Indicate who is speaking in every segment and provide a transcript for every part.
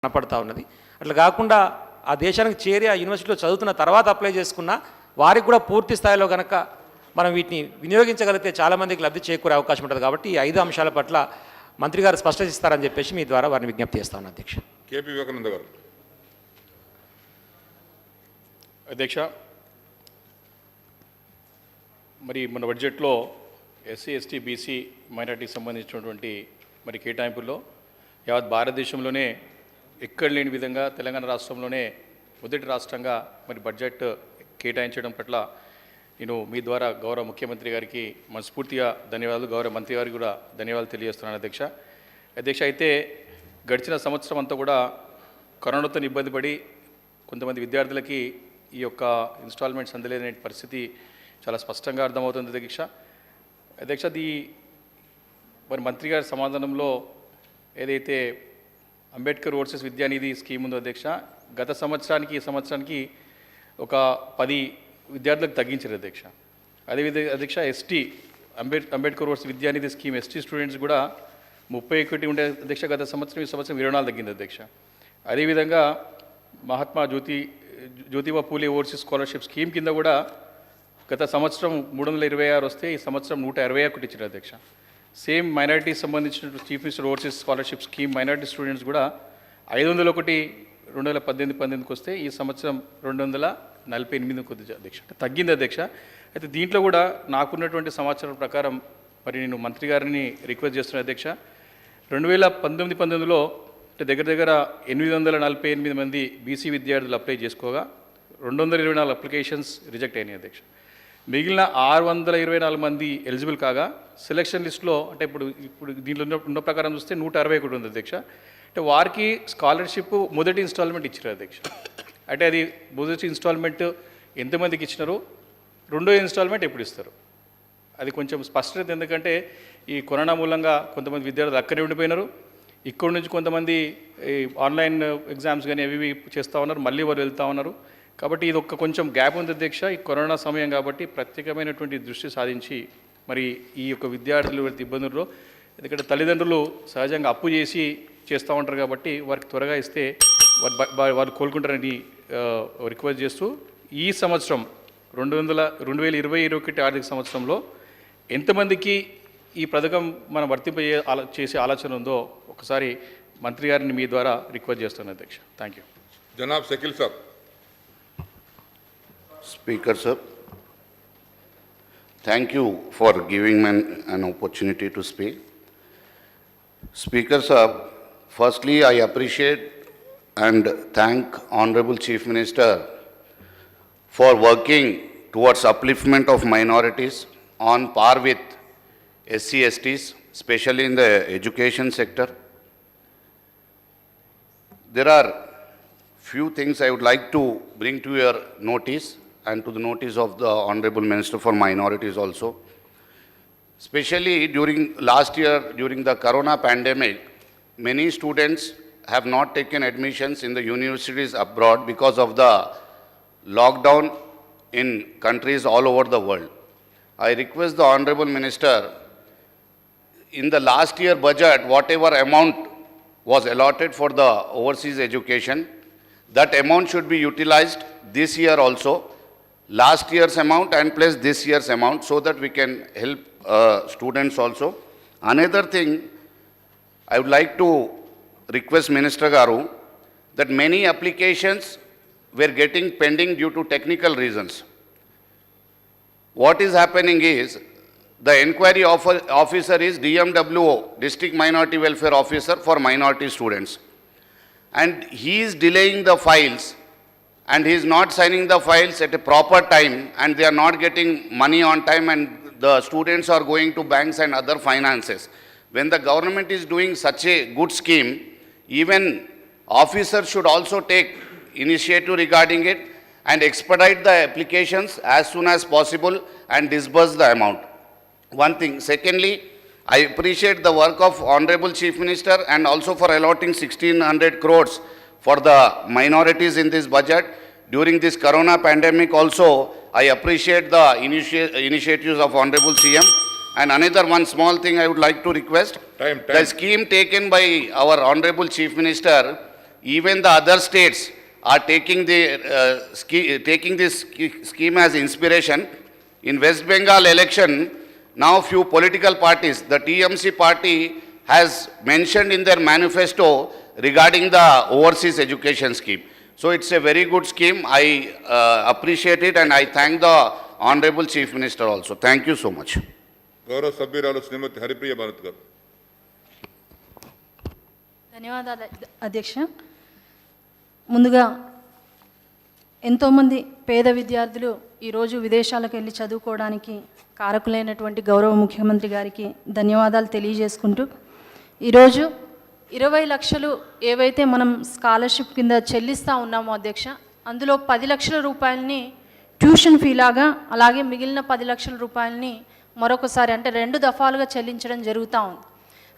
Speaker 1: కనపడతా ఉన్నది. అట్లా కాకుండా ఆ దేశానికి చేరి ఆ యూనివర్సిటీలో చదువుతున్న తర్వాత అప్లై చేసుకున్న వారికి కూడా పూర్తి స్థాయిలో కనుక మనం వీటిని వినియోగించగలిగితే చాలామందికి లబ్ధి చేకూరే అవకాశం ఉంటుంది. కాబట్టి ఈ 5 అంశాల పట్ల మంత్రి గారు స్పష్టత చెప్పేసి మీ ద్వారా వారిని విజ్ఞప్తి చేస్తాను. అధ్యక్ష
Speaker 2: కేపీ వివేకానంద గారు.
Speaker 3: అధ్యక్ష, మరి మన బడ్జెట్లో ఎస్సీ ఎస్టీ బీసీ మైనార్టీకి సంబంధించినటువంటి మరి కేటాయింపుల్లో యావత్ భారతదేశంలోనే ఎక్కడ లేని విధంగా తెలంగాణ రాష్ట్రంలోనే మొదటి రాష్ట్రంగా మరి బడ్జెట్ కేటాయించడం పట్ల నేను మీ ద్వారా గౌరవ ముఖ్యమంత్రి గారికి మనస్ఫూర్తిగా ధన్యవాదాలు, గౌరవ మంత్రి గారికి కూడా ధన్యవాదాలు తెలియజేస్తున్నాను. అధ్యక్ష అయితే గడిచిన సంవత్సరం అంతా కూడా కరోనాతో ఇబ్బంది పడి కొంతమంది విద్యార్థులకి ఈ యొక్క ఇన్స్టాల్మెంట్స్ అందలేని పరిస్థితి చాలా స్పష్టంగా అర్థమవుతుంది. అధ్యక్ష అది మరి మంత్రి గారి సమాధానంలో ఏదైతే అంబేద్కర్ ఓవర్సీస్ విద్యానిధి స్కీమ్ ఉందో అధ్యక్ష, గత సంవత్సరానికి ఈ సంవత్సరానికి ఒక 10 విద్యార్థులకు తగ్గించారు అధ్యక్ష. అదేవిధంగా అధ్యక్ష ST Ambedkar overseas Vidyanidhi scheme ST students కూడా 31 ఉండే అధ్యక్ష, గత సంవత్సరం ఈ సంవత్సరం 24 తగ్గింది అధ్యక్ష. అదేవిధంగా Mahatma Jyotiba Phule overseas scholarship scheme కింద కూడా గత సంవత్సరం 326 వస్తే ఈ సంవత్సరం 161 ఇచ్చారు అధ్యక్ష. సేమ్ మైనారిటీ సంబంధించిన chief minister overseas scholarship scheme minority students కూడా 501 2018-19కి వస్తే ఈ సంవత్సరం 248 అధ్యక్ష, తగ్గింది అధ్యక్ష. అయితే దీంట్లో కూడా నాకున్నటువంటి సమాచారం ప్రకారం మరి నేను మంత్రి గారిని రిక్వెస్ట్ చేస్తున్నాను అధ్యక్ష. 2019-19లో దగ్గర 848 మంది బీసీ విద్యార్థులు అప్లై చేసుకోగా 224 అప్లికేషన్స్ రిజెక్ట్ అయినాయి అధ్యక్ష. మిగిలిన 624 మంది ఎలిజిబుల్ కాగా సెలక్షన్ లిస్ట్లో అంటే ఇప్పుడు దీంట్లో ఉన్న ప్రకారం చూస్తే 161 ఉంది అధ్యక్ష. అంటే వారికి స్కాలర్షిప్ మొదటి ఇన్స్టాల్మెంట్ ఇచ్చారు అధ్యక్ష. అంటే అది మొదటి ఇన్స్టాల్మెంట్ ఎంతమందికి ఇచ్చినారు, రెండో ఇన్స్టాల్మెంట్ ఎప్పుడు ఇస్తారు, అది కొంచెం స్పష్టత. ఎందుకంటే ఈ కరోనా మూలంగా కొంతమంది విద్యార్థులు అక్కడే ఉండిపోయినారు, ఇక్కడ నుంచి కొంతమంది ఆన్లైన్ ఎగ్జామ్స్ కానీ అవి చేస్తూ ఉన్నారు, మళ్ళీ వారు వెళ్తూ ఉన్నారు. కాబట్టి ఇది కొంచెం గ్యాప్ ఉంది అధ్యక్ష. ఈ కరోనా సమయం కాబట్టి ప్రత్యేకమైనటువంటి దృష్టి సాధించి మరి ఈ యొక్క విద్యార్థులు ఇబ్బందుల్లో, ఎందుకంటే తల్లిదండ్రులు సహజంగా అప్పు చేస్తూ ఉంటారు కాబట్టి వారికి త్వరగా ఇస్తే వాళ్ళు కోలుకుంటారని రిక్వెస్ట్ చేస్తూ ఈ సంవత్సరం 2020-21 ఆర్థిక సంవత్సరంలో ఎంతమందికి ఈ పథకం మనం చేసే ఆలోచన ఉందో ఒకసారి మంత్రి గారిని మీ ద్వారా రిక్వెస్ట్ చేస్తున్నాను అధ్యక్ష. Thank you.
Speaker 2: Janab Shakeel Saab.
Speaker 4: Speaker sir, thank you for giving me an opportunity to speak. Speaker sir, firstly I appreciate and thank Honorable Chief Minister for working towards upliftment of minorities on par with SC/STs, especially in the education sector. There are few things I would like to bring to your notice and to the notice of the Honorable Minister for Minorities also. Especially during last year, during the Corona pandemic, many students have not taken admissions in the universities abroad because of the lockdown in countries all over the world. I request the Honorable Minister, in the last year budget, whatever amount was allotted for the overseas education, that amount should be utilized this year also, last year's amount and plus this year's amount, so that we can help students also. Another thing, I would like to request Minister Garu that many applications were getting pending due to technical reasons. What is happening is, the inquiry officer is DMWO, District Minority Welfare Officer for minority students. And he is delaying the files and he is not signing the files at a proper time, and they are not getting money on time, and the students are going to banks and other finances. When the government is doing such a good scheme, even officers should also take initiative regarding it and expedite the applications as soon as possible and disburse the amount. One thing. Secondly, I appreciate the work of Honorable Chief Minister and also for allotting 1600 crores for the minorities in this budget. During this Corona pandemic also, I appreciate the initiatives of Honorable CM. And another one small thing I would like to request.
Speaker 2: Time.
Speaker 4: The scheme taken by our Honorable Chief Minister even the other states are taking this scheme as inspiration. In West Bengal election, now few political parties, the TMC party has mentioned in their manifesto regarding the overseas education scheme. So it's a very good scheme. I appreciate it, and I thank the Honorable Chief Minister also. Thank you so much.
Speaker 2: గౌరవ సభ్యురాలు శ్రీమతి హరిప్రియ భారత్ గారు.
Speaker 5: ధన్యవాదాలు అధ్యక్ష. ముందుగా ఎంతోమంది పేద విద్యార్థులు ఈరోజు విదేశాలకు వెళ్ళి చదువుకోవడానికి కారకులైనటువంటి గౌరవ ముఖ్యమంత్రి గారికి ధన్యవాదాలు తెలియజేసుకుంటూ, ఈరోజు 20 లక్షలు ఏవైతే మనం స్కాలర్షిప్ కింద చెల్లిస్తూ ఉన్నామో అధ్యక్ష, అందులో 10 లక్షల రూపాయలని ట్యూషన్ ఫీ లాగా, అలాగే మిగిలిన 10 లక్షల రూపాయలని మరొకసారి అంటే 2 దఫాలుగా చెల్లించడం జరుగుతూ ఉంది.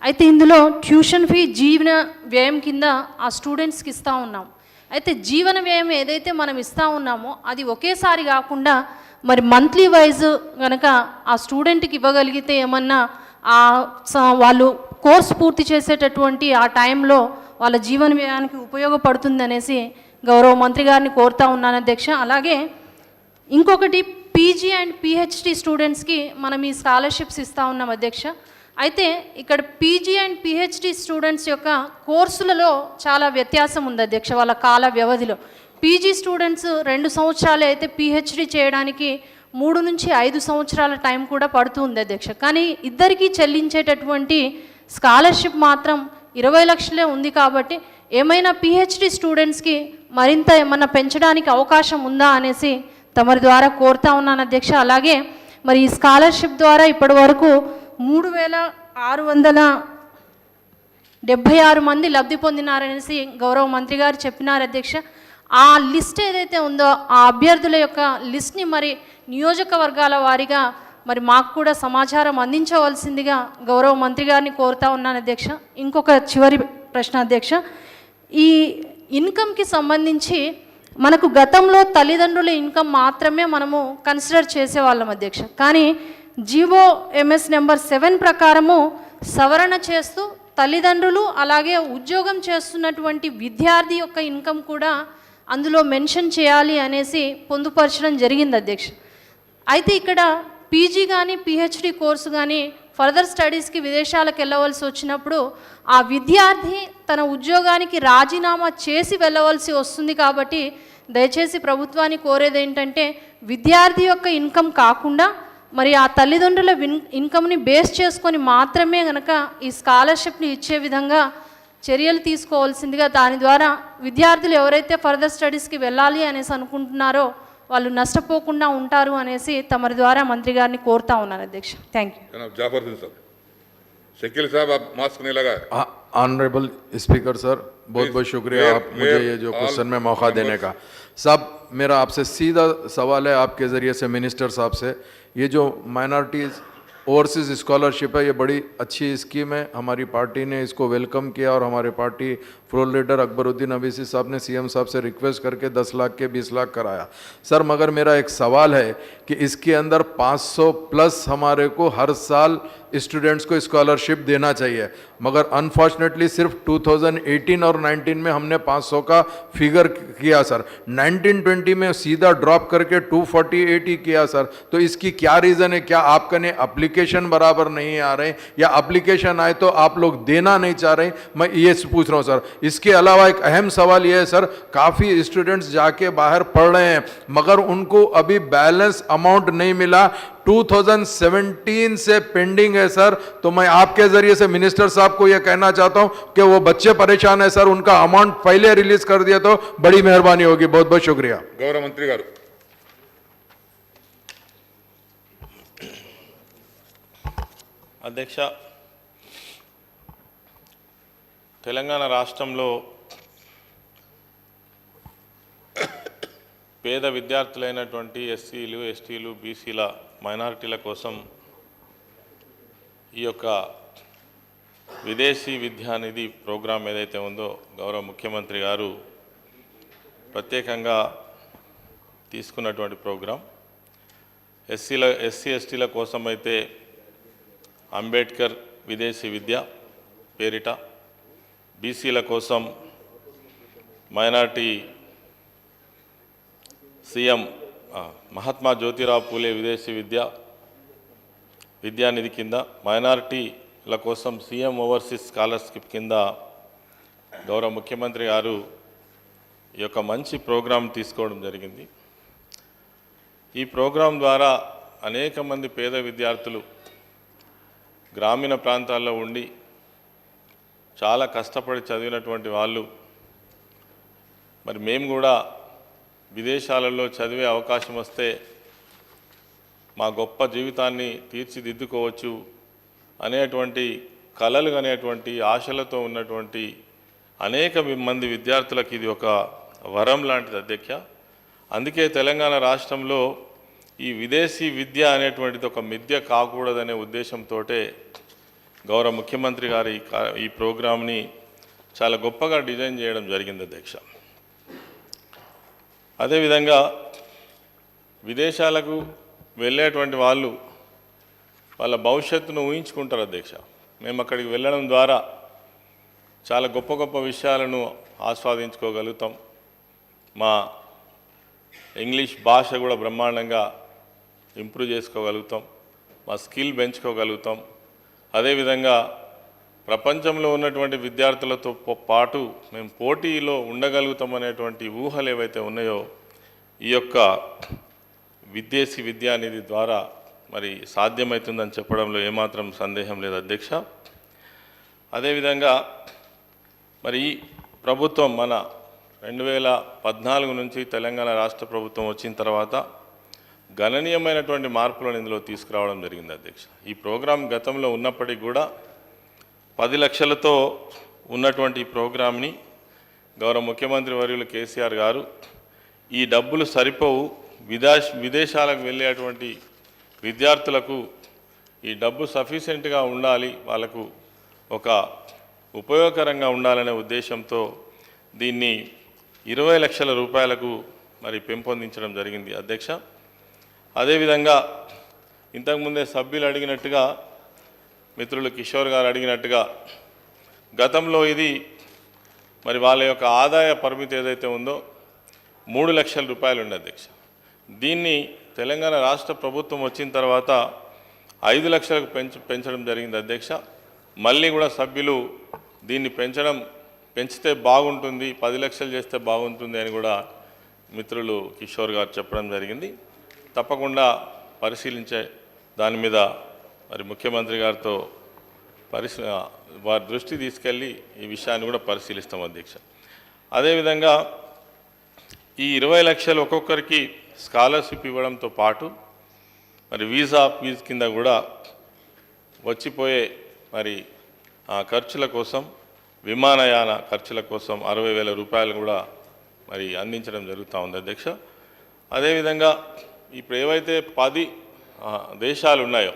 Speaker 5: అయితే ఇందులో ట్యూషన్ ఫీ జీవన వ్యయం కింద ఆ స్టూడెంట్స్కి ఇస్తూ ఉన్నాం. అయితే జీవన వ్యయం ఏదైతే మనం ఇస్తూ ఉన్నామో అది ఒకేసారి కాకుండా మరి మంత్లీ వైజ్ కనుక ఆ స్టూడెంట్కి ఇవ్వగలిగితే ఏమన్నా వాళ్ళు కోర్స్ పూర్తి చేసేటటువంటి ఆ టైంలో వాళ్ళ జీవన వ్యయానికి ఉపయోగపడుతుంది అనేసి గౌరవ మంత్రి గారిని కోరుతా ఉన్నాను అధ్యక్ష. అలాగే ఇంకొకటి పీజీ అండ్ పిహెచ్డి స్టూడెంట్స్కి మనం ఈ స్కాలర్షిప్స్ ఇస్తూ ఉన్నాం అధ్యక్ష. అయితే ఇక్కడ పీజీ అండ్ పిహెచ్డి స్టూడెంట్స్ యొక్క కోర్సులలో చాలా వ్యత్యాసం ఉంది అధ్యక్ష. వాళ్ళ కాల వ్యవధిలో పీజీ స్టూడెంట్స్ 2 సంవత్సరాలే, అయితే పిహెచ్డి చేయడానికి 3 నుంచి 5 సంవత్సరాల టైం కూడా పడుతుంది అధ్యక్ష. కానీ ఇద్దరికీ చెల్లించేటటువంటి స్కాలర్షిప్ మాత్రం 20 లక్షలే ఉంది. కాబట్టి ఏమైనా పిహెచ్డి స్టూడెంట్స్కి మరింత ఏమన్నా పెంచడానికి అవకాశం ఉందా అనేసి తమరి ద్వారా కోరుతా ఉన్నాను అధ్యక్ష. అలాగే మరి ఈ స్కాలర్షిప్ ద్వారా ఇప్పటి వరకు 3676 మంది లబ్ధి పొందినారనేసి గౌరవ మంత్రి గారు చెప్పినారు అధ్యక్ష. ఆ లిస్ట్ ఏదైతే ఉందో ఆ అభ్యర్థుల యొక్క లిస్ట్ని మరి నియోజకవర్గాల వారీగా మరి మాకు కూడా సమాచారం అందించవలసిందిగా గౌరవ మంత్రి గారిని కోరుతా ఉన్నాను అధ్యక్ష. ఇంకొక చివరి ప్రశ్న అధ్యక్ష, ఈ ఇన్కమ్కి సంబంధించి మనకు గతంలో తల్లిదండ్రుల ఇన్కమ్ మాత్రమే మనము కన్సిడర్ చేసేవాళ్ళం అధ్యక్ష. కానీ జీవో ఎంఎస్ నెంబర్ 7 ప్రకారము సవరణ చేస్తూ తల్లిదండ్రులు అలాగే ఉద్యోగం చేస్తున్నటువంటి విద్యార్థి యొక్క ఇన్కమ్ కూడా అందులో మెన్షన్ చేయాలి అనేసి పొందుపరచడం జరిగింది అధ్యక్ష. అయితే ఇక్కడ పీజీ కానీ పిహెచ్డి కోర్సు కానీ ఫర్దర్ స్టడీస్కి విదేశాలకు వెళ్ళవలసి వచ్చినప్పుడు ఆ విద్యార్థి తన ఉద్యోగానికి రాజీనామా చేసి వెళ్ళవలసి వస్తుంది. కాబట్టి దయచేసి ప్రభుత్వాన్ని కోరేది ఏంటంటే విద్యార్థి యొక్క ఇన్కమ్ కాకుండా మరి ఆ తల్లిదండ్రుల ఇన్కమ్ని బేస్ చేసుకొని మాత్రమే కనుక ఈ స్కాలర్షిప్ని ఇచ్చే విధంగా చర్యలు తీసుకోవాల్సిందిగా, దాని ద్వారా విద్యార్థులు ఎవరైతే ఫర్దర్ స్టడీస్కి వెళ్ళాలి అనేసి అనుకుంటున్నారో వాళ్ళు నష్టపోకుండా ఉంటారు అనేసి తమరి ద్వారా మంత్రి గారిని కోరుతా ఉన్నాను అధ్యక్ష. Thank you.
Speaker 2: Janab Jafar sir. Shakeel Sahab आप मास्क नहीं लगाए.
Speaker 6: ऑनरेबल स्पीकर सर, बहुत बहुत शुक्रिया आप मुझे ये जो क्वेश्चन में मौका देने का. साहब मेरा आपसे सीधा सवाल है आपके ज़रिए से मिनिस्टर साहब से, ये जो माइनॉरिटीज़ ओवरसीज़ स्कॉलरशिप है ये बड़ी अच्छी स्कीम है. हमारी पार्टी ने इसको वेलकम किया और हमारे party floor leader Akbaruddin Owaisi साहब ने सीएम साहब से रिक्वेस्ट करके 10 लाख के 20 लाख कराया. सर मगर मेरा एक सवाल है कि इसके अंदर 500 प्लस हमारे को हर साल स्टूडेंट्स को स्कॉलरशिप देना चाहिए, मगर अनफॉर्चुनेटली सिर्फ 2018 और 19 में हमने 500 का फिगर किया सर. 19-20 में सीधा ड्रॉप करके 248 ही किया सर. तो इसकी क्या रीज़न है? क्या आपका ने एप्लीकेशन बराबर नहीं आ रहे या एप्लीकेशन आए तो आप लोग देना नहीं चाह रहे? मैं ये पूछ रहा हूँ सर. इसके अलावा एक अहम सवाल ये है सर, काफ़ी स्टूडेंट्स जाके बाहर पढ़ रहे हैं मगर उनको अभी बैलेंस अमाउंट नहीं मिला, 2017 से पेंडिंग है सर. तो मैं आपके जरिए से मिनिस्टर साहब को यह कहना चाहता हूं कि वो बच्चे परेशान है सर, उनका अमाउंट पहले रिलीज कर दिया तो बड़ी मेहरबानी होगी. बहुत बहुत शुक्रिया.
Speaker 2: गौरव मंत्री गारू.
Speaker 7: అధ్యక్ష, తెలంగాణ రాష్ట్రంలో పేద విద్యార్థులైనటువంటి ఎస్సీలు, ఎస్టీలు, బీసీల, మైనారిటీల కోసం ఈ యొక్క విదేశీ విద్యానిధి ప్రోగ్రాం ఏదైతే ఉందో గౌరవ ముఖ్యమంత్రి గారు ప్రత్యేకంగా తీసుకున్నటువంటి ప్రోగ్రాం. ఎస్సీ ఎస్టీల కోసం అయితే అంబేద్కర్ విదేశీ విద్య పేరిట, బీసీల కోసం మైనార్టీ సీఎం మహాత్మా జ్యోతిరావు పూలే విదేశీ విద్యానిధి కింద మైనారిటీల కోసం సీఎం ఓవర్సీస్ స్కాలర్షిప్ కింద గౌరవ ముఖ్యమంత్రి గారు ఈ యొక్క మంచి ప్రోగ్రాం తీసుకోవడం జరిగింది. ఈ ప్రోగ్రాం ద్వారా అనేక మంది పేద విద్యార్థులు గ్రామీణ ప్రాంతాల్లో ఉండి చాలా కష్టపడి చదివినటువంటి వాళ్ళు మరి మేము కూడా విదేశాలలో చదివే అవకాశం వస్తే మా గొప్ప జీవితాన్ని తీర్చిదిద్దుకోవచ్చు అనేటువంటి కలలు అనేటువంటి ఆశలతో ఉన్నటువంటి అనేక మంది విద్యార్థులకు ఇది ఒక వరం లాంటిది అధ్యక్ష. అందుకే తెలంగాణ రాష్ట్రంలో ఈ విదేశీ విద్య అనేటువంటిది ఒక మిథ్య కాకూడదనే ఉద్దేశంతో గౌరవ ముఖ్యమంత్రి గారు ఈ ప్రోగ్రామ్ని చాలా గొప్పగా డిజైన్ చేయడం జరిగింది అధ్యక్ష. అదేవిధంగా విదేశాలకు వెళ్ళేటువంటి వాళ్ళు వాళ్ళ భవిష్యత్తును ఊహించుకుంటారు అధ్యక్ష. మేము అక్కడికి వెళ్ళడం ద్వారా చాలా గొప్ప గొప్ప విషయాలను ఆస్వాదించుకోగలుగుతాం. మా ఇంగ్లీష్ భాష కూడా బ్రహ్మాండంగా ఇంప్రూవ్ చేసుకోగలుగుతాం, మా స్కిల్ పెంచుకోగలుగుతాం. అదేవిధంగా ప్రపంచంలో ఉన్నటువంటి విద్యార్థులతో పాటు మేము పోటీలో ఉండగలుగుతాం అనేటువంటి ఊహలు ఏవైతే ఉన్నాయో ఈ యొక్క విదేశీ విద్యానిధి ద్వారా మరి సాధ్యమవుతుందని చెప్పడంలో ఏమాత్రం సందేహం లేదు అధ్యక్ష. అదేవిధంగా మరి ఈ ప్రభుత్వం మన 2014 నుంచి తెలంగాణ రాష్ట్ర ప్రభుత్వం వచ్చిన తర్వాత గణనీయమైనటువంటి మార్పులను ఇందులో తీసుకురావడం జరిగింది అధ్యక్ష. ఈ ప్రోగ్రాం గతంలో ఉన్నప్పటికీ కూడా 10 లక్షలతో ఉన్నటువంటి ఈ ప్రోగ్రాంని గౌరవ ముఖ్యమంత్రి వర్యులు కేసీఆర్ గారు ఈ డబ్బులు సరిపోవు, విదేశాలకు వెళ్ళేటువంటి విద్యార్థులకు ఈ డబ్బు సఫిషియెంట్గా ఉండాలి, వాళ్ళకు ఒక ఉపయోగకరంగా ఉండాలనే ఉద్దేశంతో దీన్ని 20 లక్షల రూపాయలకు మరి పెంపొందించడం జరిగింది అధ్యక్ష. అదేవిధంగా ఇంతకుముందే సభ్యులు అడిగినట్టుగా, మిత్రులు కిషోర్ గారు అడిగినట్టుగా గతంలో ఇది మరి వాళ్ళ యొక్క ఆదాయ పరిమితి ఏదైతే ఉందో 3 లక్షల రూపాయలు ఉండే అధ్యక్ష. దీన్ని తెలంగాణ రాష్ట్ర ప్రభుత్వం వచ్చిన తర్వాత 5 లక్షలకు పెంచడం జరిగింది అధ్యక్ష. మళ్ళీ కూడా సభ్యులు దీన్ని పెంచితే బాగుంటుంది, 10 లక్షలు చేస్తే బాగుంటుంది అని కూడా మిత్రులు కిషోర్ గారు చెప్పడం జరిగింది. తప్పకుండా పరిశీలించే దాని మీద మరి ముఖ్యమంత్రి గారితో వారి దృష్టి తీసుకెళ్ళి ఈ విషయాన్ని కూడా పరిశీలిస్తాం అధ్యక్ష. అదేవిధంగా ఈ 20 లక్షలు ఒక్కొక్కరికి స్కాలర్షిప్ ఇవ్వడంతో పాటు మరి వీసా ఫీజు కింద కూడా వచ్చిపోయే మరి ఖర్చుల కోసం, విమానయాన ఖర్చుల కోసం 60,000 రూపాయలు కూడా మరి అందించడం జరుగుతూ ఉంది అధ్యక్ష. అదేవిధంగా ఇప్పుడు ఏవైతే 10 దేశాలు ఉన్నాయో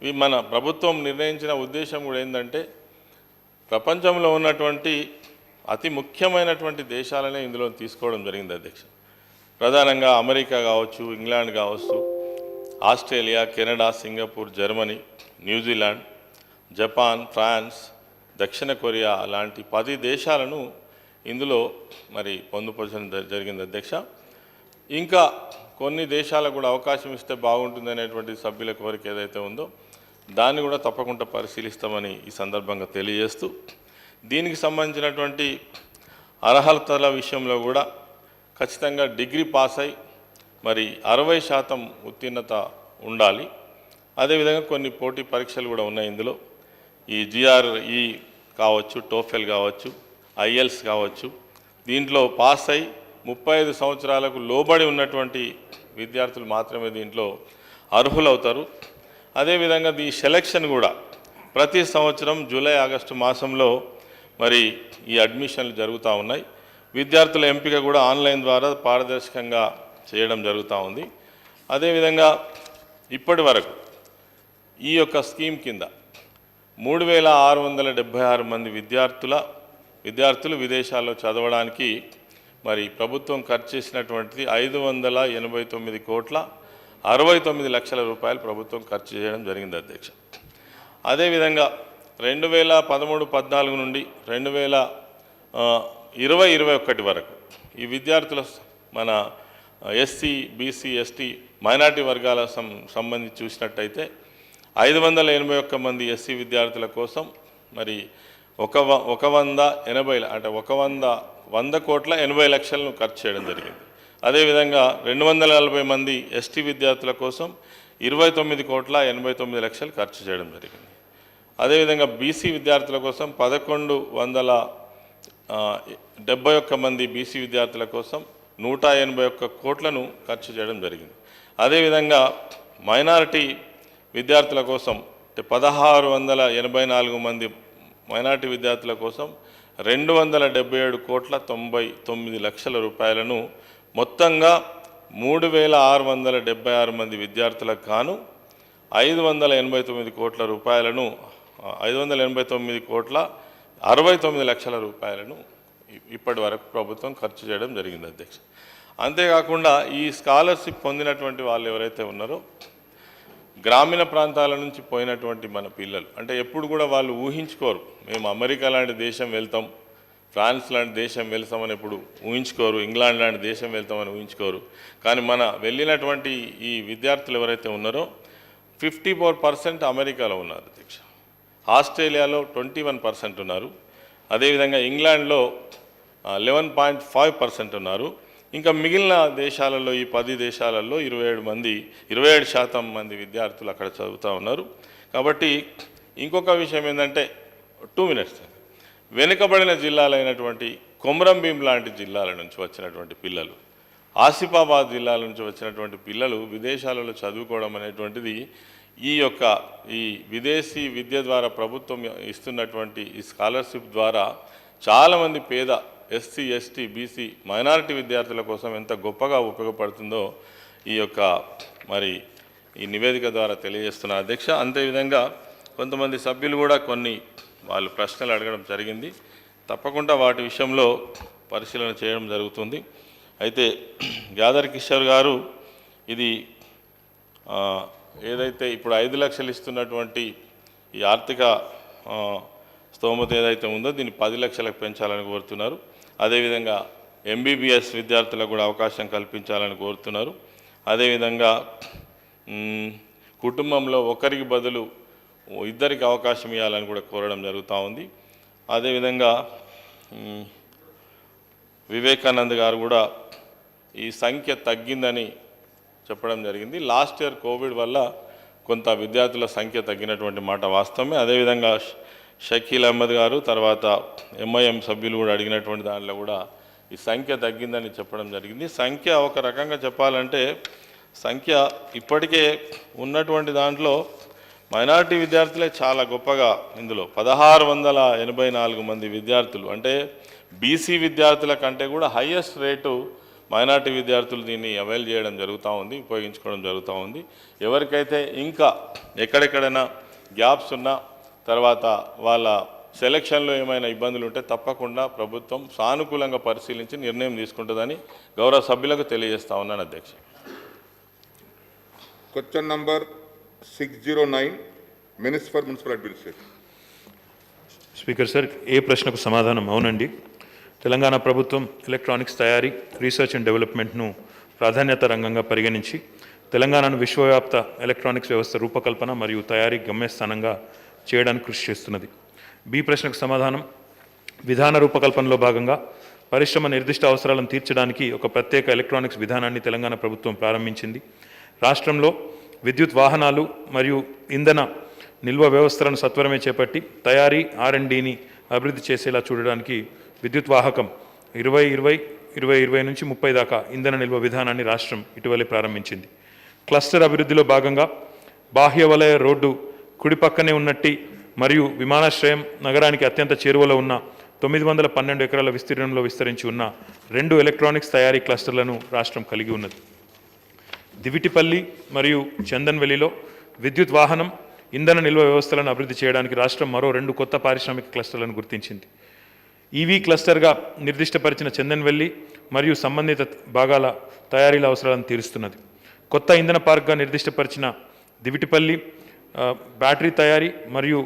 Speaker 7: ఇవి మన ప్రభుత్వం నిర్ణయించిన ఉద్దేశం కూడా ఏంటంటే ప్రపంచంలో ఉన్నటువంటి అతి ముఖ్యమైనటువంటి దేశాలనే ఇందులో తీసుకోవడం జరిగింది అధ్యక్ష. ప్రధానంగా అమెరికా కావచ్చు, ఇంగ్లాండ్ కావచ్చు, Australia, Canada, Singapore, Germany, New Zealand, Japan, France, దక్షిణ కొరియా లాంటి 10 దేశాలను ఇందులో మరి పొందుపరచడం జరిగింది అధ్యక్ష. ఇంకా కొన్ని దేశాలకు కూడా అవకాశం ఇస్తే బాగుంటుంది అనేటువంటి సభ్యుల కోరిక ఏదైతే ఉందో దాన్ని కూడా తప్పకుండా పరిశీలిస్తామని ఈ సందర్భంగా తెలియజేస్తూ, దీనికి సంబంధించినటువంటి అర్హతల విషయంలో కూడా ఖచ్చితంగా డిగ్రీ పాస్ అయి మరి 60% ఉత్తీర్ణత ఉండాలి. అదేవిధంగా కొన్ని పోటీ పరీక్షలు కూడా ఉన్నాయి ఇందులో. ఈ GRE కావచ్చు, టోఫెల్ కావచ్చు, IELTS కావచ్చు. దీంట్లో పాస్ అయి 35 సంవత్సరాలకు లోబడి ఉన్నటువంటి విద్యార్థులు మాత్రమే దీంట్లో అర్హులవుతారు. అదేవిధంగా ఈ సెలక్షన్ కూడా ప్రతి సంవత్సరం జూలై, ఆగస్టు మాసంలో మరి ఈ అడ్మిషన్లు జరుగుతూ ఉన్నాయి. విద్యార్థుల ఎంపిక కూడా ఆన్లైన్ ద్వారా పారదర్శకంగా చేయడం జరుగుతూ ఉంది. అదేవిధంగా ఇప్పటి వరకు ఈ యొక్క స్కీమ్ కింద 3,676 మంది విద్యార్థులు విదేశాల్లో చదవడానికి మరి ప్రభుత్వం ఖర్చు చేసినటువంటిది 589,69,00,000 రూపాయలు ప్రభుత్వం ఖర్చు చేయడం జరిగింది అధ్యక్ష. అదేవిధంగా 2013-14 నుండి 2021 వరకు ఈ విద్యార్థుల మన ఎస్సీ బీసీ ఎస్టీ మైనార్టీ వర్గాల సంబంధించి చూసినట్టయితే 581 మంది ఎస్సీ విద్యార్థుల కోసం మరి 100 కోట్ల 80 లక్షలను ఖర్చు చేయడం జరిగింది. అదేవిధంగా 240 మంది ఎస్టీ విద్యార్థుల కోసం 29 కోట్ల 89 లక్షలు ఖర్చు చేయడం జరిగింది. అదేవిధంగా బీసీ విద్యార్థుల కోసం 1171 మంది బీసీ విద్యార్థుల కోసం 181 కోట్లను ఖర్చు చేయడం జరిగింది. అదేవిధంగా మైనారిటీ విద్యార్థుల కోసం 1684 మంది మైనారిటీ విద్యార్థుల కోసం 277 కోట్ల 99 లక్షల రూపాయలను మొత్తంగా 3676 మంది విద్యార్థులకు గాను 589 కోట్ల రూపాయలను 589 కోట్ల 69 లక్షల రూపాయలను ఇప్పటి వరకు ప్రభుత్వం ఖర్చు చేయడం జరిగింది అధ్యక్ష. అంతేకాకుండా ఈ స్కాలర్షిప్ పొందినటువంటి వాళ్ళు ఎవరైతే ఉన్నారో గ్రామీణ ప్రాంతాల నుంచి పోయినటువంటి మన పిల్లలు, అంటే ఎప్పుడు కూడా వాళ్ళు ఊహించుకోరు మేము అమెరికా లాంటి దేశం వెళ్తాం, ఫ్రాన్స్ లాంటి దేశం వెళ్తామని ఎప్పుడు ఊహించుకోరు, ఇంగ్లాండ్ లాంటి దేశం వెళ్తామని ఊహించుకోరు. కానీ మన వెళ్ళినటువంటి ఈ విద్యార్థులు ఎవరైతే ఉన్నారో 54% అమెరికాలో ఉన్నారు అధ్యక్ష, ఆస్ట్రేలియాలో 21% ఉన్నారు, అదేవిధంగా ఇంగ్లాండ్లో 11.5% ఉన్నారు. ఇంకా మిగిలిన దేశాలలో ఈ 10 దేశాలలో 27% మంది విద్యార్థులు అక్కడ చదువుతూ ఉన్నారు. కాబట్టి ఇంకొక విషయం ఏంటంటే 2 minutes వెనుకబడిన జిల్లాలైనటువంటి కొమరంభీం లాంటి జిల్లాల నుంచి వచ్చినటువంటి పిల్లలు, ఆసిఫాబాద్ జిల్లాల నుంచి వచ్చినటువంటి పిల్లలు విదేశాలలో చదువుకోవడం అనేటువంటిది ఈ విదేశీ విద్య ద్వారా ప్రభుత్వం ఇస్తున్నటువంటి ఈ స్కాలర్షిప్ ద్వారా చాలామంది పేద ఎస్సీ ఎస్టీ బీసీ మైనారిటీ విద్యార్థుల కోసం ఎంత గొప్పగా ఉపయోగపడుతుందో మరి ఈ నివేదిక ద్వారా తెలియజేస్తున్నారు అధ్యక్ష. అంతేవిధంగా కొంతమంది సభ్యులు కూడా వాళ్ళు ప్రశ్నలు అడగడం జరిగింది. తప్పకుండా వాటి విషయంలో పరిశీలన చేయడం జరుగుతుంది. అయితే యాదర్ కిషోర్ గారు ఇది ఏదైతే ఇప్పుడు 5 లక్షలు ఇస్తున్నటువంటి ఈ ఆర్థిక స్తోమత ఏదైతే ఉందో దీన్ని 10 లక్షలకు పెంచాలని కోరుతున్నారు. అదేవిధంగా ఎంబీబీఎస్ విద్యార్థులకు కూడా అవకాశం కల్పించాలని కోరుతున్నారు. అదేవిధంగా కుటుంబంలో ఒకరికి బదులు 2 అవకాశం ఇవ్వాలని కూడా కోరడం జరుగుతూ ఉంది. అదేవిధంగా వివేకానంద్ గారు కూడా ఈ సంఖ్య తగ్గిందని చెప్పడం జరిగింది. లాస్ట్ ఇయర్ కోవిడ్ వల్ల కొంత విద్యార్థుల సంఖ్య తగ్గినటువంటి మాట వాస్తవమే. అదేవిధంగా షకీల్ అహ్మద్ గారు తర్వాత ఎంఐఎం సభ్యులు కూడా అడిగినటువంటి దాంట్లో కూడా ఈ సంఖ్య తగ్గిందని చెప్పడం జరిగింది. సంఖ్య ఒక రకంగా చెప్పాలంటే సంఖ్య ఇప్పటికే ఉన్నటువంటి దాంట్లో మైనారిటీ విద్యార్థులే చాలా గొప్పగా ఇందులో 1684 మంది విద్యార్థులు, అంటే బీసీ విద్యార్థుల కంటే కూడా హైయెస్ట్ రేటు మైనారిటీ విద్యార్థులు దీన్ని అవైల్ చేయడం జరుగుతూ ఉంది, ఉపయోగించుకోవడం జరుగుతూ ఉంది. ఎవరికైతే ఇంకా ఎక్కడెక్కడైనా గ్యాప్స్ ఉన్నా తర్వాత వాళ్ళ సెలక్షన్లో ఏమైనా ఇబ్బందులు ఉంటే తప్పకుండా ప్రభుత్వం సానుకూలంగా పరిశీలించి నిర్ణయం తీసుకుంటుందని గౌరవ సభ్యులకు తెలియజేస్తా ఉన్నాను అధ్యక్ష.
Speaker 2: Question number 609 minister for municipal administration.
Speaker 8: Speaker sir, ఏ ప్రశ్నకు సమాధానం అవునండి. తెలంగాణ ప్రభుత్వం ఎలక్ట్రానిక్స్ తయారీ, రీసెర్చ్ అండ్ డెవలప్మెంట్ను ప్రాధాన్యత రంగంగా పరిగణించి తెలంగాణను విశ్వవ్యాప్త ఎలక్ట్రానిక్స్ వ్యవస్థ రూపకల్పన మరియు తయారీ గమ్యస్థానంగా చేయడానికి కృషి చేస్తున్నది. బి ప్రశ్నకు సమాధానం, విధాన రూపకల్పనలో భాగంగా పరిశ్రమ నిర్దిష్ట అవసరాలను తీర్చడానికి ఒక ప్రత్యేక ఎలక్ట్రానిక్స్ విధానాన్ని తెలంగాణ ప్రభుత్వం ప్రారంభించింది. రాష్ట్రంలో విద్యుత్ వాహనాలు మరియు ఇంధన నిల్వ వ్యవస్థలను సత్వరమే చేపట్టి తయారీ R&Dని అభివృద్ధి చేసేలా చూడడానికి విద్యుత్ వాహకం 2020 నుంచి 30 దాకా ఇంధన నిల్వ విధానాన్ని రాష్ట్రం ఇటీవలే ప్రారంభించింది. క్లస్టర్ అభివృద్ధిలో భాగంగా బాహ్య వలయ రోడ్డు కుడి పక్కనే ఉన్నట్టి మరియు విమానాశ్రయం నగరానికి అత్యంత చేరువలో ఉన్న 912 ఎకరాల విస్తీర్ణంలో విస్తరించి ఉన్న 2 ఎలక్ట్రానిక్స్ తయారీ క్లస్టర్లను రాష్ట్రం కలిగి ఉన్నది. దివిటిపల్లి మరియు చందన్వెల్లిలో విద్యుత్ వాహనం ఇంధన నిల్వ వ్యవస్థలను అభివృద్ధి చేయడానికి రాష్ట్రం మరో 2 కొత్త పారిశ్రామిక క్లస్టర్లను గుర్తించింది. ఈవీ క్లస్టర్గా నిర్దిష్టపరిచిన చందన్వెల్లి మరియు సంబంధిత భాగాల తయారీల అవసరాలను తీరుస్తున్నది. కొత్త ఇంధన పార్క్గా నిర్దిష్టపరిచిన దివిటిపల్లి బ్యాటరీ తయారీ మరియు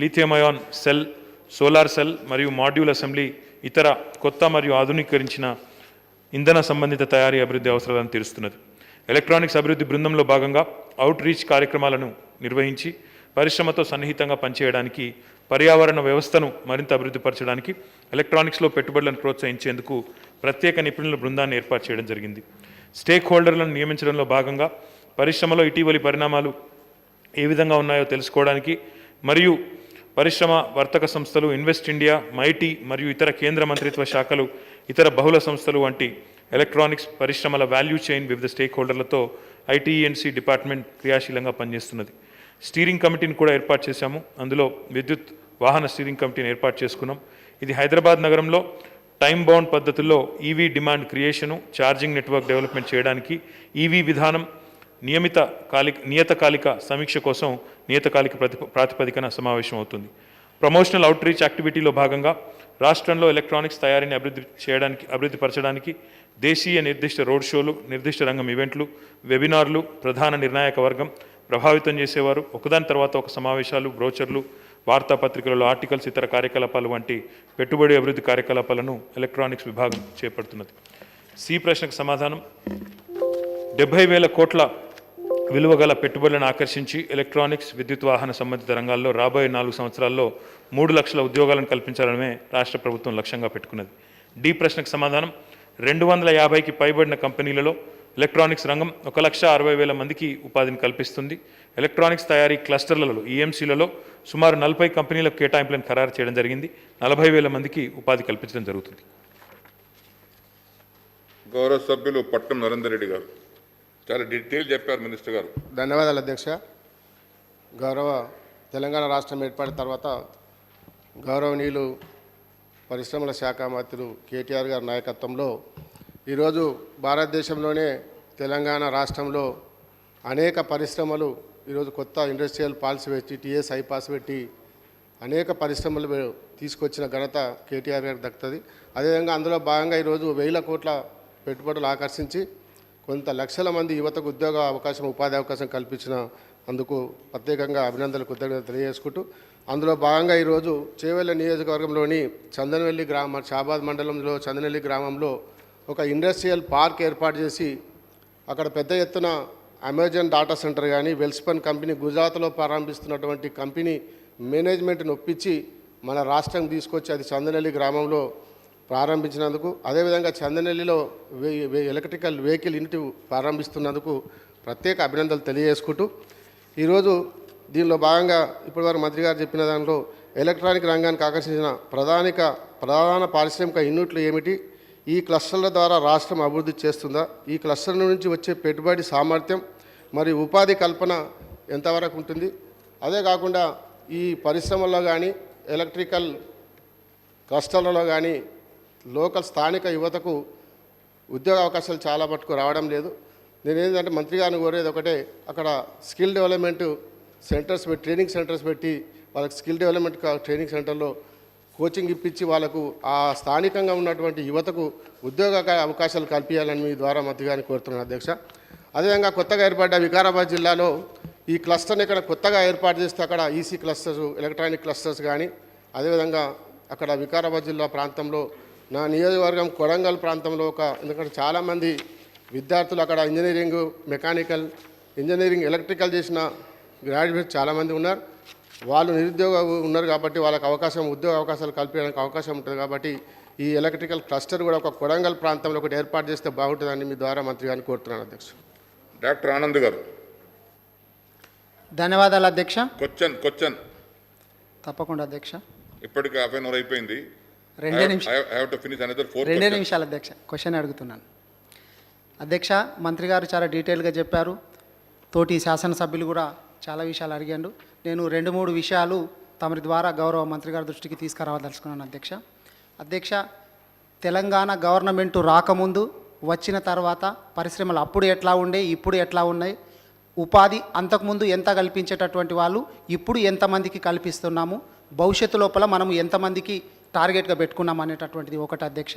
Speaker 8: lithium ion cell, solar cell మరియు మాడ్యూల్ అసెంబ్లీ ఇతర కొత్త మరియు ఆధునీకరించిన ఇంధన సంబంధిత తయారీ అభివృద్ధి అవసరాలను తీరుస్తున్నది. ఎలక్ట్రానిక్స్ అభివృద్ధి బృందంలో భాగంగా అవుట్ రీచ్ కార్యక్రమాలను నిర్వహించి పరిశ్రమతో సన్నిహితంగా పనిచేయడానికి, పర్యావరణ వ్యవస్థను మరింత అభివృద్ధిపరచడానికి ఎలక్ట్రానిక్స్లో పెట్టుబడులను ప్రోత్సహించేందుకు ప్రత్యేక నిపుణుల బృందాన్ని ఏర్పాటు చేయడం జరిగింది. స్టేక్ హోల్డర్లను నియమించడంలో భాగంగా పరిశ్రమలో ఇటీవలి పరిణామాలు ఏ విధంగా ఉన్నాయో తెలుసుకోవడానికి మరియు పరిశ్రమ వర్తక సంస్థలు, ఇన్వెస్ట్ ఇండియా, మైటీ మరియు ఇతర కేంద్ర మంత్రిత్వ శాఖలు, ఇతర బహుళ సంస్థలు వంటి ఎలక్ట్రానిక్స్ పరిశ్రమల వాల్యూ చైన్ వివిధ స్టేక్ హోల్డర్లతో ఐటీఎన్సీ డిపార్ట్మెంట్ క్రియాశీలంగా పనిచేస్తున్నది. స్టీరింగ్ కమిటీని కూడా ఏర్పాటు చేశాము. అందులో విద్యుత్ వాహన స్టీరింగ్ కమిటీని ఏర్పాటు చేసుకున్నాం. ఇది హైదరాబాద్ నగరంలో టైం బౌండ్ పద్ధతుల్లో EV demand creation, charging network development చేయడానికి, ఈవీ విధానం నియతకాలిక సమీక్ష కోసం నియతకాలిక ప్రాతిపదికన సమావేశం అవుతుంది. ప్రమోషనల్ అవుట్ రీచ్ యాక్టివిటీలో భాగంగా రాష్ట్రంలో ఎలక్ట్రానిక్స్ తయారీని అభివృద్ధిపరచడానికి దేశీయ నిర్దిష్ట రోడ్ షోలు, నిర్దిష్ట రంగం ఈవెంట్లు, వెబినార్లు, ప్రధాన నిర్ణాయక వర్గం, ప్రభావితం చేసేవారు, ఒకదాని తర్వాత ఒక సమావేశాలు, బ్రోచర్లు, వార్తాపత్రికలలో ఆర్టికల్స్, ఇతర కార్యకలాపాలు వంటి పెట్టుబడి అభివృద్ధి కార్యకలాపాలను ఎలక్ట్రానిక్స్ విభాగం చేపడుతున్నది. సి ప్రశ్నకు సమాధానం: 70,000 కోట్ల విలువ గల పెట్టుబడులను ఆకర్షించి ఎలక్ట్రానిక్స్, విద్యుత్ వాహన సంబంధిత రంగాల్లో రాబోయే 4 సంవత్సరాల్లో 3 లక్షల ఉద్యోగాలను కల్పించాలనే రాష్ట్ర ప్రభుత్వం లక్ష్యంగా పెట్టుకున్నది. డి ప్రశ్నకు సమాధానం: 250కి పైబడిన కంపెనీలలో ఎలక్ట్రానిక్స్ రంగం 1,60,000 మందికి ఉపాధిని కల్పిస్తుంది. ఎలక్ట్రానిక్స్ తయారీ క్లస్టర్లలో, ఈఎంసీలలో సుమారు 40 కంపెనీలకు కేటాయింపులను ఖరారు చేయడం జరిగింది. 40,000 మందికి ఉపాధి కల్పించడం జరుగుతుంది.
Speaker 2: గౌరవ సభ్యులు పట్నం నరేందర్ రెడ్డి గారు చాలా డీటెయిల్ చెప్పారు మినిస్టర్ గారు.
Speaker 9: ధన్యవాదాలు అధ్యక్ష. గౌరవ తెలంగాణ రాష్ట్రం ఏర్పడిన తర్వాత గౌరవనీయులు పరిశ్రమల శాఖ మంత్రులు కేటీఆర్ గారి నాయకత్వంలో ఈరోజు భారతదేశంలోనే తెలంగాణ రాష్ట్రంలో అనేక పరిశ్రమలు ఈరోజు కొత్త ఇండస్ట్రియల్ పాలసీ పెట్టి, టీఎస్ ఐపాస్ పెట్టి అనేక పరిశ్రమలు తీసుకొచ్చిన ఘనత కేటీఆర్ గారికి దక్కుతుంది. అదేవిధంగా అందులో భాగంగా ఈరోజు 1,000 కోట్ల పెట్టుబడులు ఆకర్షించి కొంత లక్షల మంది యువతకు ఉద్యోగ అవకాశం, ఉపాధి అవకాశం కల్పించిన అందుకు ప్రత్యేకంగా అభినందనలు, కృతజ్ఞతలు తెలియజేసుకుంటూ, అందులో భాగంగా ఈరోజు చేవెళ్ళ నియోజకవర్గంలోని చందనవెల్లి షాబాద్ మండలంలో చందనవెల్లి గ్రామంలో ఒక ఇండస్ట్రియల్ పార్క్ ఏర్పాటు చేసి అక్కడ పెద్ద ఎత్తున అమెజాన్ డాటా సెంటర్ కానీ, వెల్స్పన్ కంపెనీ గుజరాత్లో ప్రారంభిస్తున్నటువంటి కంపెనీ మేనేజ్మెంట్ని ఒప్పించి మన రాష్ట్రం తీసుకొచ్చి అది చందనెల్లి గ్రామంలో ప్రారంభించినందుకు, అదేవిధంగా చందనెల్లిలో ఎలక్ట్రికల్ వెహికల్ యూనిట్ ప్రారంభిస్తున్నందుకు ప్రత్యేక అభినందనలు తెలియజేసుకుంటూ, ఈరోజు దీనిలో భాగంగా ఇప్పటివరకు మంత్రి గారు చెప్పిన దానిలో ఎలక్ట్రానిక్ రంగానికి ఆకర్షించిన ప్రధాన పారిశ్రామిక యూనిట్లు ఏమిటి, ఈ క్లస్టర్ల ద్వారా రాష్ట్రం అభివృద్ధి చేస్తుందా, ఈ క్లస్టర్ నుంచి వచ్చే పెట్టుబడి సామర్థ్యం మరియు ఉపాధి కల్పన ఎంతవరకు ఉంటుంది, అదే కాకుండా ఈ పరిశ్రమల్లో కానీ ఎలక్ట్రికల్ క్లస్టర్లలో కానీ లోకల్ స్థానిక యువతకు ఉద్యోగ అవకాశాలు చాలా మటుకు రావడం లేదు. నేను ఏంటంటే మంత్రి గారిని కోరేది ఒకటే, అక్కడ స్కిల్ డెవలప్మెంట్ సెంటర్స్ పెట్టి, ట్రైనింగ్ సెంటర్స్ పెట్టి వాళ్ళకి స్కిల్ డెవలప్మెంట్ ట్రైనింగ్ సెంటర్లో కోచింగ్ ఇప్పించి వాళ్ళకు ఆ స్థానికంగా ఉన్నటువంటి యువతకు ఉద్యోగ అవకాశాలు కల్పించాలని మీ ద్వారా మంత్రి గారిని కోరుతున్నాను అధ్యక్ష. అదేవిధంగా కొత్తగా ఏర్పడ్డ వికారాబాద్ జిల్లాలో ఈ క్లస్టర్ని ఇక్కడ కొత్తగా ఏర్పాటు చేస్తే అక్కడ ఈసీ క్లస్టర్స్, ఎలక్ట్రానిక్ క్లస్టర్స్ కానీ, అదేవిధంగా అక్కడ వికారాబాద్ జిల్లా ప్రాంతంలో నా నియోజకవర్గం కొడంగల్ ప్రాంతంలో ఎందుకంటే చాలామంది విద్యార్థులు అక్కడ ఇంజనీరింగ్, మెకానికల్, ఇంజనీరింగ్, ఎలక్ట్రికల్ చేసిన గ్రాడ్యుయేట్స్ చాలామంది ఉన్నారు. వాళ్ళు నిరుద్యోగం ఉన్నారు కాబట్టి వాళ్ళకి ఉద్యోగ అవకాశాలు కల్పించడానికి అవకాశం ఉంటుంది. కాబట్టి ఈ ఎలక్ట్రికల్ క్లస్టర్ కూడా ఒక కొడంగల్ ప్రాంతంలో ఒకటి ఏర్పాటు చేస్తే బాగుంటుందని మీ ద్వారా మంత్రి గారిని కోరుతున్నాను అధ్యక్ష.
Speaker 2: డాక్టర్ ఆనంద్ గారు.
Speaker 10: ధన్యవాదాలు అధ్యక్ష.
Speaker 2: క్వశ్చన్
Speaker 10: తప్పకుండా అధ్యక్ష.
Speaker 2: ఇప్పటికి హాఫ్ అన్ అవర్ అయిపోయింది.
Speaker 10: 2 నిమిషాలు అధ్యక్ష. క్వశ్చన్ అడుగుతున్నాను అధ్యక్ష. మంత్రి గారు చాలా డీటెయిల్గా చెప్పారు, తోటి శాసనసభ్యులు కూడా చాలా విషయాలు అడిగాడు. నేను 2-3 విషయాలు తమరి ద్వారా గౌరవ మంత్రి గారి దృష్టికి తీసుకురావదలుచుకున్నాను అధ్యక్ష. తెలంగాణ గవర్నమెంట్ రాకముందు, వచ్చిన తర్వాత పరిశ్రమలు అప్పుడు ఎట్లా ఉండే, ఇప్పుడు ఎట్లా ఉన్నాయి, ఉపాధి అంతకుముందు ఎంత కల్పించేటటువంటి వాళ్ళు ఇప్పుడు ఎంతమందికి కల్పిస్తున్నాము, భవిష్యత్తు లోపల మనం ఎంతమందికి టార్గెట్గా పెట్టుకున్నాం అనేటటువంటిది ఒకటి అధ్యక్ష.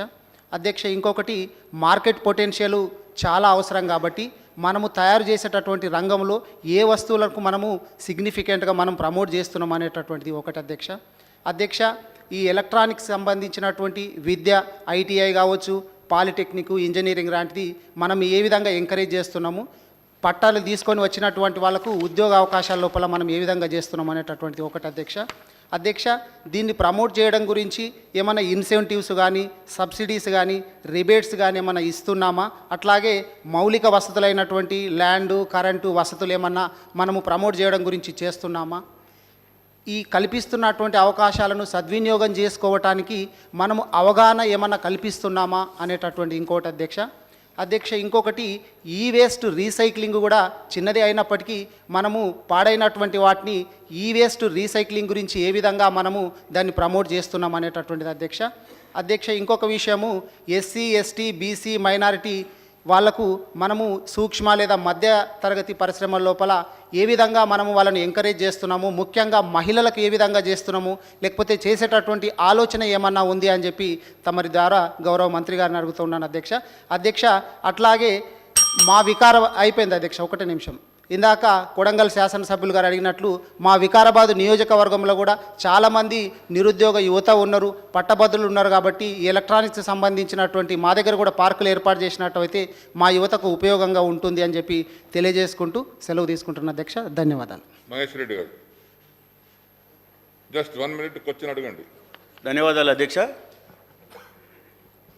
Speaker 10: ఇంకొకటి, మార్కెట్ పొటెన్షియల్ చాలా అవసరం కాబట్టి మనము తయారు చేసేటటువంటి రంగంలో ఏ వస్తువులకు మనము సిగ్నిఫికెంట్గా మనం ప్రమోట్ చేస్తున్నాం అనేటటువంటిది ఒకటి అధ్యక్ష. ఈ ఎలక్ట్రానిక్స్ సంబంధించినటువంటి విద్య, ఐటీఐ కావచ్చు, పాలిటెక్నిక్, ఇంజనీరింగ్ లాంటిది మనం ఏ విధంగా ఎంకరేజ్ చేస్తున్నాము, పట్టాలు తీసుకొని వచ్చినటువంటి వాళ్ళకు ఉద్యోగ అవకాశాల లోపల మనం ఏ విధంగా చేస్తున్నాం అనేటటువంటిది ఒకటి అధ్యక్ష. దీన్ని ప్రమోట్ చేయడం గురించి ఏమైనా ఇన్సెంటివ్స్ కానీ, సబ్సిడీస్ కానీ, రిబేట్స్ కానీ ఏమైనా ఇస్తున్నామా? అట్లాగే మౌలిక వసతులైనటువంటి ల్యాండు, కరెంటు వసతులు ఏమన్నా మనము ప్రమోట్ చేయడం గురించి చేస్తున్నామా? ఈ కల్పిస్తున్నటువంటి అవకాశాలను సద్వినియోగం చేసుకోవటానికి మనము అవగాహన ఏమన్నా కల్పిస్తున్నామా అనేటటువంటి ఇంకోటి అధ్యక్ష. ఇంకొకటి ఈ వేస్ట్ రీసైక్లింగ్ కూడా చిన్నది అయినప్పటికీ మనము పాడైనటువంటి వాటిని ఈ వేస్ట్ రీసైక్లింగ్ గురించి ఏ విధంగా మనము దాన్ని ప్రమోట్ చేస్తున్నాం అనేటటువంటిది అధ్యక్ష. ఇంకొక విషయము ఎస్సీ, ఎస్టీ, బీసీ, మైనారిటీ వాళ్లకు మనము సూక్ష్మ లేదా మధ్య తరగతి పరిశ్రమల లోపల ఏ విధంగా మనము వాళ్ళని ఎంకరేజ్ చేస్తున్నాము, ముఖ్యంగా మహిళలకు ఏ విధంగా చేస్తున్నాము, లేకపోతే చేసేటటువంటి ఆలోచన ఏమన్నా ఉంది అని చెప్పి తమరి ద్వారా గౌరవ మంత్రి గారిని అడుగుతున్నాను అధ్యక్ష. అట్లాగే మా అయిపోయింది అధ్యక్ష, ఒకటే నిమిషం. ఇందాక కొడంగల్ శాసనసభ్యులు గారు అడిగినట్లు మా వికారాబాద్ నియోజకవర్గంలో కూడా చాలామంది నిరుద్యోగ యువత ఉన్నారు, పట్టభద్రులు ఉన్నారు. కాబట్టి ఈ ఎలక్ట్రానిక్స్ సంబంధించినటువంటి మా దగ్గర కూడా పార్కులు ఏర్పాటు చేసినట్టయితే మా యువతకు ఉపయోగంగా ఉంటుంది అని చెప్పి తెలియజేసుకుంటూ సెలవు తీసుకుంటున్న అధ్యక్ష. ధన్యవాదాలు.
Speaker 2: మహేష్ రెడ్డి గారు జస్ట్ 1 minute క్వశ్చన్ అడగండి.
Speaker 11: ధన్యవాదాలు అధ్యక్ష.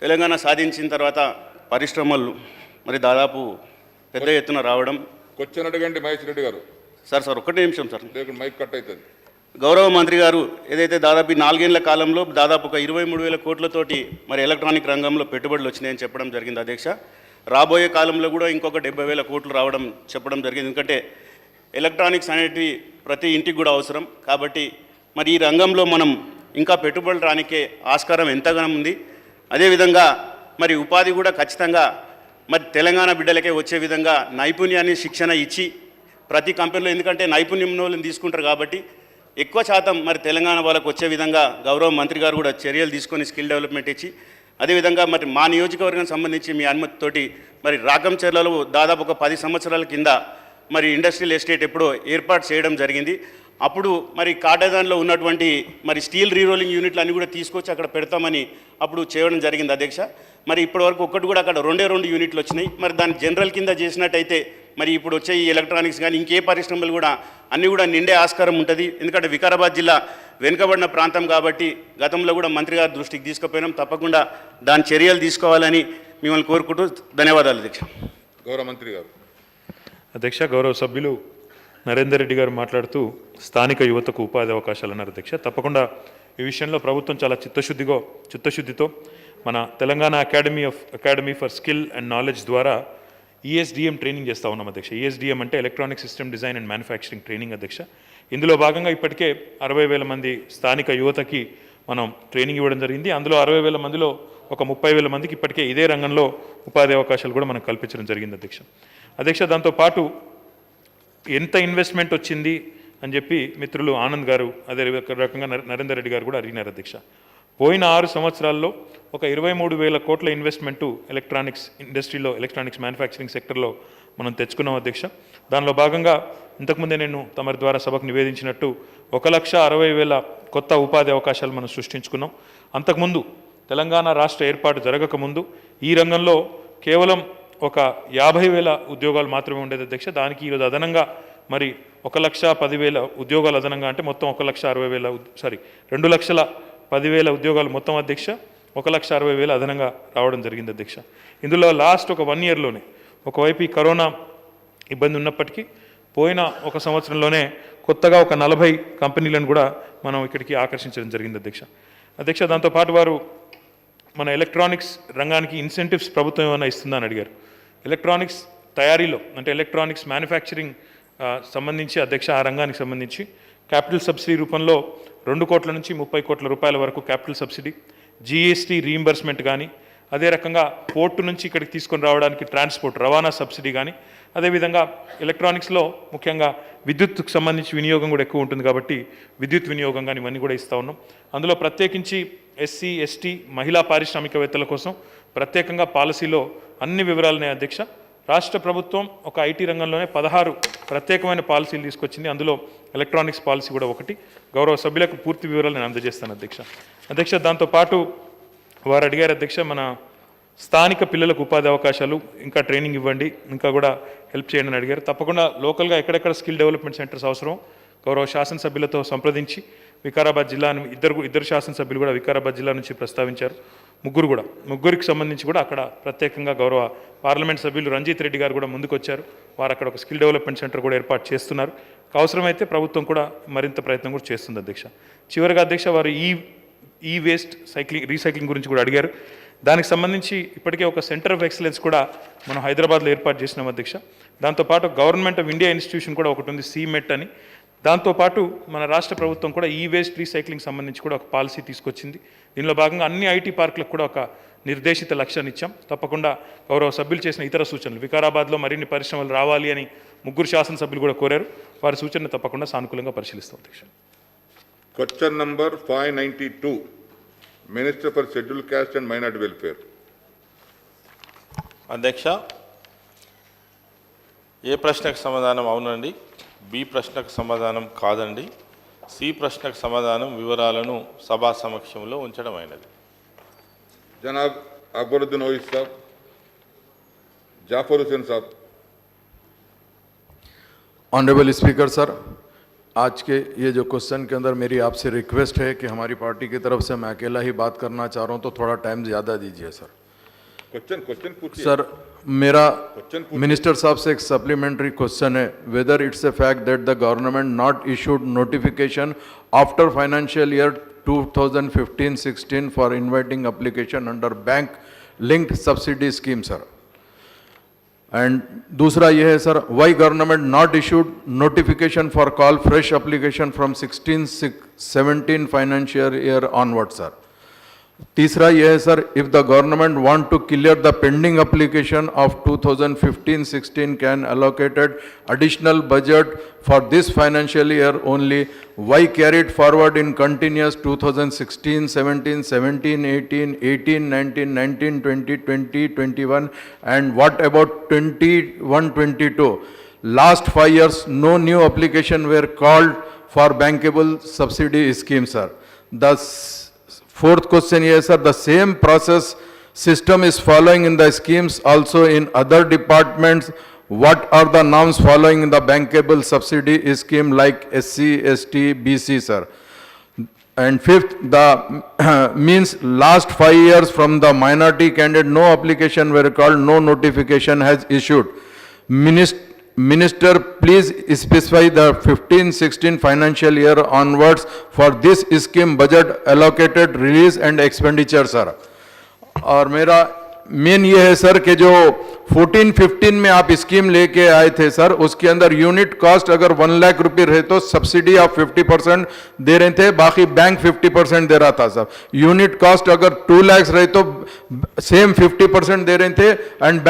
Speaker 11: తెలంగాణ సాధించిన తర్వాత పరిశ్రమలు మరి దాదాపు పెద్ద ఎత్తున రావడం.
Speaker 2: క్వశ్చన్ అడగండి మహేష్ రెడ్డి గారు.
Speaker 11: సార్ ఒక్కటే నిమిషం సార్,
Speaker 2: లేకుంటే మైక్ కట్ అవుతుంది.
Speaker 11: గౌరవ మంత్రి గారు ఏదైతే దాదాపు 4 ఏళ్ల కాలంలో దాదాపు ఒక 23,000 కోట్లతోటి మరి ఎలక్ట్రానిక్ రంగంలో పెట్టుబడులు వచ్చినాయని చెప్పడం జరిగింది అధ్యక్ష. రాబోయే కాలంలో కూడా ఇంకొక 70,000 కోట్లు రావడం చెప్పడం జరిగింది. ఎందుకంటే ఎలక్ట్రానిక్స్ అనేటివి ప్రతి ఇంటికి కూడా అవసరం. కాబట్టి మరి ఈ రంగంలో మనం ఇంకా పెట్టుబడులు రానికే ఆస్కారం ఎంతగానో ఉంది. అదేవిధంగా మరి ఉపాధి కూడా ఖచ్చితంగా మరి తెలంగాణ బిడ్డలకే వచ్చే విధంగా నైపుణ్యాన్ని శిక్షణ ఇచ్చి ప్రతి కంపెనీలో, ఎందుకంటే నైపుణ్యం వాళ్ళని తీసుకుంటారు కాబట్టి ఎక్కువ శాతం మరి తెలంగాణ వాళ్ళకు వచ్చే విధంగా గౌరవ మంత్రి గారు కూడా చర్యలు తీసుకొని స్కిల్ డెవలప్మెంట్ ఇచ్చి, అదేవిధంగా మరి మా నియోజకవర్గం సంబంధించి మీ అనుమతితోటి మరి రాకంచెర్లలో దాదాపు ఒక 10 సంవత్సరాల కింద మరి ఇండస్ట్రియల్ ఎస్టేట్ ఎప్పుడో ఏర్పాటు చేయడం జరిగింది. అప్పుడు మరి కాటేదాన్లో ఉన్నటువంటి మరి స్టీల్ రీరోలింగ్ యూనిట్లు అన్నీ కూడా తీసుకొచ్చి అక్కడ పెడతామని అప్పుడు చేయడం జరిగింది అధ్యక్ష. మరి ఇప్పటివరకు ఒక్కటి కూడా అక్కడ 2 యూనిట్లు వచ్చినాయి. మరి దాన్ని జనరల్ కింద చేసినట్టయితే మరి ఇప్పుడు వచ్చే ఈ ఎలక్ట్రానిక్స్ కానీ ఇంకే పరిశ్రమలు కూడా అన్నీ కూడా నిండే ఆస్కారం ఉంటుంది. ఎందుకంటే వికారాబాద్ జిల్లా వెనుకబడిన ప్రాంతం కాబట్టి గతంలో కూడా మంత్రి గారి దృష్టికి తీసుకుపోయినాం. తప్పకుండా దాని చర్యలు తీసుకోవాలని మిమ్మల్ని కోరుకుంటూ ధన్యవాదాలు అధ్యక్ష.
Speaker 2: గౌరవ మంత్రి గారు.
Speaker 8: అధ్యక్ష, గౌరవ సభ్యులు నరేందర్ రెడ్డి గారు మాట్లాడుతూ స్థానిక యువతకు ఉపాధి అవకాశాలు అన్నారు అధ్యక్ష. తప్పకుండా ఈ విషయంలో ప్రభుత్వం చాలా చిత్తశుద్ధితో మన Telangana academy for skill and knowledge ద్వారా ఈఎస్డిఎం ట్రైనింగ్ చేస్తూ ఉన్నాం అధ్యక్ష. ఈఎస్డిఎం అంటే electronic system design and manufacturing training అధ్యక్ష. ఇందులో భాగంగా ఇప్పటికే 60,000 మంది స్థానిక యువతకి మనం ట్రైనింగ్ ఇవ్వడం జరిగింది. అందులో 60,000 మందిలో ఒక 30,000 మందికి ఇప్పటికే ఇదే రంగంలో ఉపాధి అవకాశాలు కూడా మనం కల్పించడం జరిగింది అధ్యక్ష. దాంతోపాటు ఎంత ఇన్వెస్ట్మెంట్ వచ్చింది అని చెప్పి మిత్రులు ఆనంద్ గారు అదే రకంగా నరేందర్ రెడ్డి గారు కూడా అడిగినారు అధ్యక్ష. పోయిన 6 సంవత్సరాల్లో ఒక 23,000 కోట్ల ఇన్వెస్ట్మెంటు ఎలక్ట్రానిక్స్ ఇండస్ట్రీలో, ఎలక్ట్రానిక్స్ మ్యానుఫ్యాక్చరింగ్ సెక్టర్లో మనం తెచ్చుకున్నాం అధ్యక్ష. దానిలో భాగంగా ఇంతకుముందే నేను తమరి ద్వారా సభకు నివేదించినట్టు 1,60,000 కొత్త ఉపాధి అవకాశాలు మనం సృష్టించుకున్నాం. అంతకుముందు తెలంగాణ రాష్ట్ర ఏర్పాటు జరగకముందు ఈ రంగంలో కేవలం ఒక 50,000 ఉద్యోగాలు మాత్రమే ఉండేది అధ్యక్ష. దానికి ఈరోజు అదనంగా మరి 1,10,000 ఉద్యోగాలు అదనంగా, అంటే మొత్తం 2,10,000 ఉద్యోగాలు మొత్తం అధ్యక్ష. 1,60,000 అదనంగా రావడం జరిగింది అధ్యక్ష. ఇందులో లాస్ట్ ఒక 1 ఇయర్లోనే ఒకవైపు ఈ కరోనా ఇబ్బంది ఉన్నప్పటికీ పోయిన ఒక సంవత్సరంలోనే కొత్తగా ఒక 40 కంపెనీలను కూడా మనం ఇక్కడికి ఆకర్షించడం జరిగింది అధ్యక్ష. దాంతోపాటు వారు మన ఎలక్ట్రానిక్స్ రంగానికి ఇన్సెంటివ్స్ ప్రభుత్వం ఏమైనా ఇస్తుందని అడిగారు. ఎలక్ట్రానిక్స్ తయారీలో అంటే ఎలక్ట్రానిక్స్ మ్యానుఫ్యాక్చరింగ్ సంబంధించి అధ్యక్ష, ఆ రంగానికి సంబంధించి క్యాపిటల్ సబ్సిడీ రూపంలో 2 కోట్ల నుంచి 30 కోట్ల రూపాయల వరకు క్యాపిటల్ సబ్సిడీ, జీఎస్టీ రీయింబర్స్మెంట్ కానీ, అదే రకంగా పోర్టు నుంచి ఇక్కడికి తీసుకొని రావడానికి ట్రాన్స్పోర్ట్ రవాణా సబ్సిడీ కానీ, అదేవిధంగా ఎలక్ట్రానిక్స్లో ముఖ్యంగా విద్యుత్కు సంబంధించి వినియోగం కూడా ఎక్కువ ఉంటుంది కాబట్టి విద్యుత్ వినియోగం కానీ ఇవన్నీ కూడా ఇస్తూ ఉన్నాం. అందులో ప్రత్యేకించి ఎస్సీ, ఎస్టీ, మహిళా పారిశ్రామికవేత్తల కోసం ప్రత్యేకంగా పాలసీలో అన్ని వివరాలున్నాయి అధ్యక్ష. రాష్ట్ర ప్రభుత్వం ఒక ఐటీ రంగంలోనే 16 ప్రత్యేకమైన పాలసీలు తీసుకొచ్చింది. అందులో ఎలక్ట్రానిక్స్ పాలసీ కూడా ఒకటి. గౌరవ సభ్యులకు పూర్తి వివరాలు నేను అందజేస్తాను అధ్యక్ష. దాంతోపాటు వారు అడిగారు అధ్యక్ష, మన స్థానిక పిల్లలకు ఉపాధి అవకాశాలు ఇంకా ట్రైనింగ్ ఇవ్వండి, ఇంకా కూడా హెల్ప్ చేయండి అని అడిగారు. తప్పకుండా లోకల్గా ఎక్కడెక్కడ స్కిల్ డెవలప్మెంట్ సెంటర్స్ అవసరం గౌరవ శాసనసభ్యులతో సంప్రదించి వికారాబాద్ జిల్లా ఇద్దరు శాసనసభ్యులు కూడా వికారాబాద్ జిల్లా నుంచి ప్రస్తావించారు. ముగ్గురికి సంబంధించి కూడా అక్కడ ప్రత్యేకంగా గౌరవ పార్లమెంట్ సభ్యులు రంజిత్ రెడ్డి గారు కూడా ముందుకొచ్చారు. వారు అక్కడ ఒక స్కిల్ డెవలప్మెంట్ సెంటర్ కూడా ఏర్పాటు చేస్తున్నారు. అవసరమైతే ప్రభుత్వం కూడా మరింత ప్రయత్నం కూడా చేస్తుంది అధ్యక్ష. చివరిగా అధ్యక్ష, వారు ఈ వేస్ట్ రీసైక్లింగ్ గురించి కూడా అడిగారు. దానికి సంబంధించి ఇప్పటికే ఒక సెంటర్ ఆఫ్ ఎక్సలెన్స్ కూడా మనం హైదరాబాద్లో ఏర్పాటు చేసినాం అధ్యక్ష. దాంతోపాటు గవర్నమెంట్ ఆఫ్ ఇండియా ఇన్స్టిట్యూషన్ కూడా ఒకటి ఉంది, సీమెట్ అని. దాంతోపాటు మన రాష్ట్ర ప్రభుత్వం కూడా ఈ వేస్ట్ రీసైక్లింగ్ సంబంధించి కూడా ఒక పాలసీ తీసుకొచ్చింది. దీనిలో భాగంగా అన్ని ఐటీ పార్కులకు కూడా ఒక నిర్దేశిత లక్ష్యాన్ని ఇచ్చాం. తప్పకుండా గౌరవ సభ్యులు చేసిన ఇతర సూచనలు, వికారాబాద్లో మరిన్ని పరిశ్రమలు రావాలి అని 3 శాసనసభ్యులు కూడా కోరారు. వారి సూచనలు తప్పకుండా సానుకూలంగా పరిశీలిస్తాం అధ్యక్ష.
Speaker 2: Question number 592, Minister for Scheduled Caste and Minority Welfare.
Speaker 7: అధ్యక్ష, ఏ ప్రశ్నకు సమాధానం అవునండి, బి ప్రశ్నకు సమాధానం కాదండి, సి ప్రశ్నకు సమాధానం వివరాలను సభా సమక్షంలో ఉంచడం అయినది.
Speaker 2: जनाब अकबरुद्दीन ओवैसी साहब, जाफर हुसैन साहब.
Speaker 6: ऑनरेबल स्पीकर सर, आज के ये जो क्वेश्चन के अंदर मेरी आपसे रिक्वेस्ट है कि हमारी पार्टी की तरफ से मैं अकेला ही बात करना चाह रहा हूँ, तो थोड़ा टाइम ज़्यादा दीजिए सर.
Speaker 2: क्वेश्चन पूछिए.
Speaker 6: सर, मेरा
Speaker 2: Question पूछिए.
Speaker 6: मिनिस्टर साहब से एक सप्लीमेंट्री क्वेश्चन है, whether it's a fact that the government not issued notification after financial year 2015-16 for inviting application under bank linked subsidy scheme sir. And दूसरा ये है sir, why government not issued notification for call fresh application from 16-17 financial year onward sir. तीसरा यह है sir, if the government want to clear the pending application of 2015-16 can allocated additional budget for this financial year only, why carried forward in continuous 2016, 17, 17, 18, 18, 19, 19, 20, 20, 21 and what about 21, 22? Last 5 years no new application were called for bankable subsidy scheme sir. Thus fourth question here, sir, the same process system is following in the schemes also in other departments. What are the norms following in the bankable subsidy scheme like SC, ST, BC, sir? And fifth, the means last 5 years from the minority candidate, no application were called, no notification has issued. Minister, please specify the 15-16 financial year onwards for this scheme budget allocated release and expenditure sir. और मेरा main ये है sir कि जो 14-15 में आप scheme लेके आए थे सर, उसके अंदर यूनिट कॉस्ट अगर 1 लाख रुपए रहे तो सब्सिडी आप 50% दे रहे थे, बाकी बैंक 50% दे रहा था सर. यूनिट कॉस्ट अगर 2 लाख रहे तो सेम 50% दे रहे थे एंड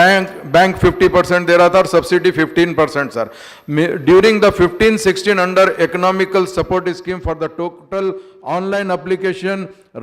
Speaker 6: बैंक 50% दे रहा था और subsidy 15% sir. During the 15-16 under economical support scheme for the total online application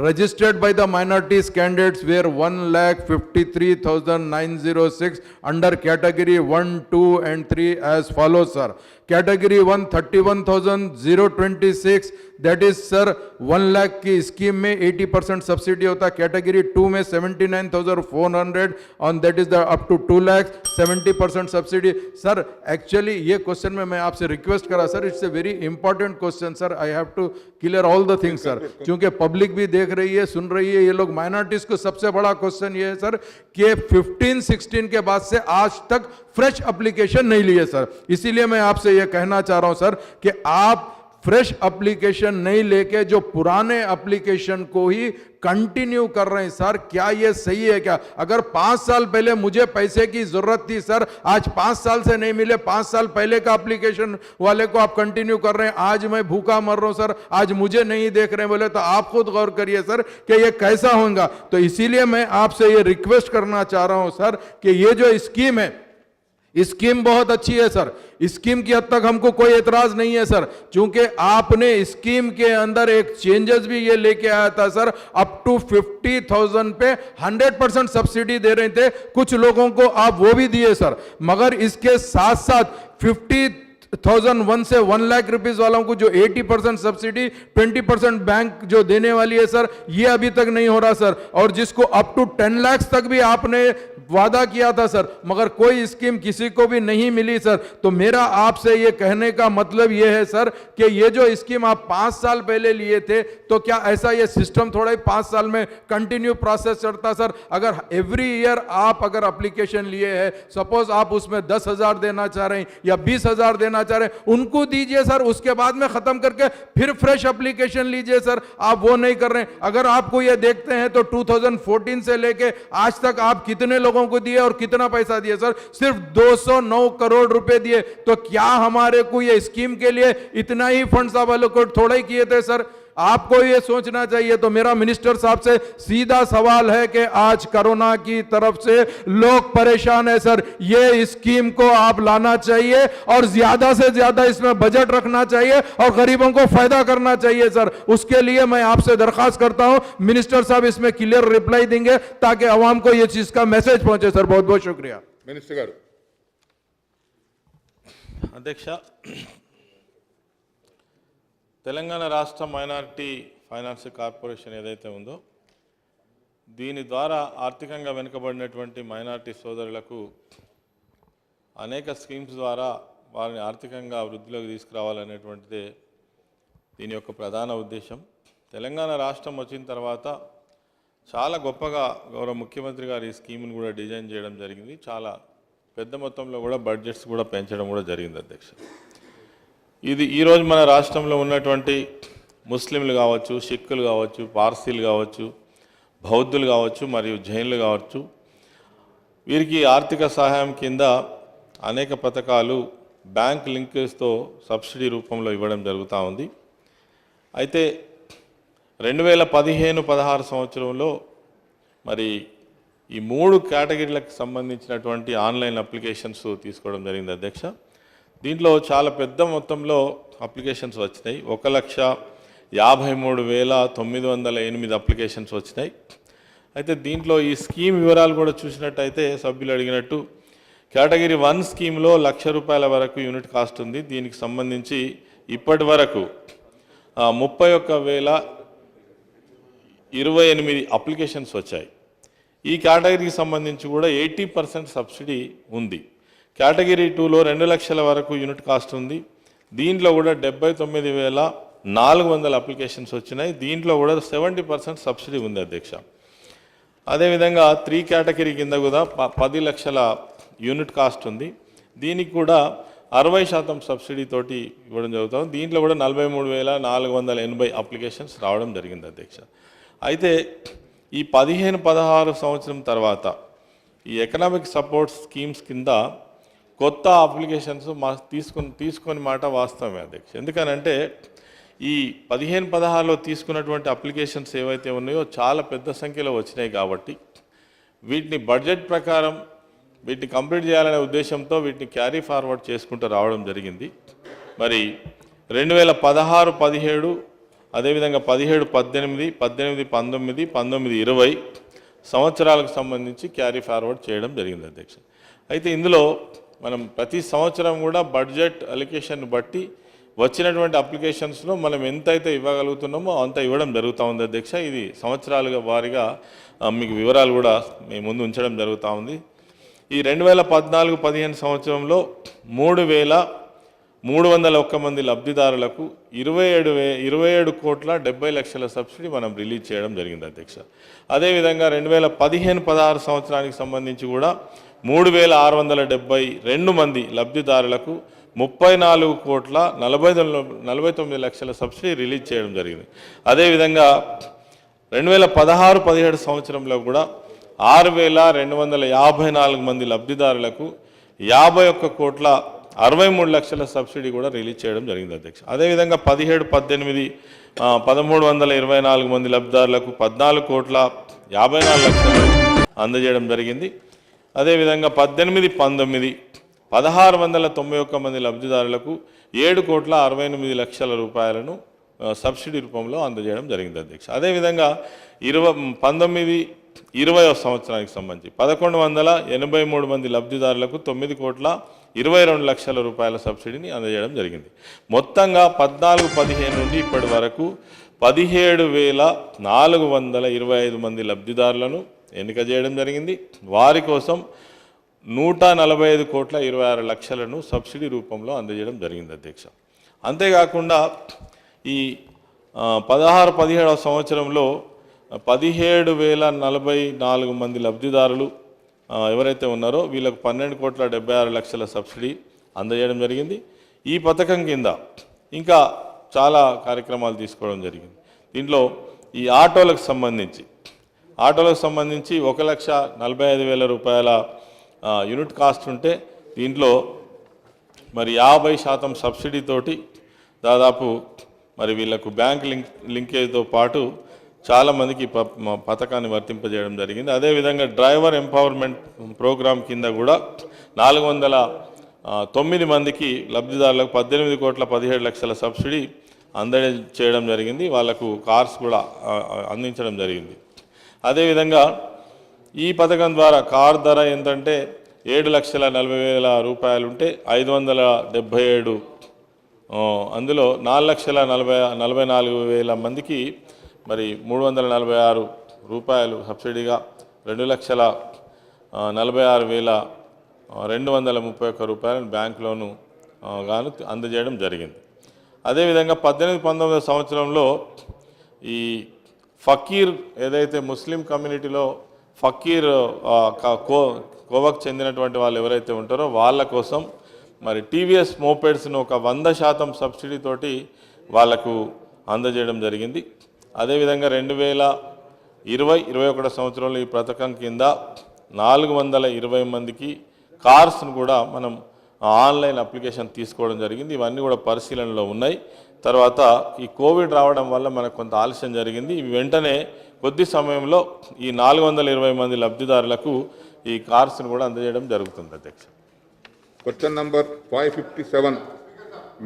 Speaker 6: registered by the minorities candidates were 1,53,906 under category 1, 2 and 3 as follows sir. Category 1 31,026, that is sir 1 lakh की scheme में 80% subsidy होता है. Category 2 में 79,400 on that is the up to 2 lakhs 70% subsidy. Sir actually ये question में मैं आपसे request करा sir, it's a very important question sir, I have to clear all the things sir, क्योंकि पब्लिक भी देख रही है, सुन रही है, ये लोग माइनॉरिटीज को सबसे बड़ा क्वेश्चन ये है सर कि 15-16 के बाद से आज तक फ्रेश एप्लीकेशन नहीं लिए सर. इसीलिए मैं आपसे ये कहना चाह रहा हूं सर कि आप फ्रेश एप्लीकेशन नहीं लेके जो पुराने एप्लीकेशन को ही कंटिन्यू कर रहे हैं सर, क्या ये सही है क्या? अगर 5 साल पहले मुझे पैसे की जरूरत थी सर, आज 5 साल से नहीं मिले, 5 साल पहले का एप्लीकेशन वाले को आप कंटिन्यू कर रहे हैं, आज मैं भूखा मर रहा हूं सर, आज मुझे नहीं देख रहे बोले तो आप खुद गौर करिए सर कि ये कैसा होगा. तो इसीलिए मैं आपसे ये रिक्वेस्ट करना चाह रहा हूं सर कि ये जो स्कीम है स्कीम बहुत अच्छी है सर, स्कीम की हद तक हमको कोई एतराज नहीं है सर, क्योंकि आपने स्कीम के अंदर एक चेंजेस भी ये लेके आया था सर, अप टू 50,000 पे 100% सब्सिडी दे रहे थे, कुछ लोगों को आप वो भी दिए सर, मगर इसके साथ साथ 50,001 से 1 लाख रुपीस वालों को जो 80% सब्सिडी 20% बैंक जो देने वाली है सर, ये अभी तक नहीं हो रहा सर, और जिसको अप टू 10 लाख तक भी आपने वादा किया था सर, मगर कोई स्कीम किसी को भी नहीं मिली सर। तो मेरा आपसे ये कहने का मतलब ये है सर कि ये जो स्कीम आप 5 साल पहले लिए थे, तो क्या ऐसा ये सिस्टम थोड़ा ही 5 साल में कंटिन्यू प्रोसेस चलता सर? अगर एवरी ईयर आप अगर एप्लीकेशन लिए हैं, सपोज आप उसमें 10,000 देना चाह रहे हैं या 20,000 देना चाह रहे हैं, उनको दीजिए सर, उसके बाद में खत्म करके फिर फ्रेश एप्लीकेशन लीजिए सर। आप वो नहीं कर रहे हैं। अगर आपको ये देखते हैं तो 2014 से लेके आज तक आप कितने लोगों को दिए और कितना पैसा दिए सर? सिर्फ 209 करोड़ रुपए दिए। तो क्या हमारे को ये स्कीम के लिए इतना ही फंड्स आप एलोकेट थोड़ा ही किए थे सर? आपको ये सोचना चाहिए। तो मेरा मिनिस्टर साहब से सीधा सवाल है कि आज कोरोना की तरफ से लोग परेशान है सर, ये स्कीम को आप लाना चाहिए और ज्यादा से ज्यादा इसमें बजट रखना चाहिए और गरीबों को फायदा करना चाहिए सर। उसके लिए मैं आपसे दरखास्त करता हूं, मिनिस्टर साहब इसमें क्लियर रिप्लाई देंगे ताकि अवाम को ये चीज का मैसेज पहुंचे सर। बहुत बहुत शुक्रिया।
Speaker 2: मिनिस्टर गारू
Speaker 7: అధ్యక్ష, తెలంగాణ రాష్ట్ర మైనారిటీ ఫైనాన్స్ కార్పొరేషన్ ఏదైతే ఉందో దీని ద్వారా ఆర్థికంగా వెనుకబడినటువంటి మైనారిటీ సోదరులకు అనేక స్కీమ్స్ ద్వారా వారిని ఆర్థికంగా వృద్ధిలోకి తీసుకురావాలనేటువంటిదే దీని యొక్క ప్రధాన ఉద్దేశం. తెలంగాణ రాష్ట్రం వచ్చిన తర్వాత చాలా గొప్పగా గౌరవ ముఖ్యమంత్రి గారు ఈ స్కీమ్ని కూడా డిజైన్ చేయడం జరిగింది. చాలా పెద్ద మొత్తంలో కూడా బడ్జెట్స్ కూడా పెంచడం కూడా జరిగింది అధ్యక్ష. ఇది ఈరోజు మన రాష్ట్రంలో ఉన్నటువంటి ముస్లింలు కావచ్చు, సిక్కులు కావచ్చు, పార్సీలు కావచ్చు, బౌద్ధులు కావచ్చు మరియు జైన్లు కావచ్చు, వీరికి ఆర్థిక సహాయం కింద అనేక పథకాలు బ్యాంక్ లింకేజ్తో సబ్సిడీ రూపంలో ఇవ్వడం జరుగుతూ ఉంది. అయితే 2015-16 సంవత్సరంలో మరి ఈ 3 కేటగిరీలకు సంబంధించినటువంటి ఆన్లైన్ అప్లికేషన్స్ తీసుకోవడం జరిగింది అధ్యక్ష. దీంట్లో చాలా పెద్ద మొత్తంలో అప్లికేషన్స్ వచ్చినాయి. 1,53,908 అప్లికేషన్స్ వచ్చినాయి. అయితే దీంట్లో ఈ స్కీమ్ వివరాలు కూడా చూసినట్టయితే సభ్యులు అడిగినట్టు కేటగిరీ 1 స్కీమ్లో ₹1,00,000 వరకు యూనిట్ కాస్ట్ ఉంది. దీనికి సంబంధించి ఇప్పటి వరకు 31,028 అప్లికేషన్స్ వచ్చాయి. ఈ కేటగిరీకి సంబంధించి కూడా 80% సబ్సిడీ ఉంది. కేటగిరీ 2లో 2,00,000 వరకు యూనిట్ కాస్ట్ ఉంది. దీంట్లో కూడా 79,400 అప్లికేషన్స్ వచ్చినాయి. దీంట్లో కూడా 70% సబ్సిడీ ఉంది అధ్యక్ష. అదేవిధంగా 3 కేటగిరీ కింద కూడా 10 లక్షల యూనిట్ కాస్ట్ ఉంది. దీనికి కూడా 60% సబ్సిడీ తోటి ఇవ్వడం జరుగుతుంది. దీంట్లో కూడా 43,480 అప్లికేషన్స్ రావడం జరిగింది అధ్యక్ష. అయితే ఈ 15-16 సంవత్సరం తర్వాత ఈ ఎకనామిక్ సపోర్ట్ స్కీమ్స్ కింద కొత్త అప్లికేషన్స్ తీసుకొని మాట వాస్తవమే అధ్యక్ష. ఎందుకనంటే ఈ 15-16లో తీసుకున్నటువంటి అప్లికేషన్స్ ఏవైతే ఉన్నాయో చాలా పెద్ద సంఖ్యలో వచ్చినాయి కాబట్టి వీటిని బడ్జెట్ ప్రకారం వీటిని కంప్లీట్ చేయాలనే ఉద్దేశంతో వీటిని క్యారీ ఫార్వర్డ్ చేసుకుంటూ రావడం జరిగింది. మరి 2016-17 అదేవిధంగా 17-18, 18-19, 19-20 సంవత్సరాలకు సంబంధించి క్యారీ ఫార్వర్డ్ చేయడం జరిగింది అధ్యక్ష. అయితే ఇందులో మనం ప్రతి సంవత్సరం కూడా బడ్జెట్ అలికేషన్ బట్టి వచ్చినటువంటి అప్లికేషన్స్లో మనం ఎంతైతే ఇవ్వగలుగుతున్నామో అంత ఇవ్వడం జరుగుతూ ఉంది అధ్యక్ష. ఇది సంవత్సరాలుగా వారీగా మీకు వివరాలు కూడా మీ ముందు ఉంచడం జరుగుతూ ఉంది. ఈ 2014-15 సంవత్సరంలో 3,301 మంది లబ్ధిదారులకు 27,70,00,000 సబ్సిడీ మనం రిలీజ్ చేయడం జరిగింది అధ్యక్ష. అదేవిధంగా 2015-16 సంవత్సరానికి సంబంధించి కూడా 3,672 మంది లబ్ధిదారులకు 34,49,00,000 సబ్సిడీ రిలీజ్ చేయడం జరిగింది. అదేవిధంగా 2016-17 సంవత్సరంలో కూడా 6,254 మంది లబ్ధిదారులకు 51,63,00,000 సబ్సిడీ కూడా రిలీజ్ చేయడం జరిగింది అధ్యక్ష. అదేవిధంగా 17-18 1,324 మంది లబ్ధిదారులకు 14,54,00,000 అందజేయడం జరిగింది. అదేవిధంగా 18-19 1691 మంది లబ్ధిదారులకు 7,68,00,000 సబ్సిడీ రూపంలో అందజేయడం జరిగింది అధ్యక్ష. అదేవిధంగా 19-20వ సంవత్సరానికి సంబంధించి 1183 మంది లబ్ధిదారులకు 9,22,00,000 సబ్సిడీని అందజేయడం జరిగింది. మొత్తంగా 14-15 నుండి ఇప్పటి వరకు 17,425 మంది లబ్ధిదారులను ఎన్నిక చేయడం జరిగింది. వారి కోసం 145,26,00,000 సబ్సిడీ రూపంలో అందజేయడం జరిగింది అధ్యక్ష. అంతేకాకుండా ఈ 16-17వ సంవత్సరంలో 17,044 మంది లబ్ధిదారులు ఎవరైతే ఉన్నారో వీళ్ళకు 12,76,00,000 సబ్సిడీ అందజేయడం జరిగింది. ఈ పథకం కింద ఇంకా చాలా కార్యక్రమాలు తీసుకోవడం జరిగింది. దీంట్లో ఈ ఆటోలకు సంబంధించి 1,45,000 రూపాయల యూనిట్ కాస్ట్ ఉంటే దీంట్లో మరి 50% సబ్సిడీ తోటి దాదాపు మరి వీళ్ళకు బ్యాంక్ లింకేజ్తో పాటు చాలామందికి పథకాన్ని వర్తింపజేయడం జరిగింది. అదేవిధంగా డ్రైవర్ ఎంపవర్మెంట్ ప్రోగ్రాం కింద కూడా 409 మందికి లబ్ధిదారులకు 18,17,00,000 సబ్సిడీ అందజేయడం జరిగింది. వాళ్లకు కార్స్ కూడా అందించడం జరిగింది. అదేవిధంగా ఈ పథకం ద్వారా కార్ ధర ఎంతంటే 7,40,000 రూపాయలు ఉంటే 577, అందులో 4,44,000 మందికి మరి 346 రూపాయలు సబ్సిడీగా 2,46,231 రూపాయలను బ్యాంక్ లోను గాను అందజేయడం జరిగింది. అదేవిధంగా 18-19వ సంవత్సరంలో ఈ ఫకీర్ ఏదైతే ముస్లిం కమ్యూనిటీలో ఫకీర్ కోవకు చెందినటువంటి వాళ్ళు ఎవరైతే ఉంటారో వాళ్ళ కోసం మరి టీవీఎస్ మోపెడ్స్ను ఒక 100% సబ్సిడీ తోటి వాళ్లకు అందజేయడం జరిగింది. అదేవిధంగా 2020-21 సంవత్సరంలో ఈ పథకం కింద 420 మందికి కార్స్ను కూడా మనం ఆన్లైన్ అప్లికేషన్ తీసుకోవడం జరిగింది. ఇవన్నీ కూడా పరిశీలనలో ఉన్నాయి. తర్వాత ఈ కోవిడ్ రావడం వల్ల మనకు కొంత ఆలస్యం జరిగింది. ఇవి వెంటనే కొద్ది సమయంలో ఈ 420 మంది లబ్ధిదారులకు ఈ కార్స్ను కూడా అందజేయడం జరుగుతుంది అధ్యక్ష.
Speaker 2: Question number 557,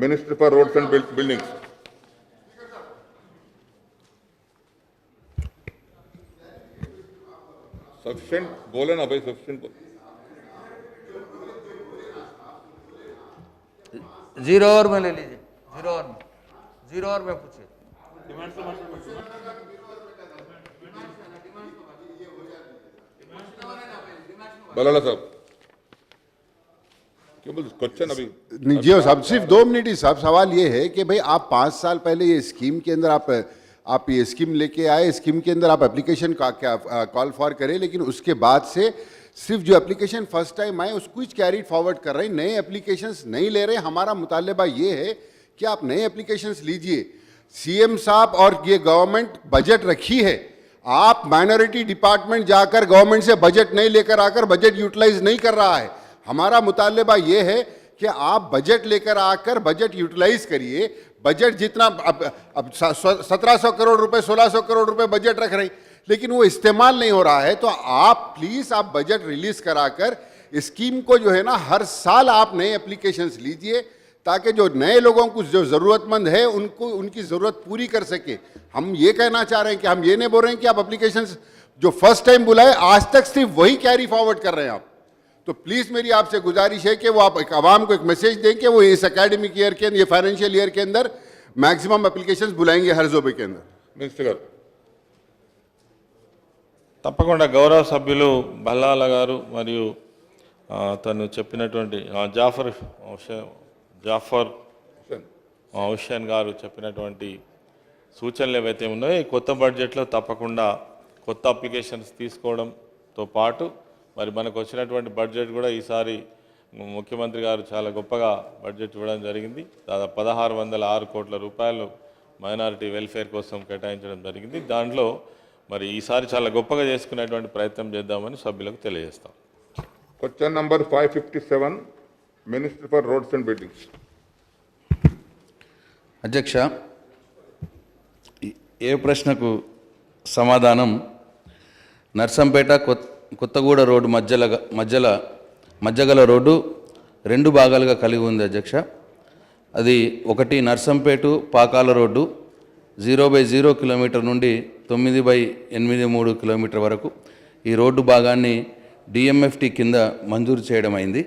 Speaker 2: minister for roads and buildings. Sufficient बोले ना भाई, सफिशिएंट
Speaker 12: जीरो ओवर में ले लीजिए, जीरो ओवर में पूछिए।
Speaker 2: बलाला साहब क्या बोलते क्वेश्चन अभी
Speaker 13: नहीं जी साहब, सिर्फ 2 मिनट ही साहब। सवाल ये है कि भाई आप 5 साल पहले ये स्कीम के अंदर आप ये स्कीम लेके आए, स्कीम के अंदर आप एप्लीकेशन का क्या कॉल फॉर करें, लेकिन उसके बाद से सिर्फ जो एप्लीकेशन फर्स्ट टाइम आए उसको ही कैरी फॉरवर्ड कर रहे हैं, नए एप्लीकेशंस नहीं ले रहे। हमारा मुतालबा ये है कि आप नए एप्लीकेशंस लीजिए। सीएम साहब और ये गवर्नमेंट बजट रखी है, आप माइनॉरिटी डिपार्टमेंट जाकर गवर्नमेंट से बजट नहीं लेकर आकर बजट यूटिलाइज नहीं कर रहा है। हमारा मुतालबा ये है कि आप बजट लेकर आकर बजट यूटिलाइज करिए। बजट जितना अब 1700 करोड़ रुपए 1600 करोड़ रुपए बजट रख रहे हैं, लेकिन वो इस्तेमाल नहीं हो रहा है। तो आप प्लीज आप बजट रिलीज कराकर स्कीम को जो है ना हर साल आप नए एप्लीकेशंस लीजिए, ताकि जो नए लोगों को जो ज़रूरतमंद है उनको उनकी ज़रूरत पूरी कर सके। हम ये कहना चाह रहे हैं कि हम ये नहीं बोल रहे हैं कि आप एप्लीकेशंस जो फर्स्ट टाइम बुलाए आज तक सिर्फ वही कैरी फॉरवर्ड कर रहे हैं आप। तो प्लीज़ मेरी आपसे गुजारिश है कि वो आप एक आवाम को एक मैसेज दें कि वो इस एकेडमिक ईयर के अंदर, ये फाइनेंशियल ईयर के अंदर मैक्सिमम एप्लीकेशंस बुलाएंगे हर जोबे के अंदर।
Speaker 2: मिनिस्टर गाరు
Speaker 7: తప్పకుండా గౌరవ సభ్యులు బల్లాల గారు మరియు తను చెప్పినటువంటి జాఫర్ హుస్సేన్ గారు చెప్పినటువంటి సూచనలు ఏవైతే ఉన్నాయో ఈ కొత్త బడ్జెట్లో తప్పకుండా కొత్త అప్లికేషన్స్ తీసుకోవడంతో పాటు మరి మనకు వచ్చినటువంటి బడ్జెట్ కూడా ఈసారి ముఖ్యమంత్రి గారు చాలా గొప్పగా బడ్జెట్ ఇవ్వడం జరిగింది. దాదాపు 1,606 కోట్ల రూపాయలు మైనారిటీ వెల్ఫేర్ కోసం కేటాయించడం జరిగింది. దాంట్లో మరి ఈసారి చాలా గొప్పగా చేసుకునేటువంటి ప్రయత్నం చేద్దామని సభ్యులకు తెలియజేస్తాం.
Speaker 2: Question number 557, minister for roads and buildings.
Speaker 12: అధ్యక్ష, ఏ ప్రశ్నకు సమాధానం నర్సంపేట కొత్తగూడ రోడ్డు మధ్యగల రోడ్డు
Speaker 14: రెండు భాగాలుగా కలిగి ఉంది అధ్యక్ష. అది ఒకటి నర్సంపేట పాకాల రోడ్డు 0/0 కిలోమీటర్ నుండి 9/83 కిలోమీటర్ వరకు ఈ రోడ్డు భాగాన్ని డిఎంఎఫ్టి కింద మంజూరు చేయడం అయింది.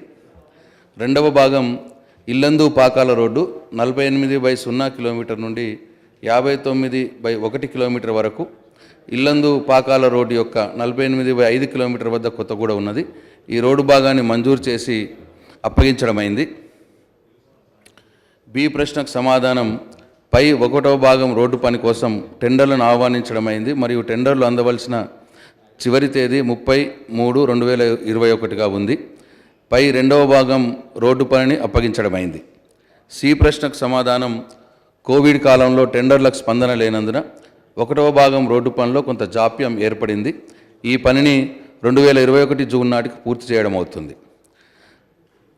Speaker 14: రెండవ భాగం ఇల్లందు పాకాల రోడ్డు 48/0 కిలోమీటర్ నుండి 59/1 కిలోమీటర్ వరకు ఇల్లందు పాకాల రోడ్డు యొక్క 48/5 కిలోమీటర్ వద్ద కొత్తగూడ ఉన్నది. ఈ రోడ్డు భాగాన్ని మంజూరు చేసి అప్పగించడం అయింది. బి ప్రశ్నకు సమాధానం పై 1వ భాగం రోడ్డు పని కోసం టెండర్లను ఆహ్వానించడం అయింది మరియు టెండర్లు అందవలసిన చివరి తేదీ 30/3/2021గా ఉంది. పై 2వ భాగం రోడ్డు పనిని అప్పగించడం అయింది. సి ప్రశ్నకు సమాధానం కోవిడ్ కాలంలో టెండర్లకు స్పందన లేనందున 1వ భాగం రోడ్డు పనిలో కొంత జాప్యం ఏర్పడింది. ఈ పనిని 2021 జూన్ నాటికి పూర్తి చేయడం అవుతుంది.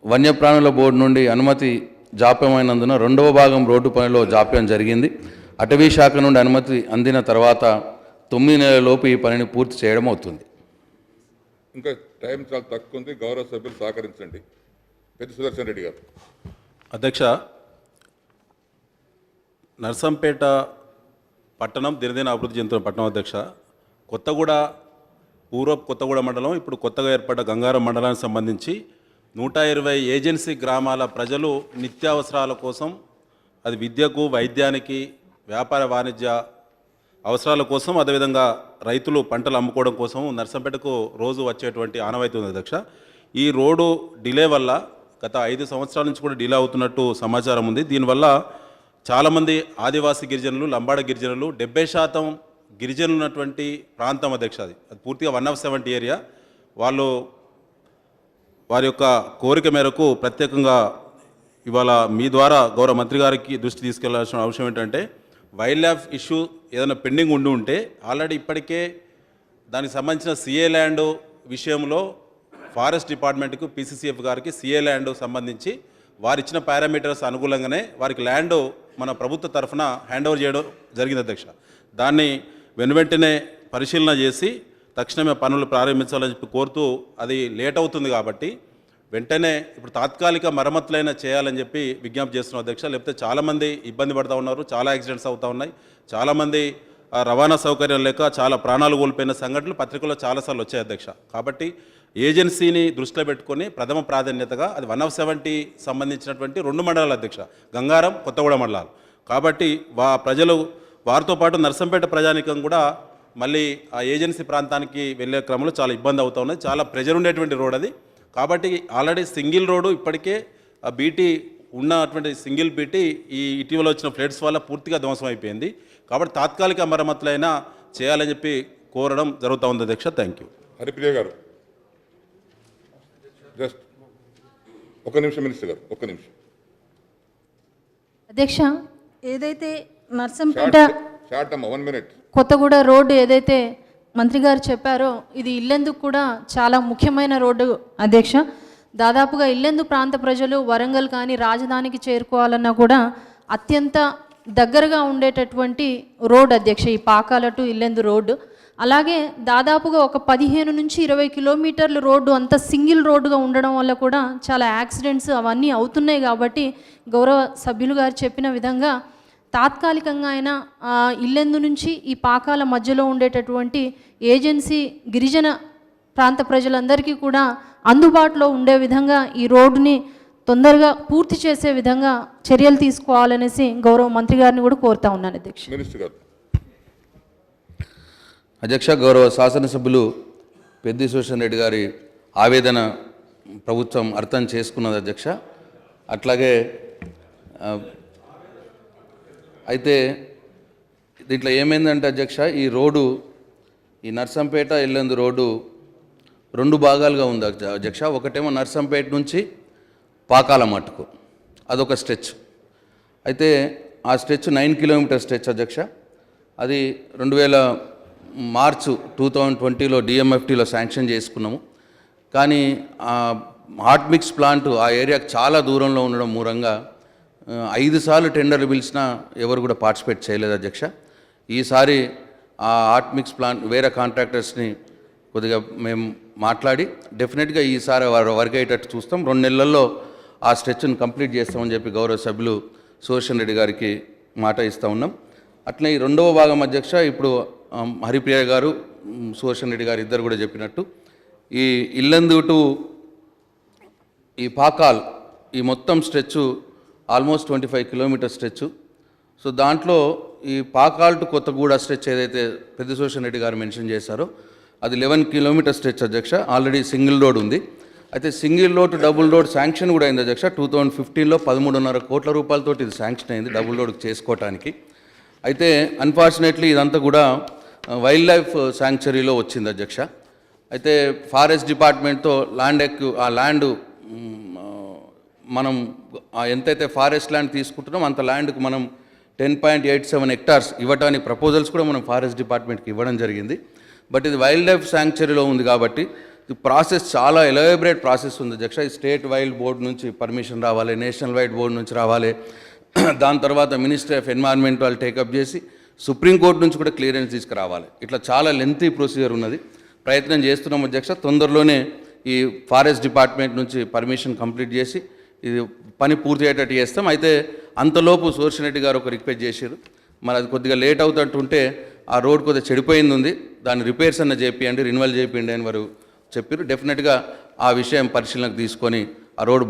Speaker 14: వన్యప్రాణుల బోర్డు నుండి అనుమతి జాప్యమైనందున 2వ భాగం రోడ్డు పనిలో జాప్యం జరిగింది. అటవీ శాఖ నుండి అనుమతి అందిన తర్వాత 9 నెలలలోపు ఈ పనిని పూర్తి చేయడం అవుతుంది.
Speaker 2: ఇంకా టైం చాలా తక్కువ ఉంది. గౌరవ సభ్యులు సహకరించండి. పెద్ద సుదర్శన్ రెడ్డి గారు.
Speaker 15: అధ్యక్ష, నర్సంపేట పట్టణం దినదిన అభివృద్ధి చెందుతున్న పట్టణం అధ్యక్ష. కొత్తగూడ మండలం, ఇప్పుడు కొత్తగా ఏర్పడ్డ గంగారం మండలానికి సంబంధించి 120 ఏజెన్సీ గ్రామాల ప్రజలు నిత్యావసరాల కోసం, అది విద్యకు, వైద్యానికి, వ్యాపార వాణిజ్య అవసరాల కోసం, అదేవిధంగా రైతులు పంటలు అమ్ముకోవడం కోసం నర్సంపేటకు రోజు వచ్చేటువంటి ఆనవాయితీ ఉంది అధ్యక్ష. ఈ రోడ్డు డిలే వల్ల గత 5 సంవత్సరాల నుంచి కూడా డిలే అవుతున్నట్టు సమాచారం ఉంది. దీనివల్ల చాలామంది ఆదివాసీ గిరిజనులు, లంబాడ గిరిజనులు, 70% గిరిజనులు ఉన్నటువంటి ప్రాంతం అధ్యక్ష. అది పూర్తిగా 170 ఏరియా. వారి యొక్క కోరిక మేరకు ప్రత్యేకంగా ఇవాళ మీ ద్వారా గౌరవ మంత్రి గారికి దృష్టి తీసుకెళ్లాల్సిన అవసరం ఏంటంటే, వైల్డ్ లైఫ్ ఇష్యూ ఏదైనా పెండింగ్ ఉంటే ఆల్రెడీ ఇప్పటికే దానికి సంబంధించిన సిఏ ల్యాండ్ విషయంలో ఫారెస్ట్ డిపార్ట్మెంట్కు, పిసిసిఎఫ్ గారికి సిఏ ల్యాండ్ సంబంధించి వారు ఇచ్చిన పారామీటర్స్ అనుకూలంగానే వారికి ల్యాండ్ మన ప్రభుత్వ తరఫున హ్యాండ్ ఓవర్ చేయడం జరిగింది అధ్యక్ష. దాన్ని వెనువెంటనే పరిశీలన చేసి తక్షణమే పనులు ప్రారంభించాలని చెప్పి కోరుతూ, అది లేట్ అవుతుంది కాబట్టి వెంటనే ఇప్పుడు తాత్కాలిక మరమ్మతులైనా చేయాలని చెప్పి విజ్ఞప్తి చేస్తున్నాం అధ్యక్ష. లేకపోతే చాలామంది ఇబ్బంది పడుతూ ఉన్నారు, చాలా యాక్సిడెంట్స్ అవుతూ ఉన్నాయి, చాలామంది రవాణా సౌకర్యం లేక చాలా ప్రాణాలు కోల్పోయిన సంఘటనలు పత్రికల్లో చాలాసార్లు వచ్చాయి అధ్యక్ష. కాబట్టి ఏజెన్సీని దృష్టిలో పెట్టుకొని ప్రథమ ప్రాధాన్యతగా అది 170 సంబంధించినటువంటి 2 మండలాలు అధ్యక్ష, గంగారం, కొత్తగూడ మండలాలు. కాబట్టి ప్రజలు వారితో పాటు నర్సంపేట ప్రజానికం కూడా మళ్ళీ ఆ ఏజెన్సీ ప్రాంతానికి వెళ్ళే క్రమంలో చాలా ఇబ్బంది అవుతూ ఉన్నది. చాలా ప్రెజర్ ఉండేటువంటి రోడ్ అది. కాబట్టి ఆల్రెడీ సింగిల్ రోడ్డు ఇప్పటికే ఆ బీటీ ఉన్నటువంటి సింగిల్ బీటీ ఈ ఇటీవల వచ్చిన ఫ్లడ్స్ వల్ల పూర్తిగా ధ్వంసం అయిపోయింది. కాబట్టి తాత్కాలిక మరమ్మతులైనా చేయాలని చెప్పి కోరడం జరుగుతూ ఉంది అధ్యక్ష. Thank you.
Speaker 2: హరిప్రియ గారు, జస్ట్ ఒక నిమిషం మినిస్టర్ గారు, ఒక్క నిమిషం.
Speaker 5: అధ్యక్ష, ఏదైతే నర్సంపేట
Speaker 2: షార్ట్ అమ్మ, 1 మినిట్.
Speaker 5: కొత్తగూడ రోడ్డు ఏదైతే మంత్రి గారు చెప్పారో, ఇది ఇల్లెందుకు కూడా చాలా ముఖ్యమైన రోడ్డు అధ్యక్ష. దాదాపుగా ఇల్లెందు ప్రాంత ప్రజలు వరంగల్ కానీ రాజధానికి చేరుకోవాలన్నా కూడా అత్యంత దగ్గరగా ఉండేటటువంటి రోడ్ అధ్యక్ష ఈ పాకాల టు ఇల్లెందు రోడ్డు. అలాగే దాదాపుగా ఒక 15 నుంచి 20 కిలోమీటర్ల రోడ్డు అంతా సింగిల్ రోడ్డుగా ఉండడం వల్ల కూడా చాలా యాక్సిడెంట్స్ అవన్నీ అవుతున్నాయి. కాబట్టి గౌరవ సభ్యులు గారు చెప్పిన విధంగా తాత్కాలికంగా అయినా ఇల్లెందు నుంచి ఈ పాకాల మధ్యలో ఉండేటటువంటి ఏజెన్సీ గిరిజన ప్రాంత ప్రజలందరికీ కూడా అందుబాటులో ఉండే విధంగా ఈ రోడ్డుని తొందరగా పూర్తి చేసే విధంగా చర్యలు తీసుకోవాలనేసి గౌరవ మంత్రి గారిని కూడా కోరుతా ఉన్నాను అధ్యక్ష.
Speaker 14: అధ్యక్ష, గౌరవ శాసనసభ్యులు పెద్ది సుదర్శన్ రెడ్డి గారి ఆవేదన ప్రభుత్వం అర్థం చేసుకున్నది అధ్యక్ష. అట్లాగే అయితే దీంట్లో ఏమైందంటే అధ్యక్ష, ఈ రోడ్డు ఈ నర్సంపేట ఇల్లందు రోడ్డు 2 భాగాలుగా ఉంది అధ్యక్ష. ఒకటేమో నర్సంపేట నుంచి పాకాల మట్టుకు అదొక స్ట్రెచ్. అయితే ఆ స్ట్రెచ్ 9 కిలోమీటర్ స్ట్రెచ్ అధ్యక్ష. అది 2000 మార్చ్ 2020లో డిఎంఎఫ్టీలో శాంక్షన్ చేసుకున్నాము. కానీ హాట్ మిక్స్ ప్లాంట్ ఆ ఏరియాకి చాలా దూరంలో ఉండడం మూలంగా 5 సార్లు టెండర్లు పిలిచినా ఎవరు కూడా పార్టిసిపేట్ చేయలేదు అధ్యక్ష. ఈసారి ఆ హాట్ మిక్స్ ప్లాంట్ వేరే కాంట్రాక్టర్స్ని కొద్దిగా మేము మాట్లాడి డెఫినెట్గా ఈసారి వర్క్ అయ్యేటట్టు చూస్తాం. 2 నెలల్లో ఆ స్ట్రెచ్ను కంప్లీట్ చేస్తామని చెప్పి గౌరవ సభ్యులు సుదర్శన్ రెడ్డి గారికి మాట ఇస్తూ ఉన్నాం. అట్లే ఈ రెండవ భాగం అధ్యక్ష ఇప్పుడు హరిప్రియ గారు సుదర్శన్ రెడ్డి గారు ఇద్దరు కూడా చెప్పినట్టు ఈ ఇల్లందు టు ఈ పాకాల్ ఈ మొత్తం stretch almost 25 kilometre stretch. So దాంట్లో ఈ పాకాల్ టు కొత్తగూడ స్ట్రెచ్ ఏదైతే పెద్ద సుదర్శన్ రెడ్డి గారు మెన్షన్ చేశారో అది 11 కిలోమీటర్ స్ట్రెచ్ అధ్యక్ష. ఆల్రెడీ సింగిల్ రోడ్ ఉంది. అయితే single road double road sanction కూడా అయింది అధ్యక్ష. 2015లో 13.5 కోట్ల రూపాయలతో ఇది శాంక్షన్ అయింది డబుల్ రోడ్ చేసుకోవటానికి. అయితే అన్ఫార్చునేట్లీ ఇదంతా కూడా వైల్డ్ లైఫ్ శాంక్చురీలో వచ్చింది అధ్యక్ష. అయితే ఫారెస్ట్ డిపార్ట్మెంట్తో ఆ ల్యాండ్ మనం ఎంతైతే ఫారెస్ట్ ల్యాండ్ తీసుకుంటున్నాం అంత ల్యాండ్కి మనం 10.87 హెక్టార్స్ ఇవ్వడానికి ప్రపోజల్స్ కూడా మనం ఫారెస్ట్ డిపార్ట్మెంట్కి ఇవ్వడం జరిగింది. బట్ ఇది వైల్డ్ లైఫ్ శాంక్చురీలో ఉంది కాబట్టి ఈ ప్రాసెస్ చాలా ఎలాబరేట్ ప్రాసెస్ ఉంది అధ్యక్ష. ఈ స్టేట్ వైల్డ్ బోర్డు నుంచి పర్మిషన్ రావాలి, నేషనల్ వైల్డ్ బోర్డు నుంచి రావాలి, దాని తర్వాత మినిస్ట్రీ ఆఫ్ ఎన్వైర్న్మెంట్ వాళ్ళు టేకప్ చేసి సుప్రీంకోర్టు నుంచి కూడా క్లియరెన్స్ తీసుకురావాలి. ఇట్లా చాలా లెంతీ ప్రొసీజర్ ఉన్నది. ప్రయత్నం చేస్తున్నాం అధ్యక్ష. తొందరలోనే ఈ ఫారెస్ట్ డిపార్ట్మెంట్ నుంచి పర్మిషన్ కంప్లీట్ చేసి ఇది పని పూర్తి అయ్యేటట్టు చేస్తాం. అయితే అంతలోపు సుదర్శన్ రెడ్డి గారు ఒక రిక్వెస్ట్ చేశారు, మరి అది కొద్దిగా లేట్ అవుతుంటుంటే ఆ రోడ్ కొద్దిగా చెడిపోయింది ఉంది, దాన్ని రిపేర్స్ అన్న చేపియండి, రిన్యువల్ చేపియండి అని వారు చెప్పారు. డెఫినెట్గా ఆ విషయం పరిశీలనకు తీసుకొని ఆ రోడ్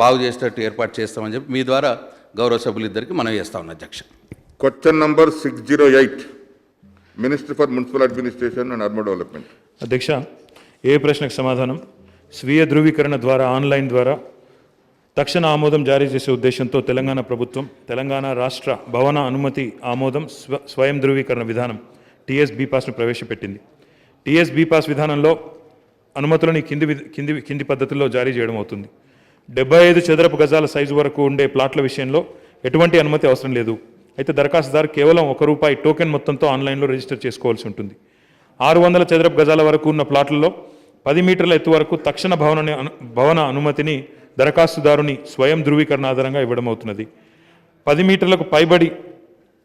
Speaker 14: బాగు చేసేటట్టు ఏర్పాటు చేస్తామని చెప్పి మీ ద్వారా గౌరవ సభ్యులిద్దరికి మనం చేస్తా ఉన్నాం అధ్యక్ష.
Speaker 2: Question number 608 minister for municipal administration and urban development.
Speaker 8: అధ్యక్ష, ఏ ప్రశ్నకు సమాధానం? స్వీయ ధృవీకరణ ద్వారా ఆన్లైన్ ద్వారా తక్షణ ఆమోదం జారీ చేసే ఉద్దేశంతో తెలంగాణ ప్రభుత్వం తెలంగాణ రాష్ట్ర భవన అనుమతి ఆమోదం స్వయం ధృవీకరణ విధానం టీఎస్ బీపాస్ను ప్రవేశపెట్టింది. టీఎస్ బీపాస్ విధానంలో అనుమతులని కింది పద్ధతుల్లో జారీ చేయడం అవుతుంది. 75 చదరపు గజాల సైజు వరకు ఉండే ప్లాట్ల విషయంలో ఎటువంటి అనుమతి అవసరం లేదు. అయితే దరఖాస్తుదారు కేవలం ₹1 టోకెన్ మొత్తంతో ఆన్లైన్లో రిజిస్టర్ చేసుకోవాల్సి ఉంటుంది. 600 చదరపు గజాల వరకు ఉన్న ప్లాట్లలో 10 మీటర్ల ఎత్తు వరకు తక్షణ భవన అనుమతిని దరఖాస్తుదారుని స్వయం ధృవీకరణ ఆధారంగా ఇవ్వడం అవుతున్నది. 10 మీటర్లకు పైబడి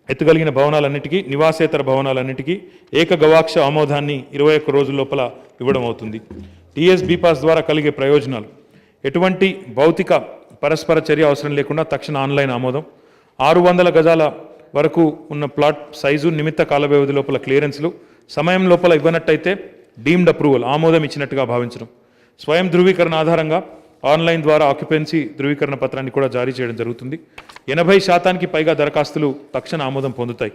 Speaker 8: ఎత్తుగలిగిన భవనాలన్నిటికీ, నివాసేతర భవనాలన్నిటికీ ఏక గవాక్ష ఆమోదాన్ని 21 రోజుల లోపల ఇవ్వడం అవుతుంది. టీఎస్ బీపాస్ ద్వారా కలిగే ప్రయోజనాలు: ఎటువంటి భౌతిక పరస్పర చర్య అవసరం లేకుండా తక్షణ ఆన్లైన్ ఆమోదం, 600 గజాల వరకు ఉన్న ప్లాట్ సైజు నిమిత్త కాల వ్యవధి లోపల క్లియరెన్స్లు, సమయం లోపల ఇవ్వనట్టయితే డీమ్డ్ అప్రూవల్ ఆమోదం ఇచ్చినట్టుగా భావించడం, స్వయం ధృవీకరణ ఆధారంగా ఆన్లైన్ ద్వారా ఆక్యుపెన్సీ ధృవీకరణ పత్రాన్ని కూడా జారీ చేయడం జరుగుతుంది. 80% పైగా దరఖాస్తులు తక్షణ ఆమోదం పొందుతాయి.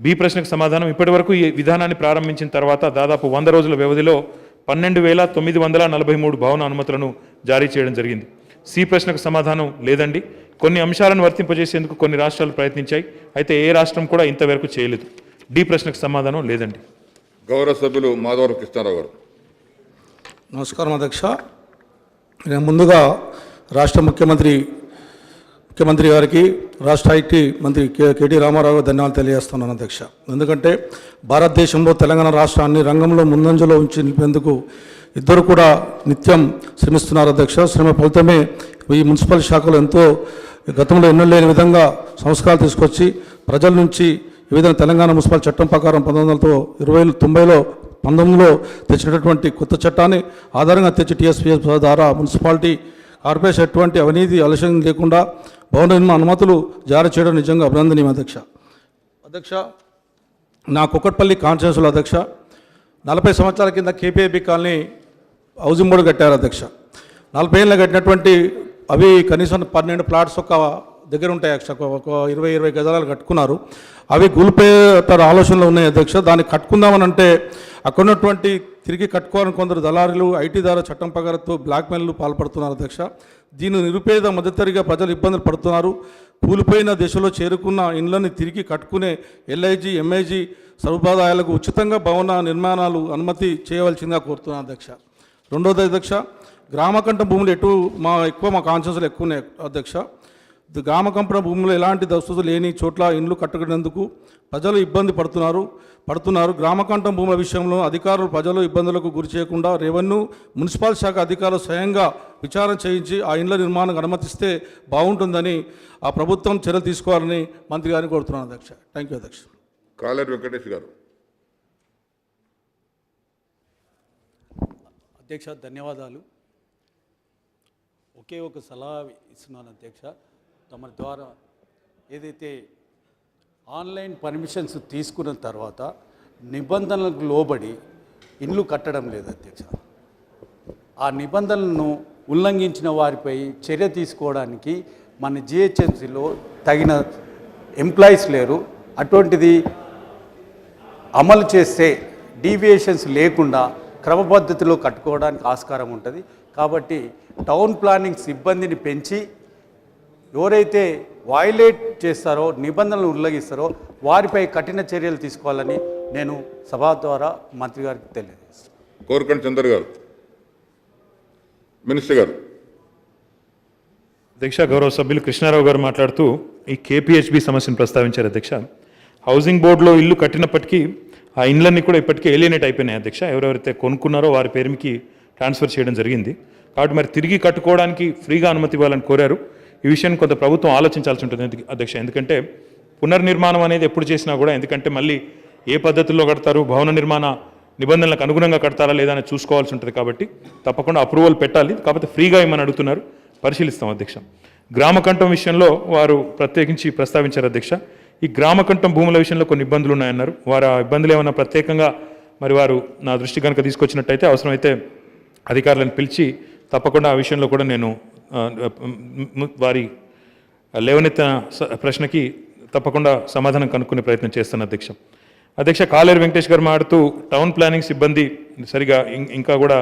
Speaker 8: బి ప్రశ్నకు సమాధానం: ఇప్పటి వరకు ఈ విధానాన్ని ప్రారంభించిన తర్వాత దాదాపు 100 రోజుల వ్యవధిలో 12,943 భవన అనుమతులను జారీ చేయడం జరిగింది. సి ప్రశ్నకు సమాధానం లేదండి. కొన్ని అంశాలను వర్తింపజేసేందుకు కొన్ని రాష్ట్రాలు ప్రయత్నించాయి, అయితే ఏ రాష్ట్రం కూడా ఇంతవరకు చేయలేదు. డి ప్రశ్నకు సమాధానం లేదండి.
Speaker 2: గౌరవ సభ్యులు మాధవరం కృష్ణారావు గారు.
Speaker 16: నమస్కారం అధ్యక్ష. నేను ముందుగా రాష్ట్ర ముఖ్యమంత్రి గారికి, రాష్ట్ర ఐటీ మంత్రి కేటీ రామారావు ధన్యవాదాలు తెలియజేస్తున్నాను అధ్యక్ష. ఎందుకంటే భారతదేశంలో తెలంగాణ రాష్ట్ర అన్ని రంగంలో ముందంజలో ఉంచి నిలిపేందుకు ఇద్దరు కూడా నిత్యం శ్రమిస్తున్నారు అధ్యక్ష. శ్రమ ఫలితమే ఈ మున్సిపల్ శాఖలో ఎంతో గతంలో ఎన్నలేని విధంగా సంస్కారాలు తీసుకొచ్చి ప్రజల నుంచి ఈ విధంగా తెలంగాణ మున్సిపల్ చట్టం ప్రకారం 1990లో తెచ్చినటువంటి కొత్త చట్టాన్ని ఆధారంగా తెచ్చి టీఎస్పీఎస్ ద్వారా మున్సిపాలిటీ కార్పొరేషన్ ఎటువంటి అవినీతి ఆలస్యం లేకుండా భవన నిర్మాణ అనుమతులు జారీ చేయడం నిజంగా అభినందనీయం అధ్యక్ష. నా కుక్కట్పల్లి కాన్స్టిట్యూన్సీలో అధ్యక్ష 40 సంవత్సరాల కింద కేపీఐబి కాలనీ హౌసింగ్ బోర్డు కట్టారు అధ్యక్ష. 40 ఏళ్ళ కట్టినటువంటి అవి కనీసం 12 ప్లాట్స్ ఒక దగ్గర ఉంటాయి అధ్యక్ష. ఒక 20 గజాలు కట్టుకున్నారు. అవి కూలిపోయేటర్ ఆలోచనలో ఉన్నాయి అధ్యక్ష. దాన్ని కట్టుకుందామని అంటే అక్కడ ఉన్నటువంటి తిరిగి కట్టుకోవాలని కొందరు దళారులు ఐటీ ద్వారా చట్టం ప్రకారంతో బ్లాక్మెయిల్లు పాల్పడుతున్నారు అధ్యక్ష. దీని నిరుపేద మధ్యతరగతి ప్రజలు ఇబ్బందులు పడుతున్నారు. కూలిపోయిన దశలో చేరుకున్న ఇండ్లని తిరిగి కట్టుకునే ఎల్ఐజీ ఎంఐజీ సదుపాయాలకు ఉచితంగా భవన నిర్మాణాలు అనుమతి చేయవలసిందిగా కోరుతున్నాను అధ్యక్ష. రెండోది అధ్యక్ష, గ్రామకంఠ భూములు ఎక్కువ మా కాన్స్టిట్యూన్సీలు ఎక్కువ ఉన్నాయి అధ్యక్ష. గ్రామకంఠ భూములు ఎలాంటి దస్తులు లేని చోట్ల ఇండ్లు కట్టుకునేందుకు ప్రజలు ఇబ్బంది పడుతున్నారు. గ్రామకంఠం భూముల విషయంలో అధికారులు ప్రజలు ఇబ్బందులకు గురి చేయకుండా రెవెన్యూ మున్సిపల్ శాఖ అధికారులు స్వయంగా విచారణ చేయించి ఆ ఇండ్ల నిర్మాణానికి అనుమతిస్తే బాగుంటుందని ఆ ప్రభుత్వం చర్యలు తీసుకోవాలని మంత్రి గారిని కోరుతున్నాను అధ్యక్ష. థ్యాంక్ యూ అధ్యక్ష.
Speaker 2: కాలేరు వెంకటేష్ గారు.
Speaker 17: అధ్యక్ష ధన్యవాదాలు.
Speaker 16: ఒకే ఒక సలహా ఇస్తున్నాను అధ్యక్ష. తమ ద్వారా ఏదైతే ఆన్లైన్ పర్మిషన్స్ తీసుకున్న తర్వాత నిబంధనలకు లోబడి ఇండ్లు కట్టడం లేదు అధ్యక్ష. ఆ నిబంధనలను ఉల్లంఘించిన వారిపై చర్య తీసుకోవడానికి మన జిహెచ్ఎంసీలో తగిన ఎంప్లాయీస్ లేరు. అటువంటిది అమలు చేస్తే డీవియేషన్స్ లేకుండా క్రమపద్ధతిలో కట్టుకోవడానికి ఆస్కారం ఉంటుంది. కాబట్టి టౌన్ ప్లానింగ్ సిబ్బందిని పెంచి ఎవరైతే వయలేట్ చేస్తారో, నిబంధనలు ఉల్లంఘిస్తారో వారిపై కఠిన చర్యలు తీసుకోవాలని నేను సభ ద్వారా మంత్రి గారికి తెలియజేస్తాను.
Speaker 2: కోరుకండి చంద్ర గారు. మినిస్టర్ గారు.
Speaker 8: అధ్యక్ష, గౌరవ సభ్యులు కృష్ణారావు గారు మాట్లాడుతూ ఈ కేపీహెచ్బి సమస్యను ప్రస్తావించారు అధ్యక్ష. హౌసింగ్ బోర్డులో ఇల్లు కట్టినప్పటికీ ఆ ఇండ్లన్నీ కూడా ఇప్పటికే ఏలియనేట్ అయిపోయినాయి అధ్యక్ష. ఎవరెవరైతే కొనుక్కున్నారో వారి పేరుకి ట్రాన్స్ఫర్ చేయడం జరిగింది. కాబట్టి మరి తిరిగి కట్టుకోవడానికి ఫ్రీగా అనుమతి ఇవ్వాలని కోరారు. ఈ విషయాన్ని కొంత ప్రభుత్వం ఆలోచించాల్సి ఉంటుంది అధ్యక్ష. ఎందుకంటే పునర్నిర్మాణం అనేది ఎప్పుడు చేసినా కూడా, ఎందుకంటే మళ్ళీ ఏ పద్ధతుల్లో కడతారు, భవన నిర్మాణ నిబంధనలకు అనుగుణంగా కడతారా లేదా అని చూసుకోవాల్సి ఉంటుంది. కాబట్టి తప్పకుండా అప్రూవల్ పెట్టాలి. కాకపోతే ఫ్రీగా ఇమ్మని అడుగుతున్నారు, పరిశీలిస్తాం అధ్యక్ష. గ్రామకంఠం విషయంలో వారు ప్రత్యేకించి ప్రస్తావించారు అధ్యక్ష. ఈ గ్రామకంఠం భూముల విషయంలో కొన్ని ఇబ్బందులు ఉన్నాయన్నారు. వారు ఆ ఇబ్బందులు ఏమైనా ప్రత్యేకంగా మరి వారు నా దృష్టి కనుక తీసుకొచ్చినట్టయితే, అవసరమైతే అధికారులను పిలిచి తప్పకుండా ఆ విషయంలో కూడా నేను వారి లేవనెత్తిన ప్రశ్నకి తప్పకుండా సమాధానం కనుక్కునే ప్రయత్నం చేస్తాను అధ్యక్ష. అధ్యక్ష, కాలేరు వెంకటేష్ గారు మాట్లాడుతూ టౌన్ ప్లానింగ్ సిబ్బంది సరిగా ఇంకా కూడా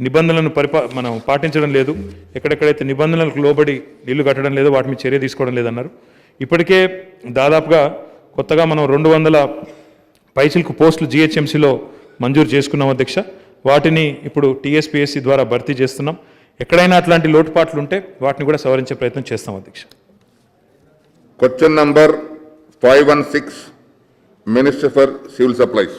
Speaker 8: నిబంధనలను మనం పాటించడం లేదు, ఎక్కడెక్కడైతే నిబంధనలకు లోబడి ఇల్లు కట్టడం లేదో వాటి మీద చర్య తీసుకోవడం లేదన్నారు. ఇప్పటికే దాదాపుగా కొత్తగా మనం 200 పైచిలకు పోస్టులు జిహెచ్ఎంసీలో మంజూరు చేసుకున్నాం అధ్యక్ష. వాటిని ఇప్పుడు టీఎస్పీఎస్సీ ద్వారా భర్తీ చేస్తున్నాం. ఎక్కడైనా అట్లాంటి లోటుపాట్లు ఉంటే వాటిని కూడా సవరించే ప్రయత్నం చేస్తాం అధ్యక్ష.
Speaker 2: Question number 516, minister for civil supplies.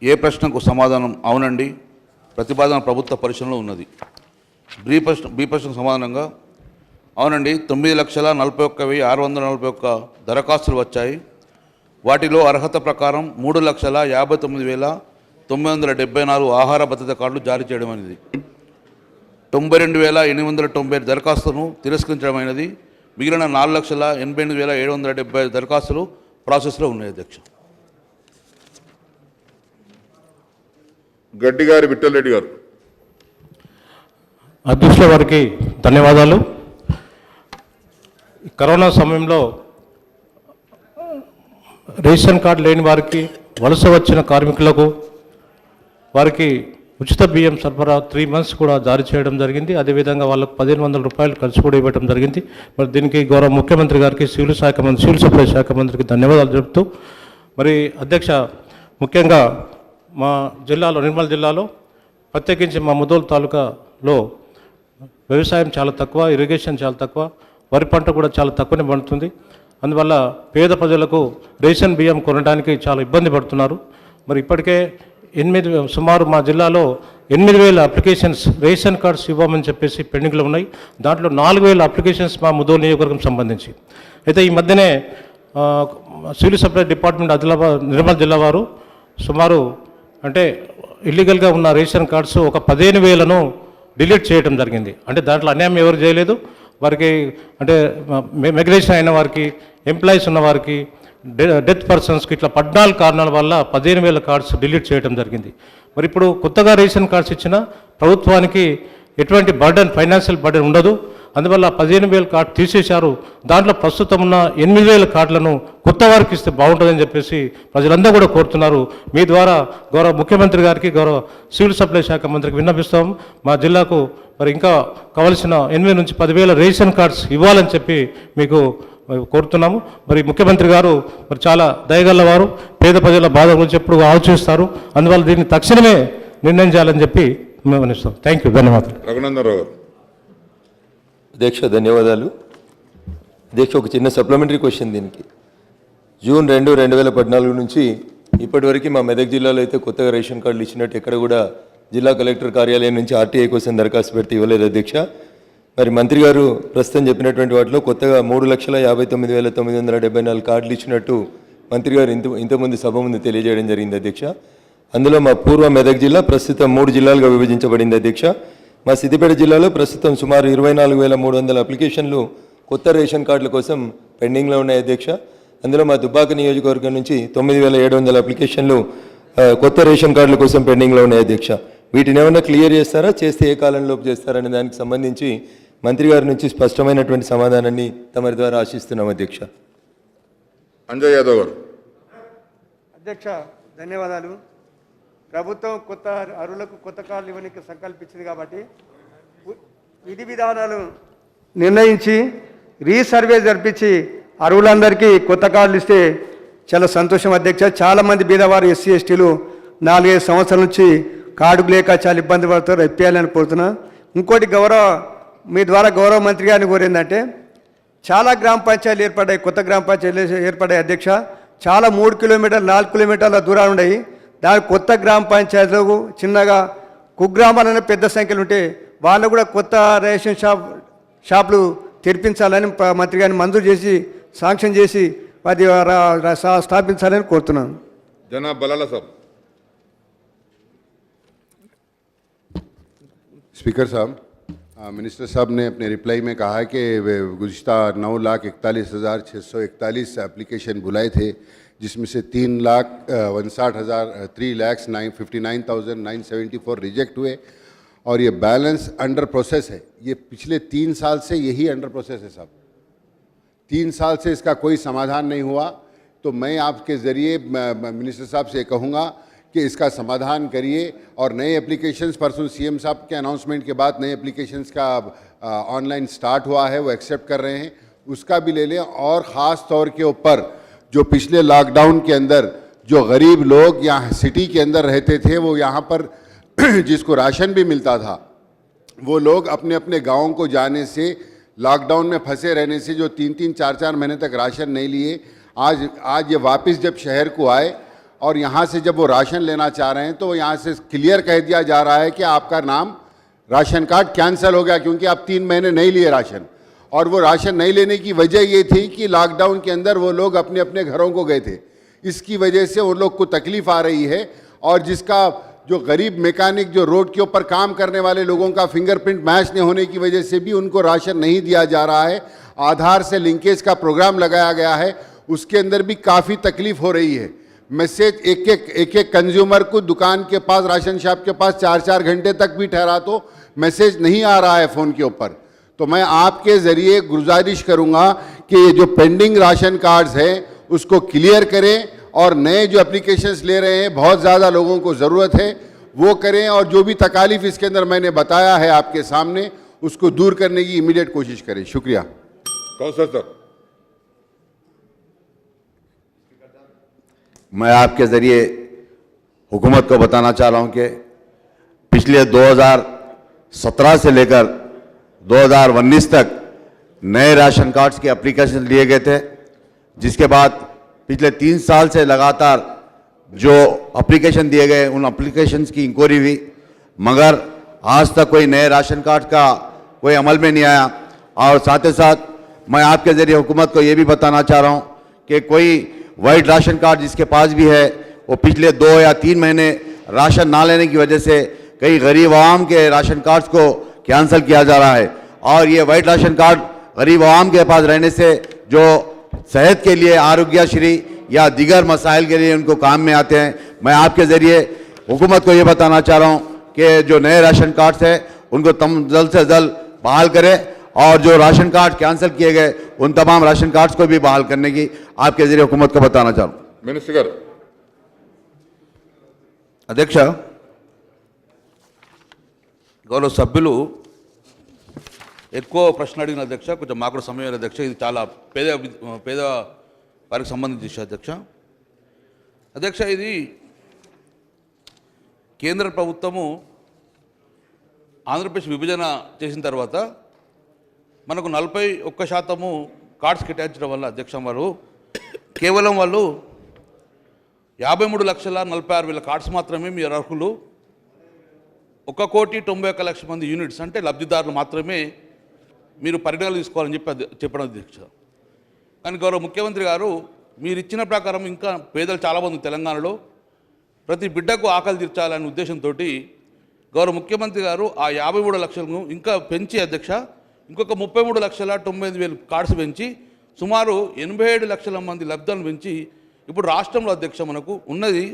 Speaker 14: ఏ ప్రశ్నకు సమాధానం అవునండి, ప్రతిపాదన ప్రభుత్వ పరిశీలనలో ఉన్నది. బి ప్రశ్నకు సమాధానంగా అవునండి, 9,41,641 దరఖాస్తులు వచ్చాయి. వాటిలో అర్హత ప్రకారం 3,59,974 ఆహార భద్రత కార్డులు జారీ చేయడం అనేది, 92,890 దరఖాస్తులను తిరస్కరించడమైనది. మిగిలిన 4,88,770 దరఖాస్తులు ప్రాసెస్లో ఉన్నాయి అధ్యక్ష.
Speaker 2: గడ్డిగారి విఠల్ రెడ్డి గారు.
Speaker 16: అధ్యక్షుల వారికి ధన్యవాదాలు. కరోనా సమయంలో రేషన్ కార్డు లేని వారికి, వలస వచ్చిన కార్మికులకు వారికి ఉచిత బియ్యం సరఫరా 3 months కూడా జారీ చేయడం జరిగింది. అదేవిధంగా వాళ్ళకు 1,500 రూపాయలు ఖర్చు కూడా ఇవ్వడం జరిగింది. మరి దీనికి గౌరవ ముఖ్యమంత్రి గారికి, సివిల్ సప్లై శాఖ మంత్రికి ధన్యవాదాలు చెప్తూ, మరి అధ్యక్ష, ముఖ్యంగా మా జిల్లాలో, నిర్మల్ జిల్లాలో ప్రత్యేకించి మా ముదోల్ తాలూకాలో వ్యవసాయం చాలా తక్కువ, ఇరిగేషన్ చాలా తక్కువ, వరి పంట కూడా చాలా తక్కువనే పండుతుంది. అందువల్ల పేద ప్రజలకు రేషన్ బియ్యం కొనడానికి చాలా ఇబ్బంది పడుతున్నారు. మరి ఇప్పటికే సుమారు మా జిల్లాలో 8,000 అప్లికేషన్స్ రేషన్ కార్డ్స్ ఇవ్వమని చెప్పేసి పెండింగ్లో ఉన్నాయి. దాంట్లో 4,000 అప్లికేషన్స్ మా ముదోల్ నియోజకవర్గం సంబంధించి. అయితే ఈ మధ్యనే సివిల్ సప్లై డిపార్ట్మెంట్ నిర్మల్ జిల్లా వారు సుమారు అంటే ఇల్లీగల్గా ఉన్న రేషన్ కార్డ్స్ ఒక 15,000ను డిలీట్ చేయడం జరిగింది. అంటే దాంట్లో అన్యాయం ఎవరు చేయలేదు. వారికి అంటే మైగ్రేషన్ అయిన వారికి, ఎంప్లాయీస్ ఉన్న వారికి, డెత్ పర్సన్స్కి ఇట్లా 14 కారణాల వల్ల 15,000 కార్డ్స్ డిలీట్ చేయడం జరిగింది. మరి ఇప్పుడు కొత్తగా రేషన్ కార్డ్స్ ఇచ్చిన ప్రభుత్వానికి ఎటువంటి బర్డన్, ఫైనాన్షియల్ బర్డన్ ఉండదు. అందువల్ల 15,000 కార్డు తీసేశారు. దాంట్లో ప్రస్తుతం ఉన్న 8,000 కార్డులను కొత్త వారికి ఇస్తే బాగుంటుందని చెప్పేసి ప్రజలందరూ కూడా కోరుతున్నారు. మీ ద్వారా గౌరవ ముఖ్యమంత్రి గారికి, గౌరవ సివిల్ సప్లై శాఖ మంత్రికి విన్నపిస్తాం. మా జిల్లాకు మరి ఇంకా కావలసిన 8,000 నుంచి 10,000 రేషన్ కార్డ్స్ ఇవ్వాలని చెప్పి మీకు కోరుతున్నాము. మరి ముఖ్యమంత్రి గారు మరి చాలా దయగలవారు, పేద ప్రజల బాధ గురించి ఎప్పుడు ఆలోచిస్తారు. అందువల్ల దీన్ని తక్షణమే నిర్ణయం చేయాలని చెప్పి మేము అనిస్తాం. థ్యాంక్ యూ, ధన్యవాదాలు.
Speaker 2: రఘునందనరావు గారు.
Speaker 17: అధ్యక్ష, ధన్యవాదాలు. అధ్యక్ష, ఒక చిన్న సప్లిమెంటరీ క్వశ్చన్ దీనికి. జూన్ 2, 2014 నుంచి ఇప్పటివరకు మా మెదక్ జిల్లాలో అయితే కొత్తగా రేషన్ కార్డులు ఇచ్చినట్టు ఎక్కడ కూడా జిల్లా కలెక్టర్ కార్యాలయం నుంచి ఆర్టీఐ కోసం దరఖాస్తు పెడితే ఇవ్వలేదు అధ్యక్ష. మరి మంత్రి గారు ప్రస్తుతం చెప్పినటువంటి వాటిలో కొత్తగా 3,59,974 కార్డులు ఇచ్చినట్టు మంత్రి గారు ఇంతకుముందు సభ ముందు తెలియజేయడం జరిగింది అధ్యక్ష. అందులో మా పూర్వ మెదక్ జిల్లా ప్రస్తుతం 3 జిల్లాలుగా విభజించబడింది అధ్యక్ష. మా సిద్దిపేట జిల్లాలో ప్రస్తుతం సుమారు 24,300 అప్లికేషన్లు కొత్త రేషన్ కార్డుల కోసం పెండింగ్లో ఉన్నాయి అధ్యక్ష. అందులో మా దుబ్బాక నియోజకవర్గం నుంచి 9,700 అప్లికేషన్లు కొత్త రేషన్ కార్డుల కోసం పెండింగ్లో ఉన్నాయి అధ్యక్ష. వీటిని ఏమైనా క్లియర్ చేస్తారా, చేస్తే ఏ కాలంలోపు చేస్తారనే దానికి సంబంధించి మంత్రి గారి నుంచి స్పష్టమైనటువంటి సమాధానాన్ని తమరి ద్వారా ఆశిస్తున్నాం అధ్యక్ష.
Speaker 2: అంజయ్ యాదవ్ గారు.
Speaker 18: అధ్యక్ష ధన్యవాదాలు. ప్రభుత్వం కొత్త అర్హులకు కొత్త కార్డులు ఇవ్వడానికి సంకల్పించింది కాబట్టి విధి విధానాలు నిర్ణయించి రీసర్వే జరిపించి అర్హులందరికీ కొత్త కార్డులు ఇస్తే చాలా సంతోషం అధ్యక్ష. చాలామంది బీదవారు ఎస్సీ ఎస్టీలు 4-5 సంవత్సరాల నుంచి కార్డు లేక చాలా ఇబ్బంది పడుతారు, ఇప్పించాలని కోరుతున్నా. ఇంకోటి మీ ద్వారా గౌరవ మంత్రి గారిని కోరిందంటే చాలా గ్రామ పంచాయతీలు ఏర్పడ్డాయి, కొత్త గ్రామ పంచాయతీలు ఏర్పడ్డాయి అధ్యక్ష. చాలా 3 కిలోమీటర్లు 4 కిలోమీటర్ల దూరాలు ఉన్నాయి. దాని కొత్త గ్రామ పంచాయతీలకు చిన్నగా కుగ్రామాలనే పెద్ద సంఖ్యలు ఉంటే వాళ్ళు కూడా కొత్త రేషన్ షాపులు తెరిపించాలని మంత్రి గారిని మంజూరు చేసి శాంక్షన్ చేసి అది స్థాపించాలని కోరుతున్నాను.
Speaker 2: జనాబ్ బలాలా సాబ్.
Speaker 13: स्पीकर साहब, मिनिस्टर साहब ने अपने रिप्लाई में कहा कि गुज़िश्ता 9,41,641 एप्लीकेशन बुलाए थे, जिसमें से 3,59,974 रिजेक्ट हुए और ये बैलेंस अंडर प्रोसेस है. ये पिछले 3 साल से यही अंडर प्रोसेस है साहब. 3 साल से इसका कोई समाधान नहीं हुआ. तो मैं आपके ज़रिए मिनिस्टर साहब से कहूँगा कि इसका समाधान करिए और नए एप्लीकेशंस परसों सीएम साहब के अनाउंसमेंट के बाद नए एप्लीकेशंस का ऑनलाइन स्टार्ट हुआ है, वो एक्सेप्ट कर रहे हैं, उसका भी ले लें. और ख़ास तौर के ऊपर जो पिछले लॉकडाउन के अंदर जो गरीब लोग यहाँ सिटी के अंदर रहते थे, वो यहाँ पर जिसको राशन भी मिलता था, वो लोग अपने अपने गाँव को जाने से, लॉकडाउन में फंसे रहने से जो 3-3, 4-4 महीने तक राशन नहीं लिए, आज ये वापस जब शहर को आए और यहाँ से जब वो राशन लेना चाह रहे हैं तो यहाँ से क्लियर कह दिया जा रहा है कि आपका नाम राशन कार्ड कैंसिल हो गया, क्योंकि आप 3 महीने नहीं लिए राशन. और वो राशन नहीं लेने की वजह ये थी कि लॉकडाउन के अंदर वो लोग अपने अपने घरों को गए थे. इसकी वजह से उन लोग को तकलीफ़ आ रही है. और जिसका जो गरीब मैकेनिक जो रोड के ऊपर काम करने वाले लोगों का फिंगरप्रिंट मैच नहीं होने की वजह से भी उनको राशन नहीं दिया जा रहा है. आधार से लिंकेज का प्रोग्राम लगाया गया है, उसके अंदर भी काफ़ी तकलीफ़ हो रही है. मैसेज एक कंज्यूमर को दुकान के पास, राशन शॉप के पास 4-4 घंटे तक भी ठहरा तो मैसेज नहीं आ रहा है फ़ोन के ऊपर. तो मैं आपके ज़रिए गुजारिश करूंगा कि ये जो पेंडिंग राशन कार्ड्स हैं उसको क्लियर करें और नए जो एप्लीकेशंस ले रहे हैं, बहुत ज़्यादा लोगों को ज़रूरत है, वो करें. और जो भी तकालीफ इसके अंदर मैंने बताया है आपके सामने, उसको दूर करने की इमीडिएट कोशिश करें. शुक्रिया.
Speaker 2: कौशल सर.
Speaker 4: मैं आपके ज़रिए हुकूमत को बताना चाह रहा हूं कि पिछले 2017 से लेकर 2019 तक नए राशन कार्ड्स के एप्लीकेशन लिए गए थे, जिसके बाद पिछले 3 साल से लगातार जो एप्लीकेशन दिए गए उन एप्लीकेशंस की इंक्वायरी हुई, मगर आज तक कोई नए राशन कार्ड का कोई अमल में नहीं आया. और साथ ही साथ मैं आपके ज़रिए हुकूमत को ये भी बताना चाह रहा हूँ कि कोई वाइट राशन कार्ड जिसके पास भी है, वो पिछले 2 या 3 महीने राशन ना लेने की वजह से कई गरीब आवाम के राशन कार्ड्स को कैंसिल किया जा रहा है. और ये वाइट राशन कार्ड गरीब आवाम के पास रहने से जो सेहत के लिए, आरोग्यश्री या दीगर मसाइल के लिए उनको काम में आते हैं. मैं आपके ज़रिए हुकूमत को ये बताना चाह रहा हूँ कि जो नए राशन कार्ड्स हैं उनको जल्द से जल्द बहाल करें और जो राशन कार्ड कैंसिल किए गए उन तमाम राशन कार्ड्स को भी बहाल करने की आपके जरिए हुकूमत को बताना चाहूँ.
Speaker 2: मिनिस्टर गाరు.
Speaker 14: అధ్యక్ష, గౌరవ సభ్యులు ఎక్కువ ప్రశ్న అడిగిన అధ్యక్ష, కొంచెం మాకు కూడా సమయం లేదు అధ్యక్ష. ఇది చాలా పేద వారికి సంబంధించి అధ్యక్ష. అధ్యక్ష, ఇది కేంద్ర ప్రభుత్వము ఆంధ్రప్రదేశ్ విభజన చేసిన తర్వాత మనకు 41% కార్డ్స్ కేటాయించడం వల్ల అధ్యక్ష వారు కేవలం వాళ్ళు 53,46,000 కార్డ్స్ మాత్రమే మీరు అర్హులు, 1,91,00,000 మంది యూనిట్స్ అంటే లబ్ధిదారులు మాత్రమే మీరు పరిగణనలు తీసుకోవాలని చెప్పడం అధ్యక్ష. కానీ గౌరవ ముఖ్యమంత్రి గారు మీరు ఇచ్చిన ప్రకారం ఇంకా పేదలు చాలామంది తెలంగాణలో ప్రతి బిడ్డకు ఆకలి తీర్చాలనే ఉద్దేశంతో గౌరవ ముఖ్యమంత్రి గారు ఆ 53 లక్షలను ఇంకా పెంచి అధ్యక్ష ఇంకొక 33,99,000 కార్డ్స్ పెంచి సుమారు 87 లక్షల మంది లబ్ధాలను పెంచి ఇప్పుడు రాష్ట్రంలో అధ్యక్ష మనకు ఉన్నది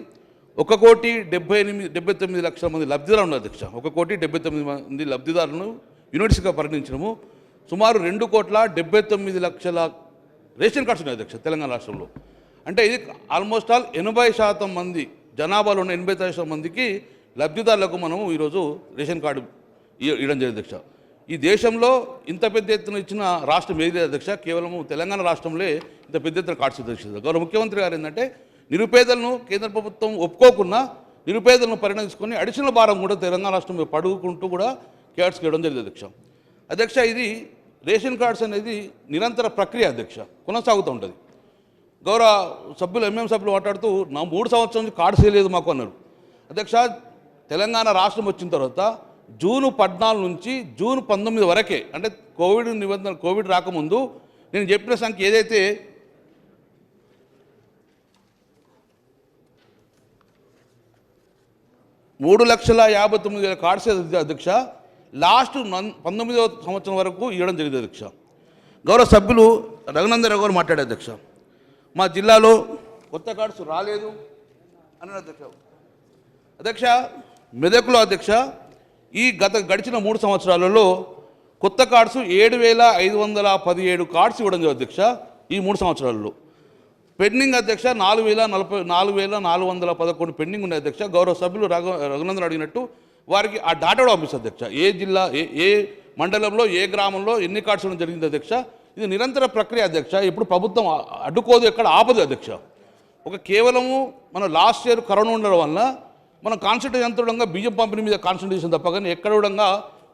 Speaker 14: 1,79 లక్షల మంది లబ్ధిదారులు ఉన్నారు అధ్యక్ష. 1,79 మంది లబ్ధిదారులను యూనిట్స్గా పరిగణించడము సుమారు 2,79 లక్షల రేషన్ కార్డ్స్ ఉన్నాయి అధ్యక్ష తెలంగాణ రాష్ట్రంలో. అంటే ఇది ఆల్మోస్ట్ ఆల్ 80% మంది జనాభాలో ఉన్న 80% మందికి లబ్ధిదారులకు మనము ఈరోజు రేషన్ కార్డు ఇవ్వడం జరిగింది అధ్యక్ష. ఈ దేశంలో ఇంత పెద్ద ఎత్తున ఇచ్చిన రాష్ట్రం ఏది అధ్యక్ష, కేవలం తెలంగాణ రాష్ట్రంలో ఇంత పెద్ద ఎత్తున కార్డ్స్ అధ్యక్ష. గౌరవ ముఖ్యమంత్రి గారు ఏంటంటే నిరుపేదలను కేంద్ర ప్రభుత్వం ఒప్పుకోకుండా నిరుపేదలను పరిగణించుకొని అడిషనల్ భారం కూడా తెలంగాణ రాష్ట్రంలో పడుకుంటూ కూడా కార్డ్స్ ఇవ్వడం జరిగింది అధ్యక్ష. అధ్యక్ష ఇది రేషన్ కార్డ్స్ అనేది నిరంతర ప్రక్రియ అధ్యక్ష, కొనసాగుతూ ఉంటుంది. గౌరవ సభ్యులు ఎంఎం సభ్యులు మాట్లాడుతూ నా 3 సంవత్సరాల నుంచి కార్డ్స్ లేదు మాకు అన్నారు అధ్యక్ష. తెలంగాణ రాష్ట్రం వచ్చిన తర్వాత జూన్ 14 నుంచి జూన్ 19 వరకే, అంటే కోవిడ్ రాకముందు నేను చెప్పిన సంఖ్య ఏదైతే 3,59,000 కార్డ్స్ అధ్యక్ష లాస్ట్ 19వ సంవత్సరం వరకు ఇవ్వడం జరిగింది అధ్యక్ష. గౌరవ సభ్యులు రఘునందన్ గారు మాట్లాడే అధ్యక్ష మా జిల్లాలో కొత్త కార్డ్స్ రాలేదు అని అధ్యక్ష. అధ్యక్ష మెదక్లో అధ్యక్ష ఈ గడిచిన 3 సంవత్సరాలలో కొత్త కార్డ్స్ 7,517 కార్డ్స్ ఇవ్వడం జరిగింది అధ్యక్ష. ఈ 3 సంవత్సరాలలో పెండింగ్ అధ్యక్ష 4,411 పెండింగ్ ఉన్నాయి అధ్యక్ష. గౌరవ సభ్యులు రఘునందన్ అడిగినట్టు వారికి ఆ డాటా కూడా పంపిస్తుంది అధ్యక్ష. ఏ జిల్లా ఏ మండలంలో ఏ గ్రామంలో ఎన్ని కార్డ్స్ ఇవ్వడం జరిగింది అధ్యక్ష. ఇది నిరంతర ప్రక్రియ అధ్యక్ష, ఇప్పుడు ప్రభుత్వం అడ్డుకోదు, ఎక్కడ ఆపదు అధ్యక్ష. కేవలము మనం లాస్ట్ ఇయర్ కరోనా ఉండడం వల్ల మనం కాన్సన్ట్రేషన్ ఎంతగా బియ్యం పంపిణీ మీద కాన్సన్ట్రేషన్ తప్ప కానీ ఎక్కడ కూడా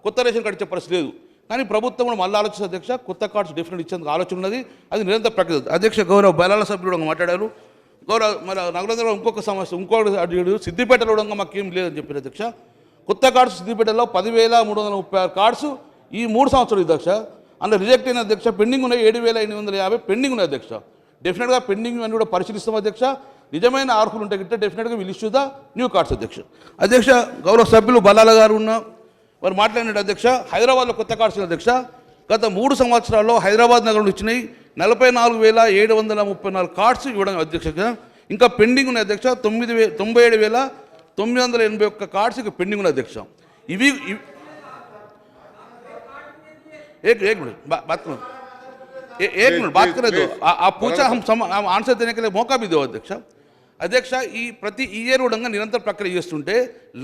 Speaker 14: కొత్త రేషన్ కార్డు ఇచ్చే పరిస్థితి లేదు. కానీ ప్రభుత్వం కూడా మళ్ళీ ఆలోచిస్తుంది అధ్యక్ష, కొత్త కార్డ్స్ డెఫినెట్ ఇచ్చేందుకు ఆలోచన ఉన్నది, అది నిరంతర ప్రక్రియ అధ్యక్ష. గౌరవ బలాల సభ్యులు మాట్లాడారు. గౌరవ మన నగరంలో ఇంకొక సమస్య ఇంకొకటి అడిగాడు, సిద్దిపేటలో కూడా మాకేం లేదని చెప్పారు అధ్యక్ష. కొత్త కార్డ్స్ సిద్దిపేటలో 10,336 కార్డ్స్ ఈ 3 సంవత్సరాలు అధ్యక్ష. అందులో రిజెక్ట్ అయిన అధ్యక్ష పెండింగ్ ఉన్నాయి 7,850 పెండింగ్ ఉన్నాయి అధ్యక్ష. డెఫినెట్గా పెండింగ్ అని కూడా పరిశీలిస్తాం అధ్యక్ష. నిజమైన అర్హులు ఉంటే గిట్ట డెఫినెట్గా will issue the new cards అధ్యక్ష. అధ్యక్ష గౌరవ సభ్యులు బలాల గారు ఉన్న వారు మాట్లాడినట్టు అధ్యక్ష హైదరాబాద్లో కొత్త కార్డ్స్ అధ్యక్ష గత 3 సంవత్సరాల్లో హైదరాబాద్ నగరంలో ఇచ్చినాయి 44,734 కార్డ్స్ ఇవ్వడం అధ్యక్ష. ఇంకా పెండింగ్ ఉన్నాయి అధ్యక్ష 97,981 కార్డ్స్ ఇక పెండింగ్ ఉన్నాయి అధ్యక్ష. ఇవి एक मिनट बात करो, एक मिनट बात करें तो आप पूछा हम आंसर देने के लिए मौका भी दो अध्यक्ष. అధ్యక్ష ఈ ప్రతి ఇయర్ కూడా నిరంతర ప్రక్రియ చేస్తుంటే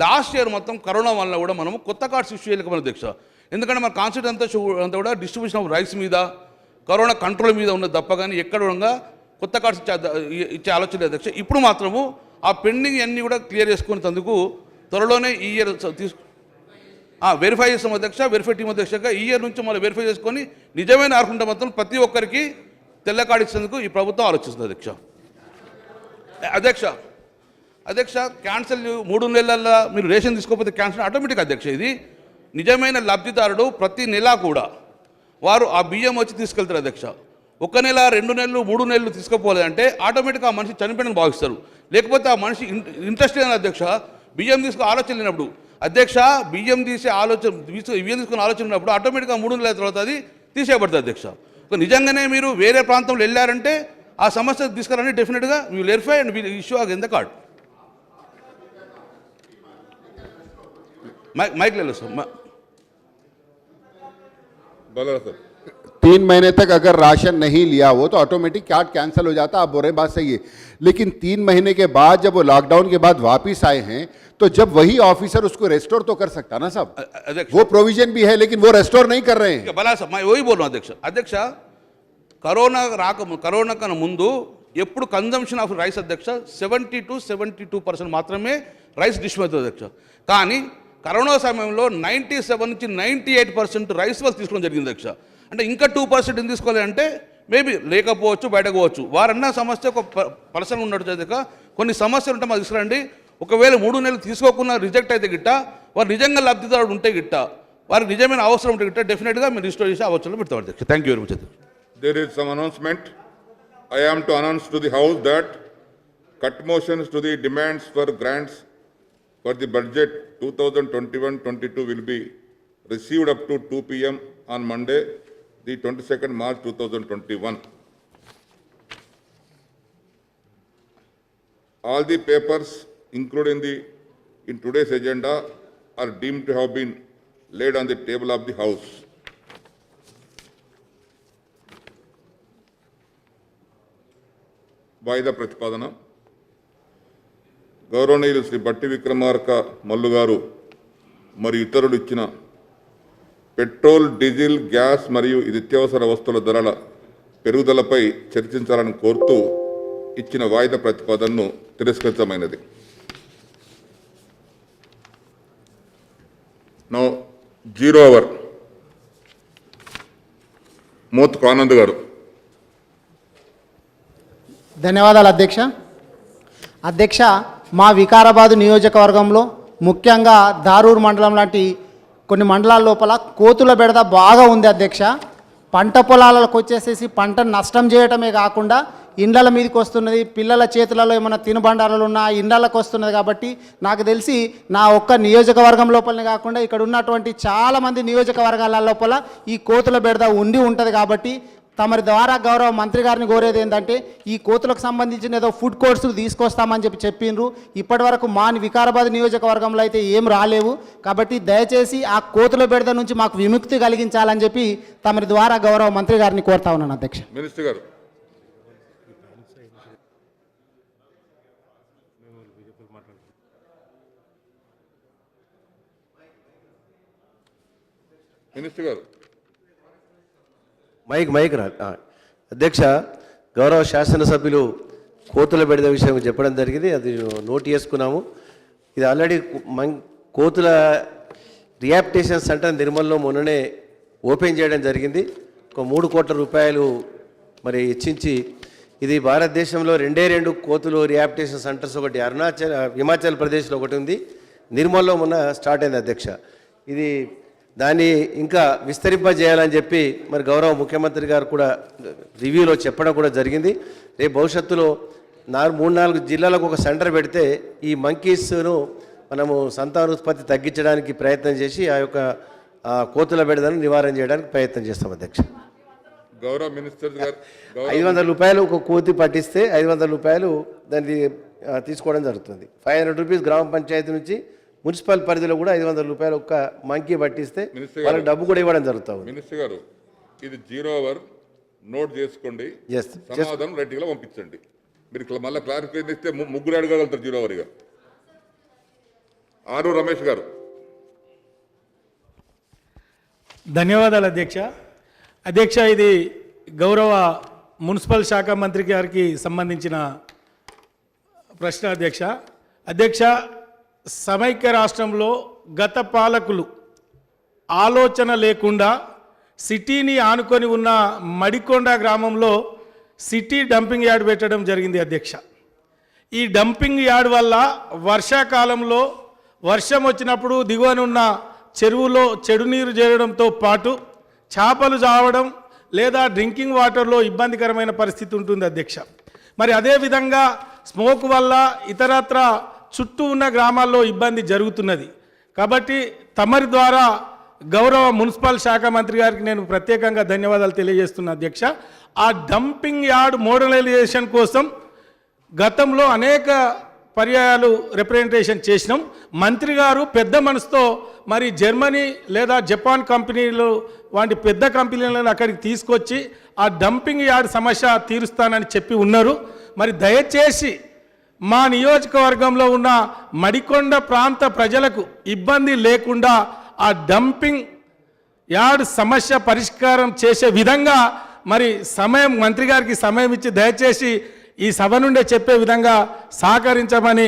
Speaker 14: లాస్ట్ ఇయర్ మొత్తం కరోనా వల్ల కూడా మనం కొత్త కార్డ్స్ ఇష్యూ చేయలేకపోయిన అధ్యక్ష. ఎందుకంటే మన కాన్సెప్ట్ అంతా కూడా డిస్ట్రిబ్యూషన్ ఆఫ్ రైస్ మీద కరోనా కంట్రోల్ మీద ఉన్నది తప్ప కానీ ఎక్కడ కూడా కొత్త కార్డ్స్ ఇచ్చే ఆలోచన లేదు అధ్యక్ష. ఇప్పుడు మాత్రము ఆ పెండింగ్ అన్నీ కూడా క్లియర్ చేసుకునేందుకు త్వరలోనే ఈ ఇయర్ వెరిఫై చేస్తాం అధ్యక్ష. వెరిఫై టీం అధ్యక్షగా ఈ ఇయర్ నుంచి మనం వెరిఫై చేసుకొని నిజమైన అర్హుంటే మొత్తం ప్రతి ఒక్కరికి తెల్ల కార్డు ఇచ్చేందుకు ఈ ప్రభుత్వం ఆలోచిస్తుంది అధ్యక్ష. అధ్యక్ష క్యాన్సల్ 3 నెలల్లో మీరు రేషన్ తీసుకోకపోతే క్యాన్సల్ ఆటోమేటిక్ అధ్యక్ష. ఇది నిజమైన లబ్ధిదారుడు ప్రతి నెల కూడా వారు ఆ బియ్యం వచ్చి తీసుకెళ్తారు అధ్యక్ష. 1 నెల 2 నెలలు 3 నెలలు తీసుకోపోలేదంటే ఆటోమేటిక్గా ఆ మనిషి చనిపోయిన భావిస్తారు. లేకపోతే ఆ మనిషి ఇంట్రెస్ట్ లేని అధ్యక్ష బియ్యం తీసుకో ఆలోచన లేనప్పుడు అధ్యక్ష బియ్యం తీసుకుని ఆలోచన ఉన్నప్పుడు ఆటోమేటిక్గా 3 నెలల తర్వాత అది తీసేయబడుతుంది అధ్యక్ష. నిజంగానే మీరు వేరే ప్రాంతంలో వెళ్ళారంటే ఆ సమస్య తీసుకురాని డెఫినెట్గా we will verify and will issue again the card. Mike ले लो सर.
Speaker 13: 3 महीने तक अगर राशन नहीं लिया हो तो ऑटोमेटिक कार्ड कैंसिल हो जाता. आप बोल रहे हैं बात सही है, लेकिन 3 महीने के बाद जब वो लॉकडाउन के बाद वापस आए हैं तो जब वही ऑफिसर उसको रेस्टोर तो कर सकता ना साहब. वो प्रोविजन भी है लेकिन वो रेस्टोर नहीं कर रहे हैं.
Speaker 14: बला साहब मैं वही बोल रहा हूँ अध्यक्ष. కరోనా కన్నా ముందు ఎప్పుడు కన్జంప్షన్ ఆఫ్ రైస్ అధ్యక్ష 70 to 72% మాత్రమే రైస్ డిస్ట్రిబ్యూట్ అవుతుంది అధ్యక్ష. కానీ కరోనా సమయంలో 97 నుంచి 98% రైస్ వాళ్ళు తీసుకోవడం జరిగింది అధ్యక్ష. అంటే ఇంకా 2% ఎందుకు తీసుకోవాలి అంటే మేబీ లేకపోవచ్చు బయటకు పోవచ్చు. వారన్న సమస్య ఒక పర్సన్ ఉన్నట్టు చదివాక కొన్ని సమస్యలు ఉంటే మాకు తీసుకురండి. ఒకవేళ 3 నెలలు తీసుకోకుండా రిజెక్ట్ అయితే గిట్ట వారు నిజంగా లబ్ధిదారుడు ఉంటే గిట్ట వారికి నిజమైన అవసరం ఉంటే గిట్ట డెఫినెట్గా మీరు రిస్టోర్ చేసి అవసరం పెడతాం అధ్యక్ష. థ్యాంక్ యూ వెరీ మచ్ అధ్యక్ష.
Speaker 2: There is some announcement. I am to announce to the House that cut motions to the demands for grants for the budget 2021-22 will be received up to 2 p.m. on Monday, the 22nd March 2021. All the papers included in today's agenda are deemed to have been laid on the table of the House. వాయిదా ప్రతిపాదన గౌరవనీయులు శ్రీ బట్టి విక్రమార్క మల్లు గారు మరియు ఇతరులు ఇచ్చిన petrol, diesel, gas మరియు నిత్యావసర వస్తువుల ధరల పెరుగుదలపై చర్చించాలని కోరుతూ ఇచ్చిన వాయిదా ప్రతిపాదనను తిరస్కరించమైనది. నౌ 0 అవర్ మోత్కు ఆనంద్ గారు.
Speaker 10: ధన్యవాదాలు అధ్యక్ష. అధ్యక్ష, మా వికారాబాద్ నియోజకవర్గంలో ముఖ్యంగా దారూర్ మండలం లాంటి కొన్ని మండలాల లోపల కోతుల బెడద బాగా ఉంది అధ్యక్ష. పంట పొలాలకు వచ్చేసేసి పంట నష్టం చేయటమే కాకుండా ఇండ్ల మీదకి వస్తున్నది, పిల్లల చేతులలో ఏమైనా తినుబండారాలు ఉన్నా ఇండ్లకు వస్తున్నది. కాబట్టి నాకు తెలిసి నా ఒక్క నియోజకవర్గం లోపలనే కాకుండా ఇక్కడ ఉన్నటువంటి చాలామంది నియోజకవర్గాల లోపల ఈ కోతుల బెడద ఉంటుంది. కాబట్టి తమరి ద్వారా గౌరవ మంత్రి గారిని కోరేది ఏంటంటే ఈ కోతులకు సంబంధించిన ఏదో ఫుడ్ కోర్ట్స్ తీసుకొస్తామని చెప్పిండ్రు. ఇప్పటి వరకు మా వికారాబాద్ నియోజకవర్గంలో అయితే ఏం రాలేవు. కాబట్టి దయచేసి ఆ కోతుల బెడద నుంచి మాకు విముక్తి కలిగించాలని చెప్పి తమరి ద్వారా గౌరవ మంత్రి గారిని కోరుతా ఉన్నాను అధ్యక్ష.
Speaker 2: మినిస్టర్ గారు. మినిస్టర్ గారు.
Speaker 19: మైక్ రా. అధ్యక్ష, గౌరవ శాసనసభ్యులు కోతుల బెడద విషయం చెప్పడం జరిగింది, అది నోట్ చేసుకున్నాము. ఇది ఆల్రెడీ కోతుల రిహాబిలిటేషన్ సెంటర్ నిర్మల్లో మొన్ననే ఓపెన్ చేయడం జరిగింది. ఒక 3 కోట్ల రూపాయలు మరి ఇచ్చించి ఇది భారతదేశంలో 2 కోతులు రిహాబిలిటేషన్ సెంటర్స్, ఒకటి హిమాచల్ ప్రదేశ్లో ఒకటి ఉంది, నిర్మల్లో మొన్న స్టార్ట్ అయింది అధ్యక్ష. ఇది దాన్ని ఇంకా విస్తరింపజేయాలని చెప్పి మరి గౌరవ ముఖ్యమంత్రి గారు కూడా రివ్యూలో చెప్పడం కూడా జరిగింది. రేపు భవిష్యత్తులో 3-4 జిల్లాలకు ఒక సెంటర్ పెడితే ఈ మంకీస్ను మనము సంతానోత్పత్తి తగ్గించడానికి ప్రయత్నం చేసి ఆ యొక్క కోతుల బెడదను నివారణ చేయడానికి ప్రయత్నం చేస్తాం అధ్యక్ష.
Speaker 2: గౌరవ మినిస్టర్ గారు
Speaker 19: 500 రూపాయలు ఒక కోతి పట్టిస్తే 500 రూపాయలు దాన్ని తీసుకోవడం జరుగుతుంది. 500 రూపీస్ గ్రామ పంచాయతీ నుంచి మున్సిపల్ పరిధిలో కూడా 500 రూపాయలు ఒక్క మంకీ పట్టిస్తే వాళ్ళకి డబ్బు కూడా ఇవ్వడం జరుగుతుంది.
Speaker 2: మినిస్టర్ గారు, ఇది 0 అవర్ నోట్ చేసుకోండి, సమాధానం రైట్గా పంపించండి. మీరు మళ్ళీ క్లారిఫికేషన్ ఇస్తే 3 అడగలుగుతారు 0 అవర్గా. ఆరు రమేష్ గారు.
Speaker 16: ధన్యవాదాలు అధ్యక్ష. అధ్యక్ష, ఇది గౌరవ మున్సిపల్ శాఖ మంత్రి గారికి సంబంధించిన ప్రశ్న అధ్యక్ష. అధ్యక్ష, సమైక్య రాష్ట్రంలో గత పాలకులు ఆలోచన లేకుండా సిటీని ఆనుకొని ఉన్న మడికొండ గ్రామంలో సిటీ డంపింగ్ యార్డ్ పెట్టడం జరిగింది అధ్యక్ష. ఈ డంపింగ్ యార్డ్ వల్ల వర్షాకాలంలో వర్షం వచ్చినప్పుడు దిగువనున్న చెరువులో చెడు నీరు చేరడంతో పాటు చేపలు చావడం లేదా డ్రింకింగ్ వాటర్లో ఇబ్బందికరమైన పరిస్థితి ఉంటుంది అధ్యక్ష. మరి అదేవిధంగా స్మోక్ వల్ల ఇతరత్ర చుట్టూ ఉన్న గ్రామాల్లో ఇబ్బంది జరుగుతున్నది. కాబట్టి తమరి ద్వారా గౌరవ మున్సిపల్ శాఖ మంత్రి గారికి నేను ప్రత్యేకంగా ధన్యవాదాలు తెలియజేస్తున్నా అధ్యక్ష. ఆ డంపింగ్ యార్డ్ మోడలైజేషన్ కోసం గతంలో అనేక పర్యాయాలు రిప్రజెంటేషన్ చేసినాం. మంత్రి గారు పెద్ద మనసుతో మరి జర్మనీ లేదా జపాన్ కంపెనీలు వంటి పెద్ద కంపెనీలను అక్కడికి తీసుకొచ్చి ఆ డంపింగ్ యార్డ్ సమస్య తీరుస్తానని చెప్పి ఉన్నారు. మరి దయచేసి మా నియోజకవర్గంలో ఉన్న మడికొండ ప్రాంత ప్రజలకు ఇబ్బంది లేకుండా ఆ డంపింగ్ యార్డ్ సమస్య పరిష్కారం చేసే విధంగా మరి మంత్రి గారికి సమయం ఇచ్చి దయచేసి ఈ సభ నుండే చెప్పే విధంగా సహకరించమని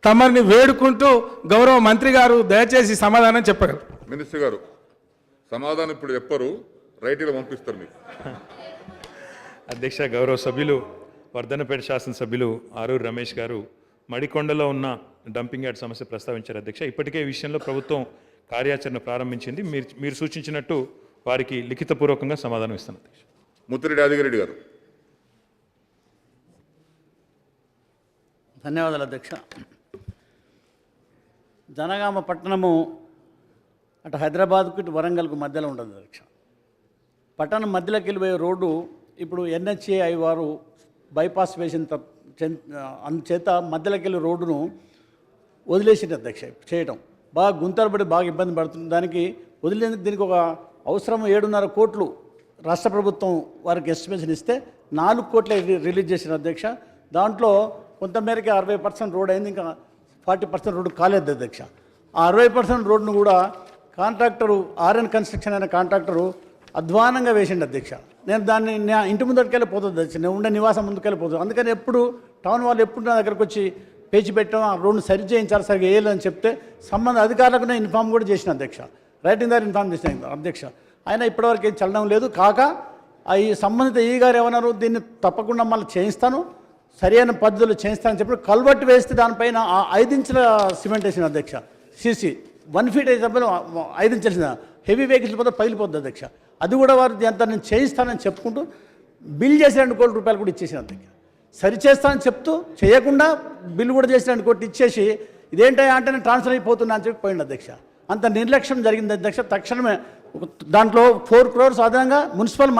Speaker 16: తమరిని వేడుకుంటూ గౌరవ మంత్రి గారు దయచేసి సమాధానం చెప్పగలరు.
Speaker 2: మినిస్టర్ గారు సమాధానం ఇప్పుడు చెప్పరు, రైట్గా పంపిస్తారు మీకు.
Speaker 8: అధ్యక్ష, గౌరవ సభ్యులు వర్ధనపేట శాసనసభ్యులు ఆరూరు రమేష్ గారు మడికొండలో ఉన్న డంపింగ్ యార్డ్ సమస్య ప్రస్తావించారు అధ్యక్ష. ఇప్పటికే ఈ విషయంలో ప్రభుత్వం కార్యాచరణ ప్రారంభించింది. మీరు సూచించినట్టు వారికి లిఖితపూర్వకంగా సమాధానం ఇస్తాను అధ్యక్ష.
Speaker 2: ముత్తిరెడ్డి యాదగిరెడ్డి గారు.
Speaker 20: ధన్యవాదాలు అధ్యక్ష. జనగామ పట్టణము అటు హైదరాబాద్కు ఇటు వరంగల్కు మధ్యలో ఉంటుంది అధ్యక్ష. పట్టణం మధ్యలోకి వెళ్ళిపోయే రోడ్డు ఇప్పుడు NHAI వారు బైపాస్ వేసిన అందుచేత మధ్యలోకి వెళ్ళే రోడ్డును వదిలేసింది అధ్యక్ష చేయటం. బాగా గుంతలు పడి బాగా ఇబ్బంది పడుతుంది. దానికి వదిలేందుకు దీనికి ఒక అవసరం 7.5 కోట్లు రాష్ట్ర ప్రభుత్వం వారికి ఎస్టిమేషన్ ఇస్తే 4 కోట్లే రిలీజ్ చేసిన అధ్యక్ష. దాంట్లో కొంతమేరకి 60% రోడ్ అయింది, ఇంకా 40% రోడ్డు కాలేదు అధ్యక్ష. ఆ 60% రోడ్డును కూడా కాంట్రాక్టరు ఆర్ఎన్ కన్స్ట్రక్షన్ అనే కాంట్రాక్టరు అధ్వానంగా వేసిండు అధ్యక్ష. నేను దాన్ని నా ఇంటి ముందుకెళ్ళిపోతుంది అధ్యక్ష, నేను ఉండే నివాసం ముందుకెళ్ళిపోతుంది. అందుకని ఎప్పుడు టౌన్ వాళ్ళు ఎప్పుడు నా దగ్గరకు వచ్చి పేచి పెట్టాం, ఆ రోడ్డు సరి చేయించాలి, సరిగా వేయాలని చెప్తే సంబంధ అధికారులకు నేను ఇన్ఫామ్ కూడా చేసిన అధ్యక్ష. రైటింగ్ ద్వారా ఇన్ఫామ్ చేసిన అధ్యక్ష. ఆయన ఇప్పటివరకు ఏం చల్లడం లేదు. కాక ఈ సంబంధిత ఈ గారు ఏమన్నారు, దీన్ని తప్పకుండా మళ్ళీ చేయిస్తాను, సరైన పద్ధతిలో చేయిస్తానని చెప్పి కల్వర్ట్ వేస్తే దానిపైన 5 ఇంచుల సిమెంట్ వేసిన అధ్యక్ష. CC 1 ఫీట్ అయితే 5 ఇంచుల హెవీ వెహికల్స్ పోతే పగిలిపోద్ది అధ్యక్ష. అది కూడా వారు అంతా నేను చేయిస్తానని చెప్పుకుంటూ బిల్ చేసి 2 కోట్ల రూపాయలు కూడా ఇచ్చేసిన అధ్యక్ష. సరి చేస్తానని చెప్తూ చేయకుండా బిల్లు కూడా చేసి 2 కోట్లు ఇచ్చేసి ఇదేంటో అంటే నేను ట్రాన్స్ఫర్ అయిపోతున్నా అని చెప్పి పోయింది అధ్యక్ష. అంత నిర్లక్ష్యం జరిగింది అధ్యక్ష. తక్షణమే దాంట్లో 4 crores అదనంగా మున్సిపల్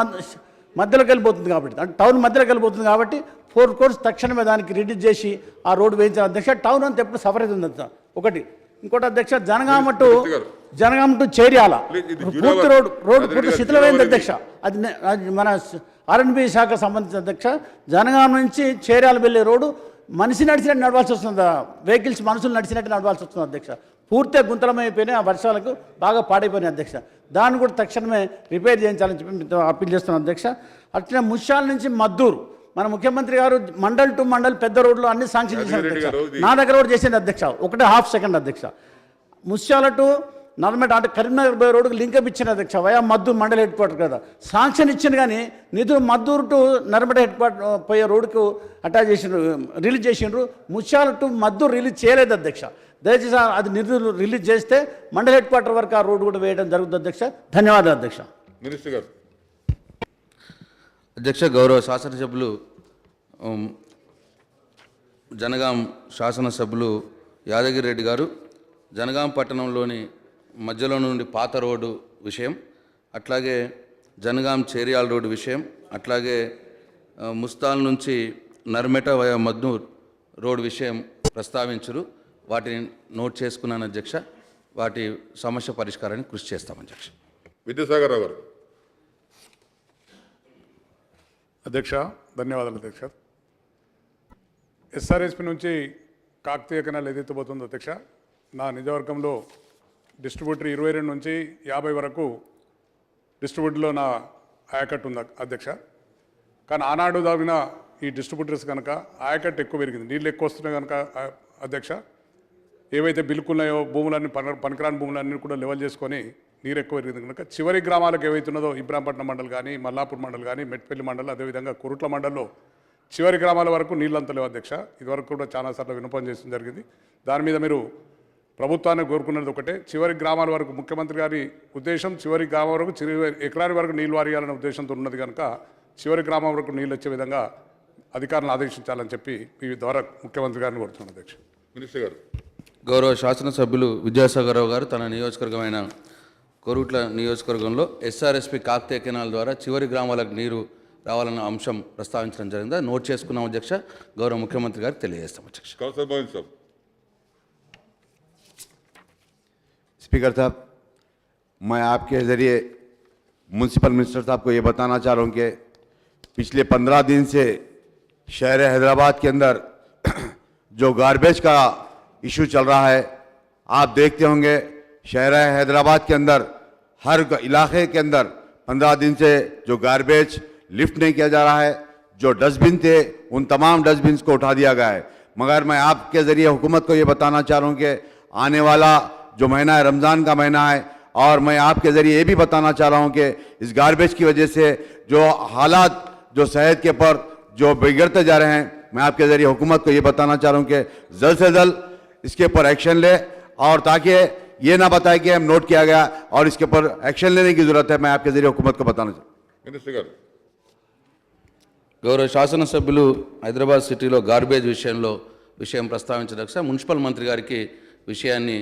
Speaker 20: మధ్యలోకి వెళ్ళిపోతుంది కాబట్టి, అంటే టౌన్ మధ్యలోకి వెళ్ళిపోతుంది కాబట్టి 4 crores తక్షణమే దానికి రిలీజ్ చేసి ఆ రోడ్డు వేయించిన అధ్యక్ష. టౌన్ అంతా ఎప్పుడు సఫర్ అవుతుంది అధ్యక్ష. ఒకటి ఇంకోటి అధ్యక్ష, జనగామ టు చేర్యాల పూర్తి రోడ్డు పూర్తి శిథిలమైంది అధ్యక్ష. అది మన R&B శాఖ సంబంధించిన అధ్యక్ష. జనగామ నుంచి చేర్యాల వెళ్ళే రోడ్డు మనిషి నడిచినట్టు నడవాల్సి వస్తుంది, వెహికల్స్ మనుషులు నడిచినట్టు నడవాల్సి వస్తుంది అధ్యక్ష. పూర్తిగా గుంతలమైపోయినాయి, ఆ వర్షాలకు బాగా పాడైపోయినాయి అధ్యక్ష. దాన్ని కూడా తక్షణమే రిపేర్ చేయించాలని చెప్పి అప్పీల్ చేస్తున్నాను అధ్యక్ష. అట్లనే ముష్యాల నుంచి మద్దూరు మన ముఖ్యమంత్రి గారు మండల్ టు మండల్ పెద్ద రోడ్లు అన్ని శాంక్షన్ చేశారు అధ్యక్ష. నా దగ్గర కూడా చేసింది అధ్యక్ష, 1.5 సెకండ్ అధ్యక్ష. ముష్యాల టు నర్మేట అంటే కరీంనగర్ పోయే రోడ్డుకి లింకప్ ఇచ్చిన అధ్యక్ష. Via Madduru mandal head quarter కదా శాంక్షన్ ఇచ్చింది, కానీ నిధులు Madduru to Narmeta head quarter పోయే రోడ్డుకు అటాచ్ చేసిండ్రు, రిలీజ్ చేసిండ్రు. ముష్యాల టు మద్దూరు రిలీజ్ చేయలేదు అధ్యక్ష. దయచేసి అది నిధులు రిలీజ్ చేస్తే మండల్ హెడ్ క్వార్టర్ వరకు ఆ రోడ్డు కూడా వేయడం జరుగుతుంది అధ్యక్ష. ధన్యవాదాలు అధ్యక్ష.
Speaker 2: మినిస్టర్ గారు.
Speaker 14: అధ్యక్ష, గౌరవ శాసనసభ్యులు జనగాం శాసనసభ్యులు యాదగిరి రెడ్డి గారు జనగాం పట్టణంలోని మధ్యలో నుండి పాత రోడ్డు విషయం, అట్లాగే జనగాం చేరియాల రోడ్డు విషయం, అట్లాగే ముస్తాల్ నుంచి నర్మెట వయా మద్దూర్ రోడ్డు విషయం ప్రస్తావించరు. వాటిని నోట్ చేసుకున్నాను అధ్యక్ష. వాటి సమస్య పరిష్కారానికి కృషి చేస్తాం అధ్యక్ష.
Speaker 2: విద్యాసాగర్ రావు గారు.
Speaker 21: అధ్యక్ష ధన్యవాదాలు అధ్యక్ష. SRSP నుంచి కాకతీయ కెనాల్ ఏదైతే పోతుందో అధ్యక్ష, నా నిజవర్గంలో డిస్ట్రిబ్యూటర్ 22 నుంచి 50 వరకు డిస్ట్రిబ్యూటర్లో నా ఆయకట్టు ఉంది అధ్యక్ష. కానీ ఆనాడు దాగిన ఈ డిస్ట్రిబ్యూటర్స్ కనుక ఆయకట్టు ఎక్కువ పెరిగింది, నీళ్ళు ఎక్కువ వస్తున్నాయి కనుక అధ్యక్ష ఏవైతే బిల్లుకున్నాయో భూములన్నీ పనికిరాని భూములన్నీ కూడా లెవెల్ చేసుకొని నీరు ఎక్కువ పెరిగింది కనుక చివరి గ్రామాలకు ఏవైతున్నదో ఇబ్రాంపట్నం మండల్ కానీ, మల్లాపూర్ మండల్ కానీ, మెట్పల్లి మండల్, అదేవిధంగా కురుట్ల మండల్లో చివరి గ్రామాల వరకు నీళ్ళంత లేవు అధ్యక్ష. ఇదివరకు కూడా చాలాసార్లు విన్నపం చేయడం జరిగింది. దాని మీద మీరు ప్రభుత్వాన్ని కోరుకున్నది ఒకటే, చివరి గ్రామాల వరకు ముఖ్యమంత్రి గారి ఉద్దేశం చివరి గ్రామం వరకు ఎకరాల వరకు నీళ్లు వారియాలనే ఉద్దేశంతో ఉన్నది కనుక చివరి గ్రామం వరకు నీళ్ళు వచ్చే విధంగా అధికారులను ఆదేశించాలని చెప్పి ఈ ద్వారా ముఖ్యమంత్రి గారిని కోరుతున్నాను అధ్యక్ష.
Speaker 2: మినిస్టర్ గారు.
Speaker 14: గౌరవ శాసనసభ్యులు విద్యాసాగరరావు గారు తన నియోజకవర్గమైన కోరుట్ల నియోజకవర్గంలో SRSP కాకతీయ కెనాల్ ద్వారా చివరి గ్రామాలకు నీరు రావాలన్న అంశం ప్రస్తావించడం జరిగిందా, నోట్ చేసుకున్నాం అధ్యక్ష. గౌరవ ముఖ్యమంత్రి గారికి తెలియజేస్తాం అధ్యక్ష.
Speaker 13: स्पीकर साहब, मैं आपके ज़रिए म्यूनसिपल मिनिस्टर साहब को ये बताना चाह रहा हूँ कि पिछले 15 दिन से शहर हैदराबाद के अंदर जो गार्बेज का इशू चल रहा है, आप देखते होंगे शहर हैदराबाद के अंदर हर इलाके के अंदर 15 दिन से जो गार्बेज लिफ्ट नहीं किया जा रहा है, जो डस्टबिन थे उन तमाम डस्टबिन को उठा दिया गया है। मगर मैं आपके ज़रिए हुकूमत को ये बताना चाह रहा हूँ कि आने वाला जो महीना है रमज़ान का महीना है, और मैं आपके ज़रिए ये भी बताना चाह रहा हूँ कि इस गार्बेज की वजह से जो हालात जो सेहत के पर जो बिगड़ते जा रहे हैं, मैं आपके ज़रिए हुकूमत को ये बताना चाह रहा हूँ कि जल्द से जल्द इसके ऊपर एक्शन ले, और ताकि ये ना बताए कि हम नोट किया गया और इसके ऊपर एक्शन लेने की ज़रूरत है। मैं आपके ज़रिए हुकूमत को बताना चाहूँ.
Speaker 2: మినిస్టర్ గారు.
Speaker 14: గౌరవ శాసనసభ్యులు హైదరాబాద్ సిటీలో గార్బేజ్ విషయంలో విషయం ప్రస్తావించిన అధ్యక్ష మున్సిపల్ మంత్రి గారికి విషయాన్ని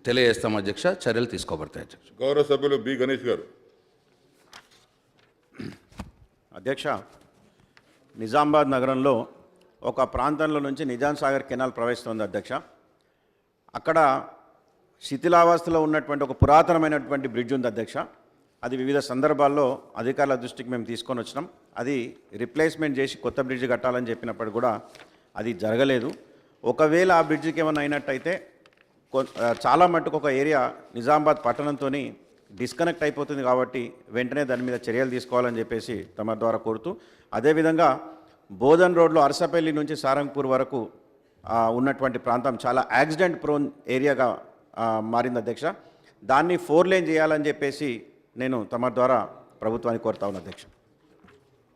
Speaker 14: తెలియజేస్తాం అధ్యక్ష, చర్యలు తీసుకోబడతాయి అధ్యక్ష.
Speaker 2: గౌరవ సభ్యులు బి గణేష్ గారు.
Speaker 11: అధ్యక్ష, నిజామాబాద్ నగరంలో ఒక ప్రాంతంలో నుంచి నిజాం సాగర్ కెనాల్ ప్రవహిస్తుంది అధ్యక్ష. అక్కడ శిథిలావస్థలో ఉన్నటువంటి ఒక పురాతనమైనటువంటి బ్రిడ్జ్ ఉంది అధ్యక్ష. అది వివిధ సందర్భాల్లో అధికారుల దృష్టికి మేము తీసుకొని వచ్చినాం. అది రిప్లేస్మెంట్ చేసి కొత్త బ్రిడ్జ్ కట్టాలని చెప్పినప్పుడు కూడా అది జరగలేదు. ఒకవేళ ఆ బ్రిడ్జికి ఏమైనా అయినట్టయితే చాలా మట్టుకు ఒక ఏరియా నిజామాబాద్ పట్టణంతో డిస్కనెక్ట్ అయిపోతుంది కాబట్టి వెంటనే దాని మీద చర్యలు తీసుకోవాలని చెప్పేసి తమ ద్వారా కోరుతూ, అదేవిధంగా బోధన్ రోడ్లో అరసపల్లి నుంచి సారంగపూర్ వరకు ఉన్నటువంటి ప్రాంతం చాలా యాక్సిడెంట్ ప్రోన్ ఏరియాగా మారింది అధ్యక్ష. దాన్ని 4 లేన్ చేయాలని చెప్పేసి నేను తమ ద్వారా ప్రభుత్వాన్ని కోరుతా ఉన్నాను అధ్యక్ష.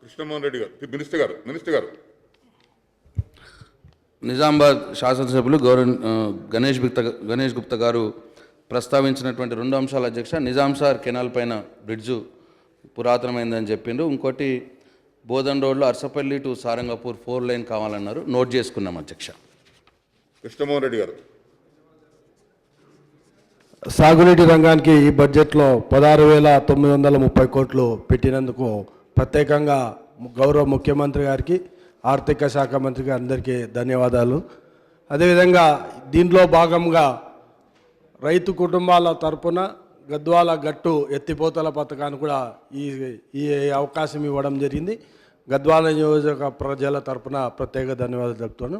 Speaker 2: కృష్ణమోహన్ రెడ్డి గారు, మినిస్టర్ గారు.
Speaker 14: నిజామాబాద్ శాసనసభ్యులు గణేష్ గుప్తా గారు ప్రస్తావించినటువంటి 2 అంశాలు అధ్యక్ష. నిజాంసార్ కెనాల్ పైన బ్రిడ్జు పురాతనమైందని చెప్పిండ్రు. ఇంకోటి బోధన్ రోడ్లో అర్సపల్లి టు సారంగపూర్ 4 లేన్ కావాలన్నారు. నోట్ చేసుకున్నాం అధ్యక్ష.
Speaker 2: కృష్ణమోహన్ రెడ్డి గారు.
Speaker 16: సాగునీటి రంగానికి ఈ బడ్జెట్లో 16,930 కోట్లు పెట్టినందుకు ప్రత్యేకంగా గౌరవ ముఖ్యమంత్రి గారికి, ఆర్థిక శాఖ మంత్రి గారి అందరికీ ధన్యవాదాలు. అదేవిధంగా దీనిలో భాగంగా రైతు కుటుంబాల తరపున గద్వాల గట్టు ఎత్తిపోతల పథకాన్ని కూడా ఈ అవకాశం ఇవ్వడం జరిగింది. గద్వాల నియోజక ప్రజల తరపున ప్రత్యేక ధన్యవాదాలు చెప్తాను.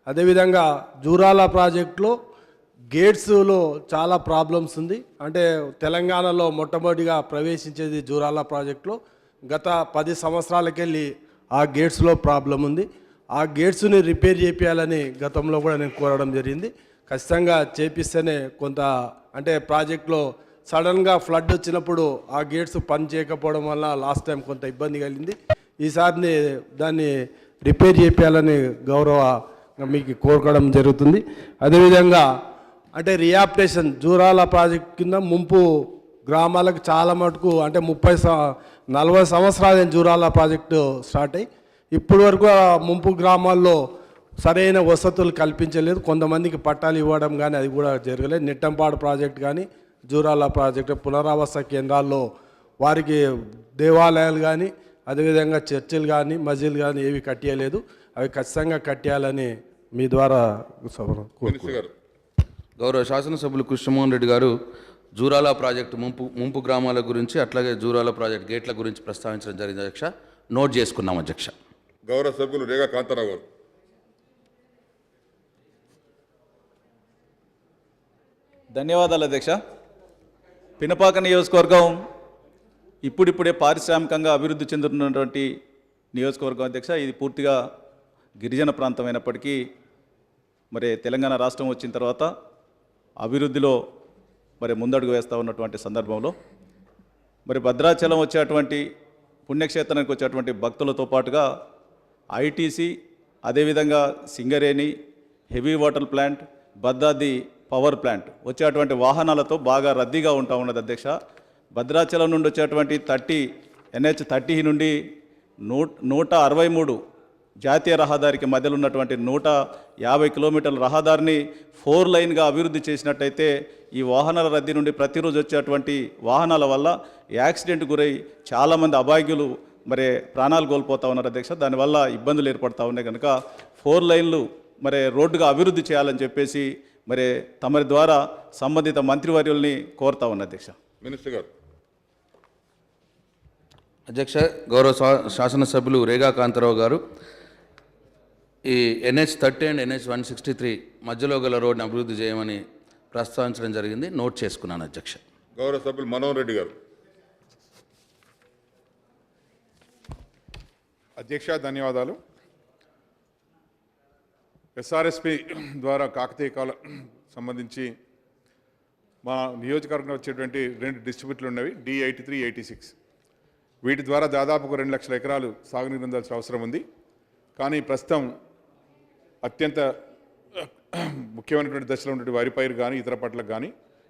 Speaker 16: అదేవిధంగా జూరాల ప్రాజెక్టులో గేట్స్లో చాలా ప్రాబ్లమ్స్ ఉంది. అంటే తెలంగాణలో మొట్టమొదటిగా ప్రవేశించేది జూరాల ప్రాజెక్టులో గత 10 సంవత్సరాలకెళ్ళి ఆ గేట్స్లో ప్రాబ్లం ఉంది. ఆ గేట్స్ని రిపేర్ చేయాలని గతంలో కూడా నేను కోరడం జరిగింది. ఖచ్చితంగా చేపిస్తేనే కొంత అంటే ప్రాజెక్టులో సడన్గా ఫ్లడ్ వచ్చినప్పుడు ఆ గేట్స్ పని చేయకపోవడం వల్ల లాస్ట్ టైం కొంత ఇబ్బంది కలిగింది. ఈసారి దాన్ని రిపేర్ చేయాలని గౌరవ మీకు కోరుకోవడం జరుగుతుంది. అదేవిధంగా అంటే రియాప్టేషన్ జూరాల ప్రాజెక్ట్ కింద ముంపు గ్రామాలకు చాలా మటుకు అంటే 40 సంవత్సరాలు జూరాల ప్రాజెక్టు స్టార్ట్ అయ్యి ఇప్పటి వరకు ముంపు గ్రామాల్లో సరైన వసతులు కల్పించలేదు. కొంతమందికి పట్టాలు ఇవ్వడం కానీ అది కూడా జరగలేదు. నెట్టంపాడు ప్రాజెక్ట్ కానీ జూరాల ప్రాజెక్టు పునరావాస కేంద్రాల్లో వారికి దేవాలయాలు కానీ అదేవిధంగా చర్చిలు కానీ మస్జిద్లు కానీ ఏవి కట్టియలేదు. అవి ఖచ్చితంగా కట్టాలని మీ ద్వారా
Speaker 14: గౌరవ శాసనసభ్యులు కృష్ణమోహన్ రెడ్డి గారు జూరాల ప్రాజెక్టు ముంపు గ్రామాల గురించి అట్లాగే జూరాల ప్రాజెక్ట్ గేట్ల గురించి ప్రస్తావించడం జరిగింది అధ్యక్ష. నోట్ చేసుకున్నాం అధ్యక్ష.
Speaker 2: గౌరవ సభ్యులు రేగా కాంతారావు గారు.
Speaker 1: ధన్యవాదాలు అధ్యక్ష. పినపాక నియోజకవర్గం ఇప్పుడిప్పుడే పారిశ్రామికంగా అభివృద్ధి చెందుతున్నటువంటి నియోజకవర్గం అధ్యక్ష. ఇది పూర్తిగా గిరిజన ప్రాంతం అయినప్పటికీ మరి తెలంగాణ రాష్ట్రం వచ్చిన తర్వాత అభివృద్ధిలో మరి ముందడుగు వేస్తూ ఉన్నటువంటి సందర్భంలో మరి భద్రాచలం వచ్చేటువంటి పుణ్యక్షేత్రానికి వచ్చేటువంటి భక్తులతో పాటుగా ఐటీసీ అదేవిధంగా Singareni heavy water plant Bhadradri power plant వచ్చేటువంటి వాహనాలతో బాగా రద్దీగా ఉంటా ఉన్నది అధ్యక్ష. భద్రాచలం నుండి వచ్చేటువంటి NH 30 నుండి 163 జాతీయ రహదారికి మధ్యలో ఉన్నటువంటి 150 కిలోమీటర్ల రహదారిని 4 లైన్గా అభివృద్ధి చేసినట్టయితే ఈ వాహనాల రద్దీ నుండి ప్రతిరోజు వచ్చేటువంటి వాహనాల వల్ల యాక్సిడెంట్ గురై చాలామంది అభాగ్యులు మరి ప్రాణాలు కోల్పోతూ ఉన్నారు అధ్యక్ష. దానివల్ల ఇబ్బందులు ఏర్పడతా ఉన్నాయి కనుక 4 లైన్లు మరి రోడ్డుగా అభివృద్ధి చేయాలని చెప్పేసి మరి తమరి ద్వారా సంబంధిత మంత్రివర్యుల్ని కోరుతా ఉన్న అధ్యక్ష.
Speaker 2: మినిస్టర్ గారు.
Speaker 14: అధ్యక్ష, గౌరవ శాసనసభ్యులు రేగా కాంతారావు గారు ఈ NH 30 అండ్ NH 163 మధ్యలో గల రోడ్ని అభివృద్ధి చేయమని ప్రస్తావించడం జరిగింది. నోట్ చేసుకున్నాను అధ్యక్ష.
Speaker 2: గౌరవ సభ్యులు మనోహర్ రెడ్డి గారు.
Speaker 21: అధ్యక్ష ధన్యవాదాలు. SRSP ద్వారా కాకతీయ కాలం సంబంధించి మా నియోజకవర్గంలో వచ్చేటువంటి 2 డిస్ట్రిబ్యూటర్లు ఉన్నవి, D83, 86. వీటి ద్వారా దాదాపు 2 లక్షల ఎకరాలు సాగునీరు అందాల్సిన అవసరం ఉంది. కానీ ప్రస్తుతం అత్యంత ముఖ్యమైనటువంటి దశలో ఉన్నటువంటి వరి పైరు కానీ ఇతర పంటలకు కానీ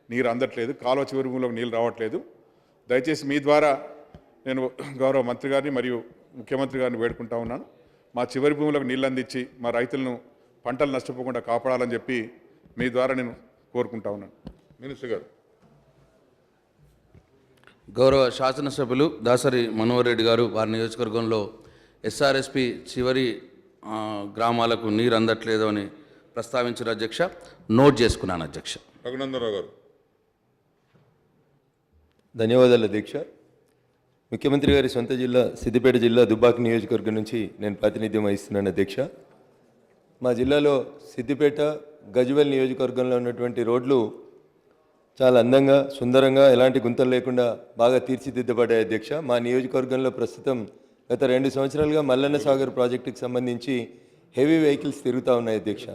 Speaker 21: నీరు అందట్లేదు. కాలువ చివరి భూమిలోకి నీళ్ళు రావట్లేదు. దయచేసి మీ ద్వారా నేను గౌరవ మంత్రి గారిని మరియు ముఖ్యమంత్రి గారిని వేడుకుంటా ఉన్నాను. మా చివరి భూములకు నీళ్ళు అందించి మా రైతులను పంటలు నష్టపోకుండా కాపాడాలని చెప్పి మీ ద్వారా నేను కోరుకుంటా ఉన్నాను.
Speaker 2: మినిస్టర్ గారు.
Speaker 14: గౌరవ శాసనసభ్యులు దాసరి మనోహర్ రెడ్డి గారు వారి నియోజకవర్గంలో ఎస్ఆర్ఎస్పి చివరి గ్రామాలకు నీరు అందట్లేదు అని ప్రస్తావించిన అధ్యక్ష. నోట్ చేసుకున్నాను అధ్యక్ష.
Speaker 2: రఘునందనరావు గారు.
Speaker 17: ధన్యవాదాలు అధ్యక్ష. ముఖ్యమంత్రి గారి సొంత జిల్లా సిద్దిపేట జిల్లా దుబ్బాక నియోజకవర్గం నుంచి నేను ప్రాతినిధ్యం వహిస్తున్నాను అధ్యక్ష. మా జిల్లాలో సిద్దిపేట గజ్వేల్ నియోజకవర్గంలో ఉన్నటువంటి రోడ్లు చాలా అందంగా సుందరంగా ఎలాంటి గుంతలు లేకుండా బాగా తీర్చిదిద్దబడ్డాయి అధ్యక్ష. మా నియోజకవర్గంలో ప్రస్తుతం గత 2 సంవత్సరాలుగా మల్లన్న సాగర్ ప్రాజెక్టుకి సంబంధించి హెవీ వెహికల్స్ తిరుగుతూ ఉన్నాయి అధ్యక్ష.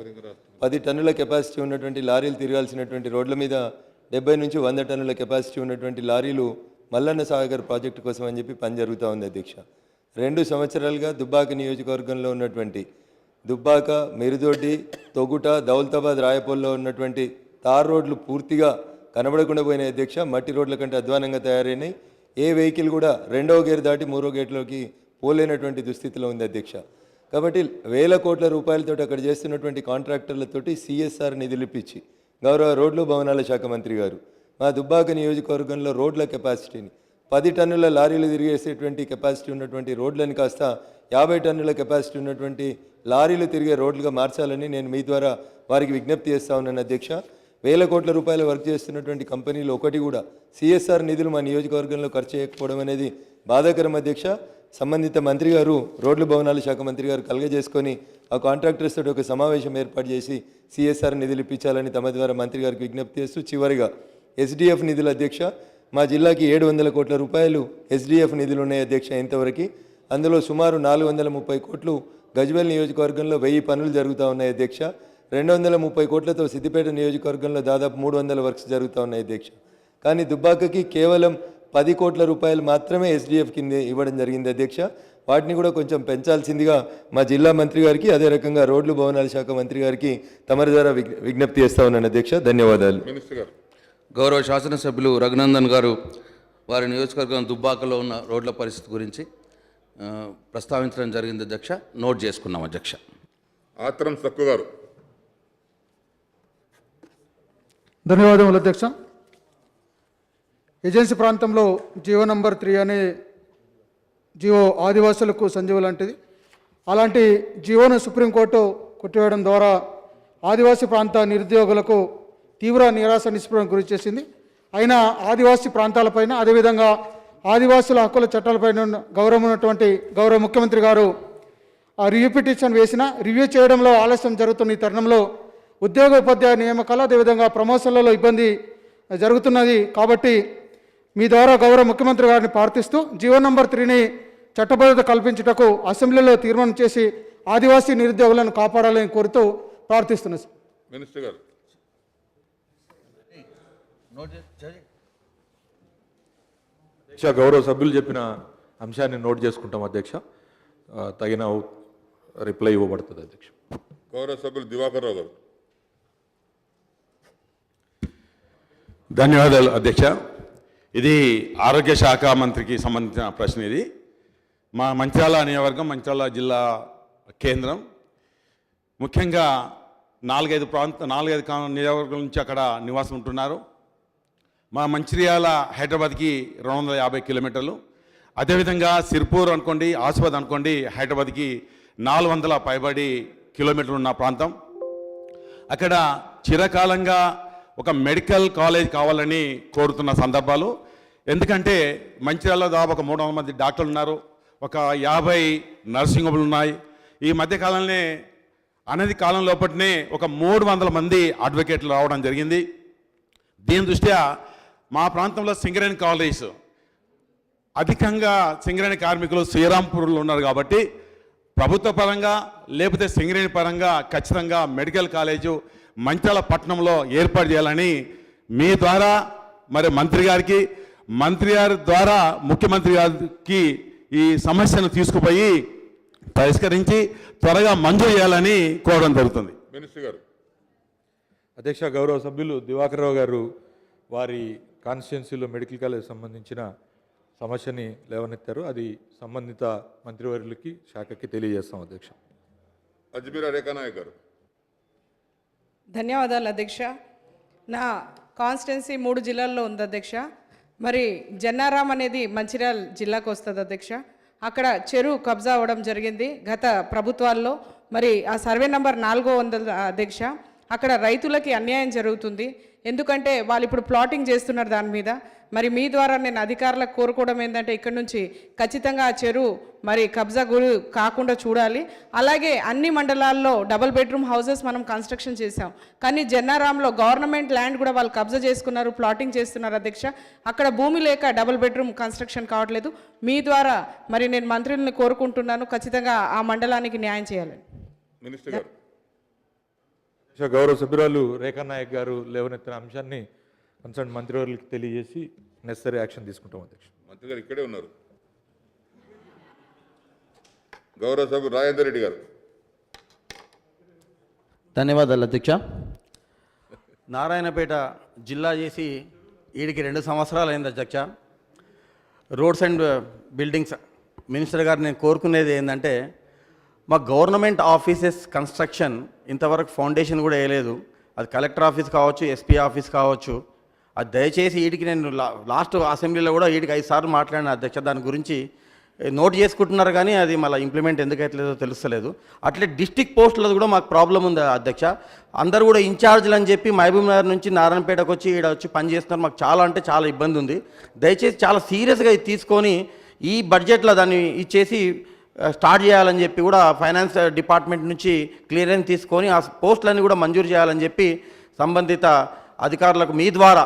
Speaker 17: 10 టన్నుల కెపాసిటీ ఉన్నటువంటి లారీలు తిరగాల్సినటువంటి రోడ్ల మీద 70 నుంచి 100 టన్నుల కెపాసిటీ ఉన్నటువంటి లారీలు మల్లన్న సాగర్ ప్రాజెక్టు కోసం అని చెప్పి పని జరుగుతూ ఉంది అధ్యక్ష. 2 సంవత్సరాలుగా దుబ్బాక నియోజకవర్గంలో ఉన్నటువంటి దుబ్బాక, మెరుదొడ్డి, తొగుట, దౌలతాబాద్, రాయపూల్లో ఉన్నటువంటి తార్ రోడ్లు పూర్తిగా కనబడకుండా పోయినాయి అధ్యక్ష. మట్టి రోడ్ల కంటే అధ్వానంగా తయారైనాయి. ఏ వెహికల్ కూడా 2వ గేర్ దాటి 3వ గేట్లోకి పోలేనటువంటి దుస్థితిలో ఉంది అధ్యక్ష. కాబట్టి వేల కోట్ల రూపాయలతో అక్కడ చేస్తున్నటువంటి కాంట్రాక్టర్లతోటి సిఎస్ఆర్ నిధులు ఇప్పించి గౌరవ రోడ్లు భవనాల శాఖ మంత్రి గారు మా దుబ్బాక నియోజకవర్గంలో రోడ్ల కెపాసిటీని 10 టన్నుల లారీలు తిరిగేసేటువంటి కెపాసిటీ ఉన్నటువంటి రోడ్లను కాస్త 50 టన్నుల కెపాసిటీ ఉన్నటువంటి లారీలు తిరిగే రోడ్లుగా మార్చాలని నేను మీ ద్వారా వారికి విజ్ఞప్తి చేస్తా ఉన్నాను అధ్యక్ష. వేల కోట్ల రూపాయల వర్క్ చేస్తున్నటువంటి కంపెనీలు ఒకటి కూడా సిఎస్ఆర్ నిధులు మా నియోజకవర్గంలో ఖర్చు చేయకపోవడం అనేది బాధాకరం అధ్యక్ష. సంబంధిత మంత్రి గారు రోడ్లు భవనాల శాఖ మంత్రి గారు కలగజేసుకొని ఆ కాంట్రాక్టర్స్ తోటి ఒక సమావేశం ఏర్పాటు చేసి సిఎస్ఆర్ నిధులు ఇప్పించాలని తమ ద్వారా మంత్రి గారికి విజ్ఞప్తి చేస్తూ చివరిగా ఎస్డిఎఫ్ నిధులు అధ్యక్ష. మా జిల్లాకి 700 కోట్ల రూపాయలు ఎస్డిఎఫ్ నిధులు ఉన్నాయి అధ్యక్ష ఇంతవరకు. అందులో సుమారు 430 కోట్లు గజ్వేల్ నియోజకవర్గంలో 1000 పనులు జరుగుతూ ఉన్నాయి అధ్యక్ష. 230 కోట్లతో సిద్దిపేట నియోజకవర్గంలో దాదాపు 300 వర్క్స్ జరుగుతూ ఉన్నాయి అధ్యక్ష. కానీ దుబ్బాకకి కేవలం 10 కోట్ల రూపాయలు మాత్రమే ఎస్డిఎఫ్ కింద ఇవ్వడం జరిగింది అధ్యక్ష. వాటిని కూడా కొంచెం పెంచాల్సిందిగా మా జిల్లా మంత్రి గారికి అదే రకంగా రోడ్లు భవనాల శాఖ మంత్రి గారికి తమరి ద్వారా విజ్ఞప్తి చేస్తా ఉన్నాను అధ్యక్ష. ధన్యవాదాలు.
Speaker 2: మినిస్టర్ గారు.
Speaker 14: గౌరవ శాసనసభ్యులు రఘునందన్ గారు వారి నియోజకవర్గం దుబ్బాకలో ఉన్న రోడ్ల పరిస్థితి గురించి ప్రస్తావించడం జరిగింది అధ్యక్ష. నోట్ చేసుకున్నాం అధ్యక్ష.
Speaker 2: ఆత్రం సక్కు గారు.
Speaker 3: ధన్యవాదములు అధ్యక్ష. ఏజెన్సీ ప్రాంతంలో జియో నంబర్ 3 అనే జియో ఆదివాసులకు సంజీవ లాంటిది. అలాంటి జియోను సుప్రీంకోర్టు కొట్టివేయడం ద్వారా ఆదివాసీ ప్రాంత నిరుద్యోగులకు తీవ్ర నిరాశ నిస్పృహకు గురి చేసింది. అయినా ఆదివాసీ ప్రాంతాలపైన అదేవిధంగా ఆదివాసుల హక్కుల చట్టాలపైన గౌరవం ఉన్నటువంటి గౌరవ ముఖ్యమంత్రి గారు రివ్యూ పిటిషన్ వేసిన రివ్యూ చేయడంలో ఆలస్యం జరుగుతున్న ఈ తరుణంలో ఉద్యోగ ఉపాధ్యాయ నియామకాలు అదేవిధంగా ప్రమోషన్లలో ఇబ్బంది జరుగుతున్నది. కాబట్టి మీ ద్వారా గౌరవ ముఖ్యమంత్రి గారిని ప్రార్థిస్తూ జియో నంబర్ 3ని చట్టబద్ధత కల్పించుటకు అసెంబ్లీలో తీర్మానం చేసి ఆదివాసీ నిరుద్యోగులను కాపాడాలని కోరుతూ ప్రార్థిస్తున్నాను సార్.
Speaker 2: మినిస్టర్ గారు.
Speaker 16: అధ్యక్ష, గౌరవ సభ్యులు చెప్పిన అంశాన్ని నోట్ చేసుకుంటాం అధ్యక్ష. తగిన రిప్లై ఇవ్వబడుతుంది అధ్యక్ష.
Speaker 2: గౌరవ సభ్యులు దివాకర్ రావు గారు.
Speaker 15: ధన్యవాదాలు అధ్యక్ష. ఇది ఆరోగ్య శాఖ మంత్రికి సంబంధించిన ప్రశ్న. ఇది మా మంచిర్యాల నియోజకవర్గం, మంచిర్యాల జిల్లా కేంద్రం. ముఖ్యంగా 4-5 నియోజకవర్గాల నుంచి అక్కడ నివాసం ఉంటున్నారు. మా మంచిర్యాల హైదరాబాద్కి 250 కిలోమీటర్లు. అదేవిధంగా సిర్పూర్ అనుకోండి, ఆసిఫాబాద్ అనుకోండి, హైదరాబాద్కి 400 పైబడి కిలోమీటర్లు ఉన్న ప్రాంతం. అక్కడ చిరకాలంగా ఒక మెడికల్ కాలేజ్ కావాలని కోరుతున్న సందర్భాలు. ఎందుకంటే మంచిర్యాలలో దాదాపు ఒక 300 మంది డాక్టర్లు ఉన్నారు, ఒక 50 నర్సింగ్ హోమ్లు ఉన్నాయి. ఈ మధ్యకాలంలో అనేది కాలం లోపటినే ఒక 300 మంది అడ్వకేట్లు రావడం జరిగింది. దీని దృష్ట్యా మా ప్రాంతంలో సింగరేణి కాలేజ్ అధికంగా సింగరేణి కార్మికులు శ్రీరాంపూర్లో ఉన్నారు. కాబట్టి ప్రభుత్వ పరంగా లేకపోతే సింగరేణి పరంగా ఖచ్చితంగా మెడికల్ కాలేజు మంచిర్యాల పట్టణంలో ఏర్పాటు చేయాలని మీ ద్వారా మరి మంత్రి గారికి, మంత్రి గారి ద్వారా ముఖ్యమంత్రి గారికి ఈ సమస్యను తీసుకుపోయి పరిష్కరించి త్వరగా మంజూరు చేయాలని కోరడం జరుగుతుంది.
Speaker 2: మినిస్టర్ గారు.
Speaker 16: అధ్యక్ష, గౌరవ సభ్యులు దివాకర్ రావు గారు వారి కాన్స్టిట్యున్సీలో మెడికల్ కాలేజ్ సంబంధించిన సమస్యని లేవనెత్తారు. అది సంబంధిత మంత్రివర్యులకి శాఖకి తెలియజేస్తాం అధ్యక్ష.
Speaker 2: అజ్మీరా రేఖా నాయక్ గారు.
Speaker 9: ధన్యవాదాలు అధ్యక్ష. నా కాన్స్టిట్యున్సీ 3 జిల్లాల్లో ఉంది అధ్యక్ష. మరి జన్నారాం అనేది మంచిర్యాల జిల్లాకు వస్తుంది అధ్యక్ష. అక్కడ చెరువు కబ్జా అవ్వడం జరిగింది గత ప్రభుత్వాల్లో. మరి ఆ సర్వే నంబర్ 400 అధ్యక్ష. అక్కడ రైతులకి అన్యాయం జరుగుతుంది. ఎందుకంటే వాళ్ళు ఇప్పుడు ప్లాటింగ్ చేస్తున్నారు దాని మీద. మరి మీ ద్వారా నేను అధికారులకు కోరుకోవడం ఏంటంటే ఇక్కడ నుంచి ఖచ్చితంగా ఆ చెరువు మరి కబ్జా గురి కాకుండా చూడాలి. అలాగే అన్ని మండలాల్లో డబుల్ బెడ్రూమ్ హౌసెస్ మనం కన్స్ట్రక్షన్ చేసాం, కానీ జన్నారాంలో గవర్నమెంట్ ల్యాండ్ కూడా వాళ్ళు కబ్జా చేసుకున్నారు, ప్లాటింగ్ చేస్తున్నారు అధ్యక్ష. అక్కడ భూమి లేక డబుల్ బెడ్రూమ్ కన్స్ట్రక్షన్ కావట్లేదు. మీ ద్వారా మరి నేను మంత్రులను కోరుకుంటున్నాను, ఖచ్చితంగా ఆ మండలానికి న్యాయం చేయాలి.
Speaker 2: మినిస్టర్ గారు.
Speaker 22: గౌరవ సభ్యురాలు రేఖా నాయక్ గారు లేవనెత్తిన అంశాన్ని కన్సర్న్ మంత్రివర్యులకు తెలియజేసి నెసరీ యాక్షన్ తీసుకుంటాం అధ్యక్ష.
Speaker 2: మంత్రి గారు ఇక్కడే ఉన్నారు. గౌరవ సభ్యులు రాజేందర్ రెడ్డి గారు.
Speaker 23: ధన్యవాదాలు అధ్యక్ష. నారాయణపేట జిల్లా చేసి వీడికి 2 సంవత్సరాలు అయింది అధ్యక్ష. రోడ్స్ అండ్ బిల్డింగ్స్ మినిస్టర్ గారు నేను కోరుకునేది ఏంటంటే, మా గవర్నమెంట్ ఆఫీసెస్ కన్స్ట్రక్షన్ ఇంతవరకు ఫౌండేషన్ కూడా వేయలేదు. అది కలెక్టర్ ఆఫీస్ కావచ్చు, ఎస్పీ ఆఫీస్ కావచ్చు. అది దయచేసి వీటికి నేను లాస్ట్ అసెంబ్లీలో కూడా వీటికి 5 సార్లు మాట్లాడిన అధ్యక్ష. దాని గురించి నోట్ చేసుకుంటున్నారు కానీ అది మళ్ళీ ఇంప్లిమెంట్ ఎందుకు అవుతలేదో తెలుస్తలేదు. అట్లే డిస్టిక్ పోస్టులది కూడా మాకు ప్రాబ్లం ఉంది అధ్యక్ష. అందరూ కూడా ఇన్ఛార్జ్లు అని చెప్పి మహబూబ్ నగర్ నుంచి నారాయణపేటకు వచ్చి ఈడ వచ్చి పనిచేస్తున్నారు. మాకు చాలా అంటే చాలా ఇబ్బంది ఉంది. దయచేసి చాలా సీరియస్గా ఇది తీసుకొని ఈ బడ్జెట్లో దాన్ని ఇచ్చేసి స్టార్ట్ చేయాలని చెప్పి కూడా ఫైనాన్స్ డిపార్ట్మెంట్ నుంచి క్లియరెన్స్ తీసుకొని ఆ పోస్టులన్నీ కూడా మంజూరు చేయాలని చెప్పి సంబంధిత అధికారులకు మీ ద్వారా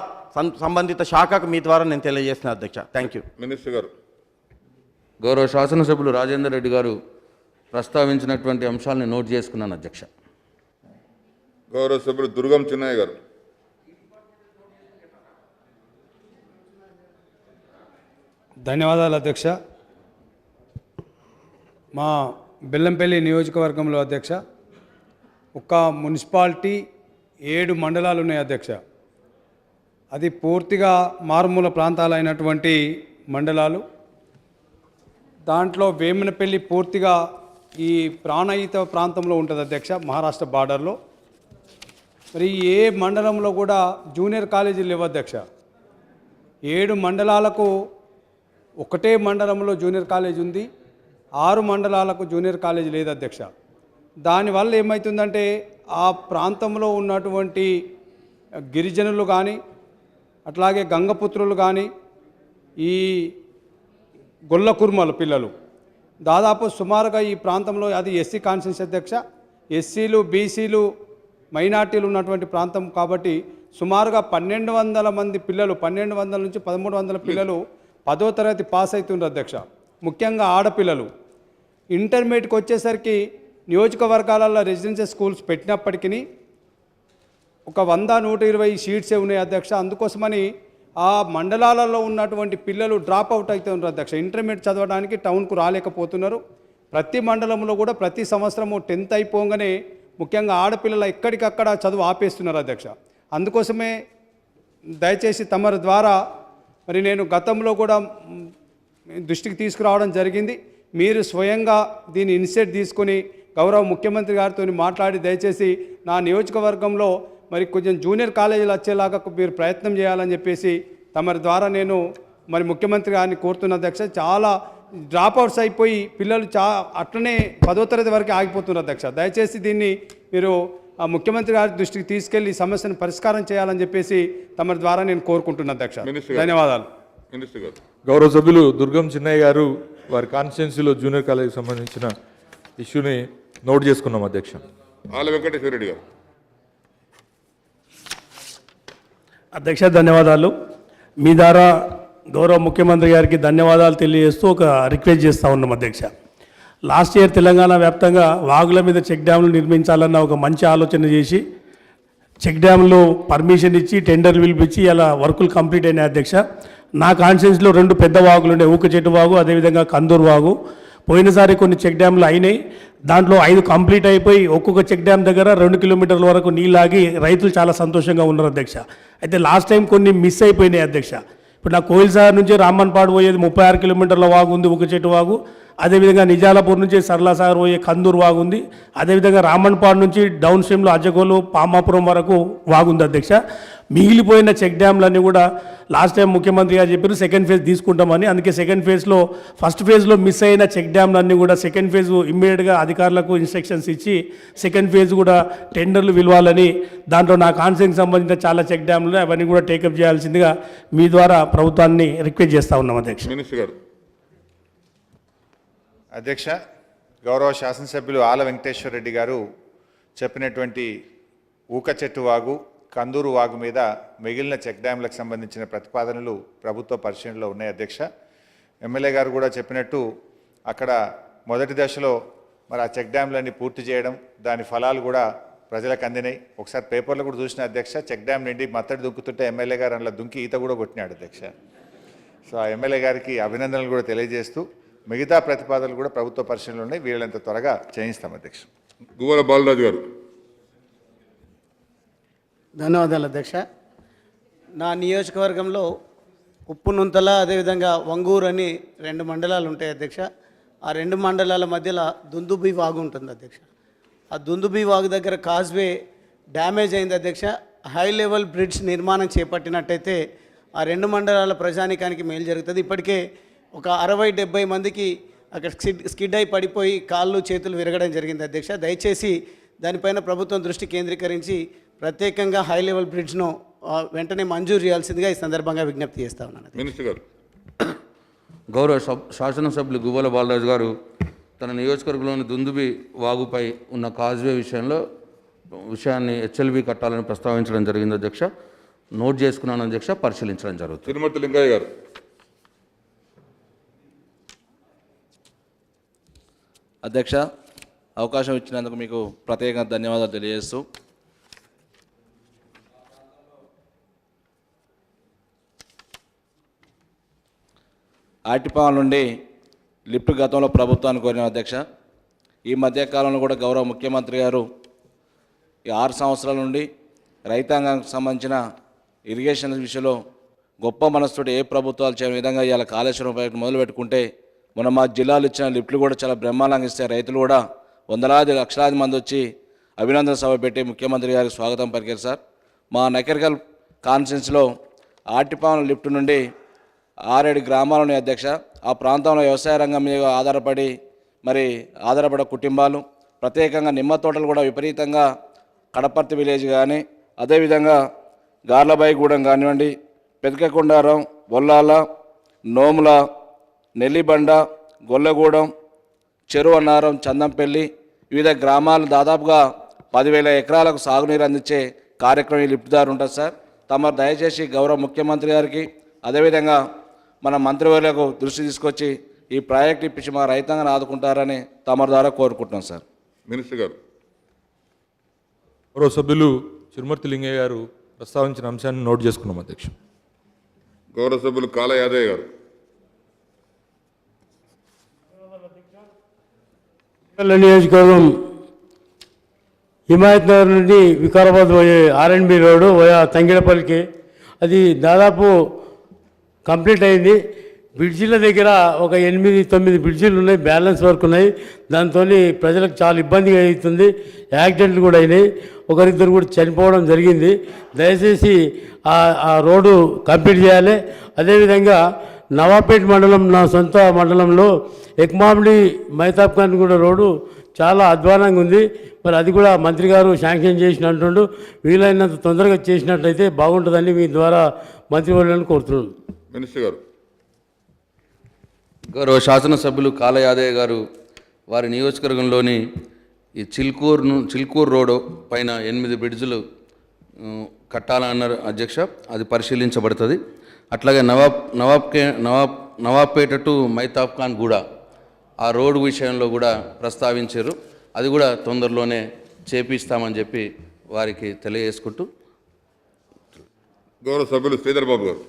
Speaker 23: సంబంధిత శాఖకు మీ ద్వారా నేను తెలియజేస్తున్నా అధ్యక్ష. Thank you.
Speaker 2: మినిస్టర్ గారు.
Speaker 14: గౌరవ శాసనసభ్యులు రాజేందర్ రెడ్డి గారు ప్రస్తావించినటువంటి అంశాలను నోట్ చేసుకున్నాను అధ్యక్ష.
Speaker 2: గౌరవ సభ్యులు దుర్గం చిన్నయ్య గారు.
Speaker 24: ధన్యవాదాలు అధ్యక్ష. మా బెల్లంపల్లి నియోజకవర్గంలో అధ్యక్ష ఒక మున్సిపాలిటీ 7 మండలాలు ఉన్నాయి అధ్యక్ష. అది పూర్తిగా మారుమూల ప్రాంతాలైనటువంటి మండలాలు. దాంట్లో వేమనపల్లి పూర్తిగా ఈ ప్రాణహిత ప్రాంతంలో ఉంటుంది అధ్యక్ష, మహారాష్ట్ర బార్డర్లో. మరి ఏ మండలంలో కూడా జూనియర్ కాలేజీలు లేవు అధ్యక్ష. 7 మండలాలకు ఒకటే మండలంలో జూనియర్ కాలేజ్ ఉంది, 6 మండలాలకు జూనియర్ కాలేజ్ లేదు అధ్యక్ష. దానివల్ల ఏమవుతుందంటే ఆ ప్రాంతంలో ఉన్నటువంటి గిరిజనులు కానీ అట్లాగే గంగపుత్రులు కానీ ఈ గొల్ల కుర్మల పిల్లలు దాదాపు సుమారుగా ఈ ప్రాంతంలో, అది ఎస్సీ కాన్స్టిట్యూన్సీ అధ్యక్ష, ఎస్సీలు బీసీలు మైనార్టీలు ఉన్నటువంటి ప్రాంతం కాబట్టి సుమారుగా 1200 మంది పిల్లలు, 1200 నుంచి 1300 పిల్లలు 10వ తరగతి పాస్ అవుతున్నారు అధ్యక్ష. ముఖ్యంగా ఆడపిల్లలు. ఇంటర్మీడియట్కి వచ్చేసరికి నియోజకవర్గాలలో రెసిడెన్షియల్ స్కూల్స్ పెట్టినప్పటికీ ఒక 100-120 సీట్సే ఉన్నాయి అధ్యక్ష. అందుకోసమని ఆ మండలాలలో ఉన్నటువంటి పిల్లలు డ్రాప్ అవుట్ అవుతున్నారు అధ్యక్ష. ఇంటర్మీడియట్ చదవడానికి టౌన్కు రాలేకపోతున్నారు. ప్రతి మండలంలో కూడా ప్రతి సంవత్సరము 10th అయిపోగానే ముఖ్యంగా ఆడపిల్లలు ఎక్కడికక్కడ చదువు ఆపేస్తున్నారు అధ్యక్ష. అందుకోసమే దయచేసి తమరి ద్వారా మరి నేను గతంలో కూడా దృష్టికి తీసుకురావడం జరిగింది. మీరు స్వయంగా దీన్ని ఇనిషియేట్ తీసుకొని గౌరవ ముఖ్యమంత్రి గారితో మాట్లాడి దయచేసి నా నియోజకవర్గంలో మరి కొంచెం జూనియర్ కాలేజీలు వచ్చేలాగా మీరు ప్రయత్నం చేయాలని చెప్పేసి తమరి ద్వారా నేను మరి ముఖ్యమంత్రి గారిని కోరుతున్న అధ్యక్ష. చాలా డ్రాప్అవుట్స్ అయిపోయి పిల్లలు అట్లనే 10వ తరగతి వరకు ఆగిపోతున్నారు అధ్యక్ష. దయచేసి దీన్ని మీరు ముఖ్యమంత్రి గారి దృష్టికి తీసుకెళ్లి సమస్యను పరిష్కారం చేయాలని చెప్పేసి తమరి ద్వారా నేను కోరుకుంటున్నా అధ్యక్ష. ధన్యవాదాలు.
Speaker 22: గౌరవ సభ్యులు దుర్గం చిన్నయ్య గారు వారి కాన్స్టిట్యున్సీలో జూనియర్ కాలేజీకి సంబంధించిన ఇష్యూని నోట్ చేసుకున్నాం అధ్యక్ష.
Speaker 2: ఆల వెంకటేశ్వర రెడ్డి గారు.
Speaker 25: అధ్యక్ష ధన్యవాదాలు. మీ ద్వారా గౌరవ ముఖ్యమంత్రి గారికి ధన్యవాదాలు తెలియజేస్తూ ఒక రిక్వెస్ట్ చేస్తూ ఉన్నాం అధ్యక్ష. లాస్ట్ ఇయర్ తెలంగాణ వ్యాప్తంగా వాగుల మీద చెక్ డ్యాములు నిర్మించాలన్న ఒక మంచి ఆలోచన చేసి చెక్ డ్యాములు పర్మిషన్ ఇచ్చి టెండర్లు పిలిపించి అలా వర్కులు కంప్లీట్ అయినాయి అధ్యక్ష. నా కాన్స్టిట్యున్సీలో 2 పెద్ద వాగులు ఉండే, ఊక చెట్టు వాగు, అదేవిధంగా కందూరు వాగు. పోయినసారి కొన్ని చెక్ డ్యాములు అయినాయి, దాంట్లో 5 కంప్లీట్ అయిపోయి ఒక్కొక్క చెక్ డ్యామ్ దగ్గర 2 కిలోమీటర్ల వరకు నీళ్ళు ఆగి రైతులు చాలా సంతోషంగా ఉన్నారు అధ్యక్ష. అయితే లాస్ట్ టైం కొన్ని మిస్ అయిపోయినాయి అధ్యక్ష. ఇప్పుడు నా కోయిల్ సాగర్ నుంచి రామన్పాడు పోయేది 36 కిలోమీటర్ల వాగు ఉంది, ఊక చెట్టు వాగు. అదేవిధంగా నిజాలపూర్ నుంచి సర్లాసాగర్ పోయే కందూరు వాగు ఉంది. అదేవిధంగా రామన్పాడు నుంచి డౌన్ స్ట్రీమ్లో అజ్జగోలు పామాపురం వరకు వాగుంది అధ్యక్ష. మిగిలిపోయిన చెక్ డ్యామ్లన్నీ కూడా లాస్ట్ టైం ముఖ్యమంత్రి గారు చెప్పారు సెకండ్ ఫేజ్ తీసుకుంటామని. అందుకే సెకండ్ ఫేజ్లో ఫస్ట్ ఫేజ్లో మిస్ అయిన చెక్ డ్యామ్లన్నీ కూడా సెకండ్ ఫేజ్ ఇమ్మీడియట్గా అధికారులకు ఇన్స్ట్రక్షన్స్ ఇచ్చి సెకండ్ ఫేజ్ కూడా టెండర్లు పిలవాలని, దాంట్లో నా కాన్సెన్స్కి సంబంధించిన చాలా చెక్ డ్యామ్లు అవన్నీ కూడా టేకప్ చేయాల్సిందిగా మీ ద్వారా ప్రభుత్వాన్ని రిక్వెస్ట్ చేస్తూ ఉన్నాం అధ్యక్ష.
Speaker 2: మినిస్టర్ గారు.
Speaker 5: అధ్యక్ష, గౌరవ శాసనసభ్యులు ఆల వెంకటేశ్వర రెడ్డి గారు చెప్పినటువంటి ఊక చెట్టు వాగు, కందూరు వాగు మీద మిగిలిన చెక్ డ్యామ్లకు సంబంధించిన ప్రతిపాదనలు ప్రభుత్వ పరిశీలనలో ఉన్నాయి అధ్యక్ష. ఎమ్మెల్యే గారు కూడా చెప్పినట్టు అక్కడ మొదటి దశలో మరి ఆ చెక్ డ్యామ్లన్నీ పూర్తి చేయడం, దాని ఫలాలు కూడా ప్రజలకు అందినాయి. ఒకసారి పేపర్లో కూడా చూసిన అధ్యక్ష, చెక్ డ్యామ్ నిండి మత్తడి దుంకుతుంటే ఎమ్మెల్యే గారు అందులో దుంకి ఈత కూడా కొట్టినాడు అధ్యక్ష. సో ఆ ఎమ్మెల్యే గారికి అభినందనలు కూడా తెలియజేస్తూ మిగతా ప్రతిపాదనలు కూడా ప్రభుత్వ పరిశీలనలో ఉన్నాయి, వీళ్ళంత త్వరగా చేయిస్తాం అధ్యక్ష.
Speaker 2: గువ్వల బాలరాజు గారు.
Speaker 10: ధన్యవాదాలు అధ్యక్ష. నా నియోజకవర్గంలో ఉప్పునుంతల అదేవిధంగా వంగూరు అని 2 మండలాలు ఉంటాయి అధ్యక్ష. ఆ 2 మండలాల మధ్యలో దుందుబి వాగు ఉంటుంది అధ్యక్ష. ఆ దుందుబి వాగు దగ్గర కాజ్వే డ్యామేజ్ అయింది అధ్యక్ష. హై లెవెల్ బ్రిడ్జ్ నిర్మాణం చేపట్టినట్టయితే ఆ 2 మండలాల ప్రజానికానికి మేలు జరుగుతుంది. ఇప్పటికే ఒక 60-70 మందికి అక్కడ స్కిడ్ అయి పడిపోయి కాళ్ళు చేతులు విరగడం జరిగింది అధ్యక్ష. దయచేసి దానిపైన ప్రభుత్వం దృష్టి కేంద్రీకరించి ప్రత్యేకంగా హై లెవెల్ బ్రిడ్జ్ను వెంటనే మంజూరు చేయాల్సిందిగా ఈ సందర్భంగా విజ్ఞప్తి చేస్తా ఉన్నాను.
Speaker 2: మినిస్టర్ గారు.
Speaker 14: గౌరవ శాసనసభ్యులు గువ్వల బాలరాజు గారు తన నియోజకవర్గంలోని దుందుబి వాగుపై ఉన్న కాజ్వే విషయాన్ని హెచ్ఎల్బి కట్టాలని ప్రస్తావించడం జరిగింది అధ్యక్ష. నోట్ చేసుకున్నాను అధ్యక్ష, పరిశీలించడం జరుగుతుంది.
Speaker 2: తిరుమతి లింగయ్య గారు.
Speaker 6: అధ్యక్ష, అవకాశం ఇచ్చినందుకు మీకు ప్రత్యేకంగా ధన్యవాదాలు తెలియజేస్తూ ఆర్టిపాల నుండి లిఫ్ట్ గతంలో ప్రభుత్వాన్ని కోరిన అధ్యక్ష. ఈ మధ్యకాలంలో కూడా గౌరవ ముఖ్యమంత్రి గారు ఈ 6 సంవత్సరాల నుండి రైతాంగానికి సంబంధించిన ఇరిగేషన్ విషయంలో గొప్ప మనసుతోటి ఏ ప్రభుత్వాలు చేయని విధంగా ఇవాళ కాళేశ్వరం ప్రాజెక్టు మొదలు పెట్టుకుంటే మొన్న మా జిల్లాలు ఇచ్చిన లిఫ్ట్లు కూడా చాలా బ్రహ్మాండంగా ఇస్తాయి. రైతులు కూడా వందలాది లక్షలాది మంది వచ్చి అభినందన సభ పెట్టి ముఖ్యమంత్రి గారికి స్వాగతం పలికారు సార్. మా నకరికల్ కాన్స్టిట్యున్సీలో ఆర్టిపాలెం లిఫ్ట్ నుండి 6-7 గ్రామాలు ఉన్నాయి అధ్యక్ష. ఆ ప్రాంతంలో వ్యవసాయ రంగం మీద ఆధారపడే కుటుంబాలు, ప్రత్యేకంగా నిమ్మ తోటలు కూడా విపరీతంగా కడపర్తి విలేజ్ కానీ, అదేవిధంగా గార్లబాయిగూడెం కానివ్వండి, పెదకకొండారం, బొల్లాల, నోముల, నెల్లిబండ, గొల్లగూడెం, చెరువన్నారం, చందంపల్లి వివిధ గ్రామాలు దాదాపుగా 10,000 ఎకరాలకు సాగునీరు అందించే కార్యక్రమం ఈ లిఫ్ట్ ద్వారా ఉంటుంది సార్. తమరు దయచేసి గౌరవ ముఖ్యమంత్రి గారికి అదేవిధంగా మన మంత్రివర్యులకు దృష్టి తీసుకొచ్చి ఈ ప్రాజెక్ట్ ఇప్పించి మా రైతాంగాన్ని ఆదుకుంటారని తమరి ద్వారా కోరుకుంటున్నాం సార్.
Speaker 2: మినిస్టర్ గారు.
Speaker 22: గౌరవ సభ్యులు చిరుమర్తి లింగయ్య గారు ప్రస్తావించిన అంశాన్ని నోట్ చేసుకున్నాం అధ్యక్ష.
Speaker 2: గౌరవ సభ్యులు కాళ యాదయ్య గారు.
Speaker 25: నియోజకవర్గం హిమాయత్ నగర్ నుండి వికారాబాద్ పోయే ఆర్ఎన్బి రోడ్డు పోయా తంగిడపల్లికి అది దాదాపు కంప్లీట్ అయింది. బ్రిడ్జిల దగ్గర ఒక 8-9 బ్రిడ్జిలు ఉన్నాయి, బ్యాలెన్స్ వర్క్ ఉన్నాయి. దాంతో ప్రజలకు చాలా ఇబ్బందిగా అవుతుంది. యాక్సిడెంట్లు కూడా అయినాయి, ఒకరిద్దరు కూడా చనిపోవడం జరిగింది. దయచేసి ఆ రోడ్డు కంప్లీట్ చేయాలి. అదేవిధంగా నవాపేట్ మండలం, నా సొంత మండలంలో ఎక్మామిడి మైతాబ్ ఖాన్ కూడా రోడ్డు చాలా అధ్వానంగా ఉంది. మరి అది కూడా మంత్రి గారు శాంక్షన్ చేసినట్టుండు. వీలైనంత తొందరగా చేసినట్లయితే బాగుంటుందని మీ ద్వారా మంత్రివర్యులను కోరుతున్నాను.
Speaker 2: మినిస్టర్ గారు.
Speaker 14: గౌరవ శాసనసభ్యులు కాళ యాదయ్య గారు వారి నియోజకవర్గంలోని ఈ చిల్కూరు రోడ్డు పైన 8 బ్రిడ్జులు కట్టాలన్నారు అధ్యక్ష. అది పరిశీలించబడుతుంది. అట్లాగే నవాబ్పేట టు మైతాబ్ ఖాన్ కూడా ఆ రోడ్డు విషయంలో కూడా ప్రస్తావించారు. అది కూడా తొందరలోనే చేపిస్తామని చెప్పి వారికి తెలియజేసుకుంటూ
Speaker 2: గౌరవ సభ్యులు శ్రీధర్ బాబు గారు.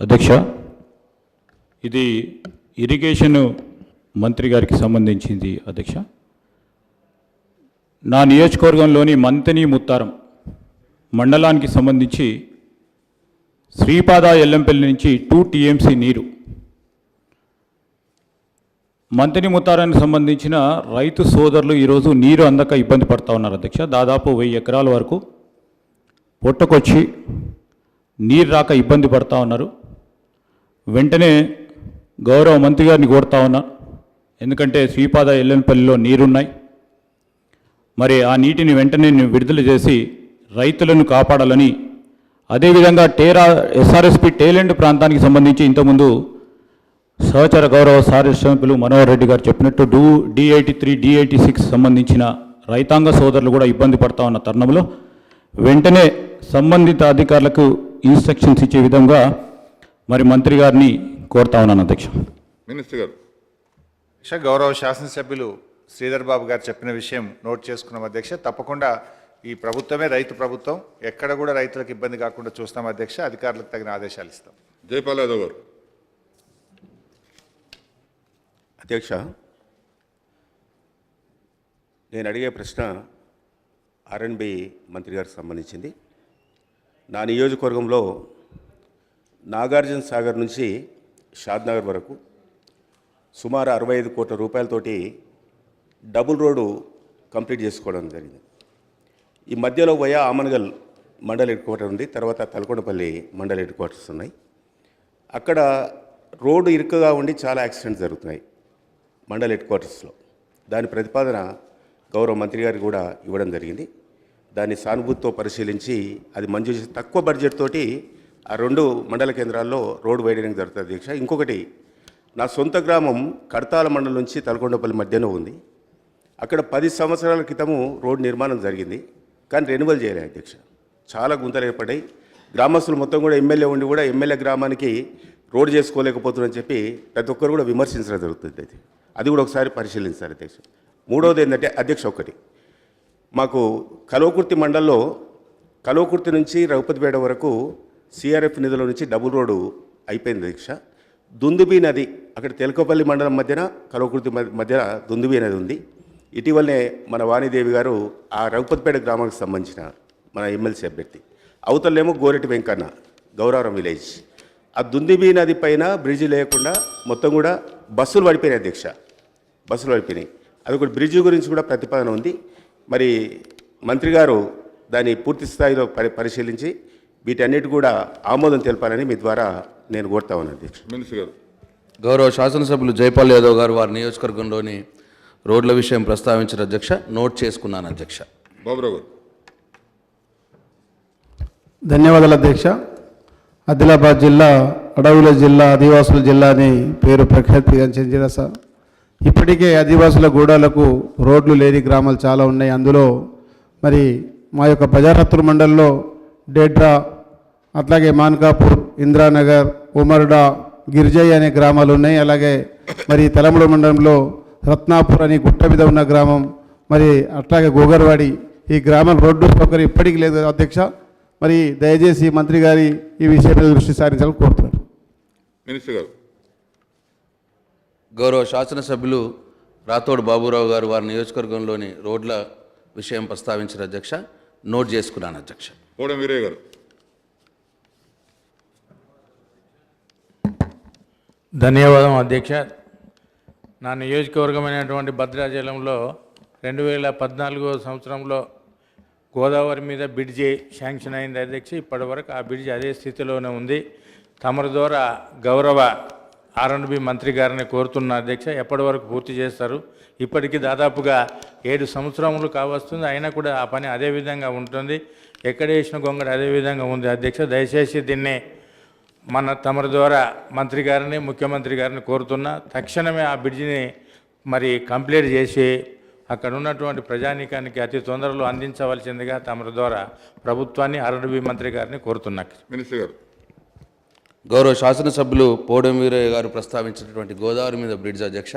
Speaker 7: అధ్యక్ష, ఇది ఇరిగేషన్ మంత్రి గారికి సంబంధించింది అధ్యక్ష. నా నియోజకవర్గంలోని మంతని ముత్తారం మండలానికి సంబంధించి శ్రీపాద ఎల్లంపల్లి నుంచి 2 టీఎంసీ నీరు మంతిని ముత్తారానికి సంబంధించిన రైతు సోదరులు ఈరోజు నీరు అందక ఇబ్బంది పడుతూ ఉన్నారు అధ్యక్ష. దాదాపు 1000 ఎకరాల వరకు పొట్టకొచ్చి నీరు రాక ఇబ్బంది పడుతూ ఉన్నారు. వెంటనే గౌరవ మంత్రి గారిని కోరుతా ఉన్నా, ఎందుకంటే శ్రీపాద ఎల్లంపల్లిలో నీరున్నాయి, మరి ఆ నీటిని వెంటనే విడుదల చేసి రైతులను కాపాడాలని. అదేవిధంగా ఎస్ఆర్ఎస్పి టేలెండ్ ప్రాంతానికి సంబంధించి ఇంతకుముందు సహచర గౌరవ శాసనసభ్యులు మనోహర్ రెడ్డి గారు చెప్పినట్టు D83, D86 సంబంధించిన రైతాంగ సోదరులు కూడా ఇబ్బంది పడతా ఉన్న తరుణంలో వెంటనే సంబంధిత అధికారులకు ఇన్స్ట్రక్షన్స్ ఇచ్చే విధంగా మరి మంత్రి గారిని కోరుతా ఉన్నాను అధ్యక్ష.
Speaker 2: మినిస్టర్ గారు.
Speaker 5: గౌరవ శాసనసభ్యులు శ్రీధర్ బాబు గారు చెప్పిన విషయం నోట్ చేసుకున్నాం అధ్యక్ష. తప్పకుండా ఈ ప్రభుత్వమే రైతు ప్రభుత్వం, ఎక్కడ కూడా రైతులకు ఇబ్బంది కాకుండా చూస్తాం అధ్యక్ష. అధికారులకు తగిన ఆదేశాలు ఇస్తాం.
Speaker 2: జైపాల్ యాదవ్ గారు.
Speaker 4: అధ్యక్ష, నేను అడిగే ప్రశ్న R&B మంత్రి గారికి సంబంధించింది. నా నియోజకవర్గంలో నాగార్జున సాగర్ నుంచి షాద్నగర్ వరకు సుమారు 65 కోట్ల రూపాయలతోటి డబుల్ రోడ్డు కంప్లీట్ చేసుకోవడం జరిగింది. ఈ మధ్యలో via Amangal mandal head quarter ఉంది, తర్వాత తలకొండపల్లి మండల్ హెడ్ క్వార్టర్స్ ఉన్నాయి. అక్కడ రోడ్డు ఇరుకుగా ఉండి చాలా యాక్సిడెంట్స్ జరుగుతున్నాయి మండల్ హెడ్ క్వార్టర్స్లో. దాని ప్రతిపాదన గౌరవ మంత్రి గారికి కూడా ఇవ్వడం జరిగింది. దాన్ని సానుభూతితో పరిశీలించి అది మంజూరు చేసి తక్కువ బడ్జెట్ తోటి ఆ 2 మండల కేంద్రాల్లో రోడ్డు వైడనింగ్ జరుగుతుంది అధ్యక్ష. ఇంకొకటి, నా సొంత గ్రామం కడతాల మండలం నుంచి తలకొండపల్లి మధ్యన ఉంది. అక్కడ 10 సంవత్సరాల క్రితము రోడ్డు నిర్మాణం జరిగింది, కానీ రెన్యువల్ చేయలేదు అధ్యక్ష. చాలా గుంతలు ఏర్పడ్డాయి. గ్రామస్తులు మొత్తం కూడా ఎమ్మెల్యే ఉండి కూడా ఎమ్మెల్యే గ్రామానికి రోడ్డు చేసుకోలేకపోతున్నారని చెప్పి ప్రతి ఒక్కరు కూడా విమర్శించడం జరుగుతుంది. అది కూడా ఒకసారి పరిశీలించాలి అధ్యక్ష. మూడవది ఏంటంటే అధ్యక్ష, ఒకటి మాకు కల్వకుర్తి మండలంలో కల్వకుర్తి నుంచి రఘుపతిపేట వరకు CRF నిధుల నుంచి డబుల్ రోడ్డు అయిపోయింది అధ్యక్ష. దుందుబి నది అక్కడ తెలకపల్లి మండలం మధ్యన కల్వకుర్తి మధ్యన దుందుబి నది ఉంది. ఇటీవలనే మన వాణిదేవి గారు ఆ రఘుపతిపేట గ్రామానికి సంబంధించిన మన ఎమ్మెల్సీ అభ్యర్థి, అవతలేమో గోరెటి వెంకన్న గౌరవరం విలేజ్, ఆ దుందుబి నది పైన బ్రిడ్జి లేకుండా మొత్తం కూడా బస్సులు పడిపోయినాయి అధ్యక్ష. బస్సులు పడిపోయినాయి. అది ఒక బ్రిడ్జి గురించి కూడా ప్రతిపాదన ఉంది. మరి మంత్రి గారు దాన్ని పూర్తి స్థాయిలో పరిశీలించి వీటన్నిటి కూడా ఆమోదం తెలపాలని మీ ద్వారా నేను కోరుతా ఉన్నాను అధ్యక్ష.
Speaker 2: మినిస్టర్ గారు.
Speaker 14: గౌరవ శాసనసభ్యులు జైపాల్ యాదవ్ గారు వారి నియోజకవర్గంలోని రోడ్ల విషయం ప్రస్తావించిన అధ్యక్ష, నోట్ చేసుకున్నాను అధ్యక్ష.
Speaker 2: బాబురావు గారు.
Speaker 24: ధన్యవాదాలు అధ్యక్ష. ఆదిలాబాద్ జిల్లా అడవుల జిల్లా, ఆదివాసుల జిల్లా అని పేరు ప్రఖ్యాతిగాంచిన జిల్లా సార్. ఇప్పటికే ఆదివాసుల గూడాలకు రోడ్లు లేని గ్రామాలు చాలా ఉన్నాయి. అందులో మరి మా యొక్క ప్రజారత్తుల మండలంలో డేడ్రా, అట్లాగే మాన్కాపూర్, ఇంద్రానగర్, ఉమర్డా, గిరిజయ్య అనే గ్రామాలు ఉన్నాయి. అలాగే మరి తలమూరు మండలంలో రత్నాపూర్ అని గుట్ట మీద ఉన్న గ్రామం, మరి అట్లాగే గోగర్వాడి, ఈ గ్రామం రోడ్డు సౌకర్యం ఇప్పటికీ లేదు అధ్యక్ష. మరి దయచేసి మంత్రి గారి ఈ విషయం మీద దృష్టి సారించాలని కోరుతున్నారు.
Speaker 2: మినిస్టర్ గారు.
Speaker 14: గౌరవ శాసనసభ్యులు రాథోడ్ బాబురావు గారు వారి నియోజకవర్గంలోని రోడ్ల విషయం ప్రస్తావించిన అధ్యక్ష, నోట్ చేసుకున్నాను అధ్యక్ష.
Speaker 2: కోడం వీరయ్య గారు.
Speaker 8: ధన్యవాదం అధ్యక్ష. నా నియోజకవర్గమైనటువంటి భద్రాచలంలో 2014 సంవత్సరంలో గోదావరి మీద బ్రిడ్జి శాంక్షన్ అయింది అధ్యక్ష. ఇప్పటివరకు ఆ బ్రిడ్జి అదే స్థితిలోనే ఉంది. తమరి ద్వారా గౌరవ R&B మంత్రి గారిని కోరుతున్న అధ్యక్ష, ఎప్పటి వరకు పూర్తి చేస్తారు? ఇప్పటికీ దాదాపుగా 7 సంవత్సరములు కావస్తుంది, అయినా కూడా ఆ పని అదే విధంగా ఉంటుంది. ఎక్కడ వేసిన గొంగడ అదే విధంగా ఉంది అధ్యక్ష. దయచేసి దీన్ని తమరి ద్వారా మంత్రి గారిని, ముఖ్యమంత్రి గారిని కోరుతున్నా, తక్షణమే ఆ బ్రిడ్జిని మరి కంప్లీట్ చేసి అక్కడ ఉన్నటువంటి ప్రజానీకానికి అతి తొందరలో అందించవలసిందిగా తమరి ద్వారా ప్రభుత్వాన్ని, R&B మంత్రి గారిని కోరుతున్నా.
Speaker 2: మినిస్టర్ గారు.
Speaker 14: గౌరవ శాసనసభ్యులు పోడం వీరయ్య గారు ప్రస్తావించినటువంటి గోదావరి మీద బ్రిడ్జ్ అధ్యక్ష,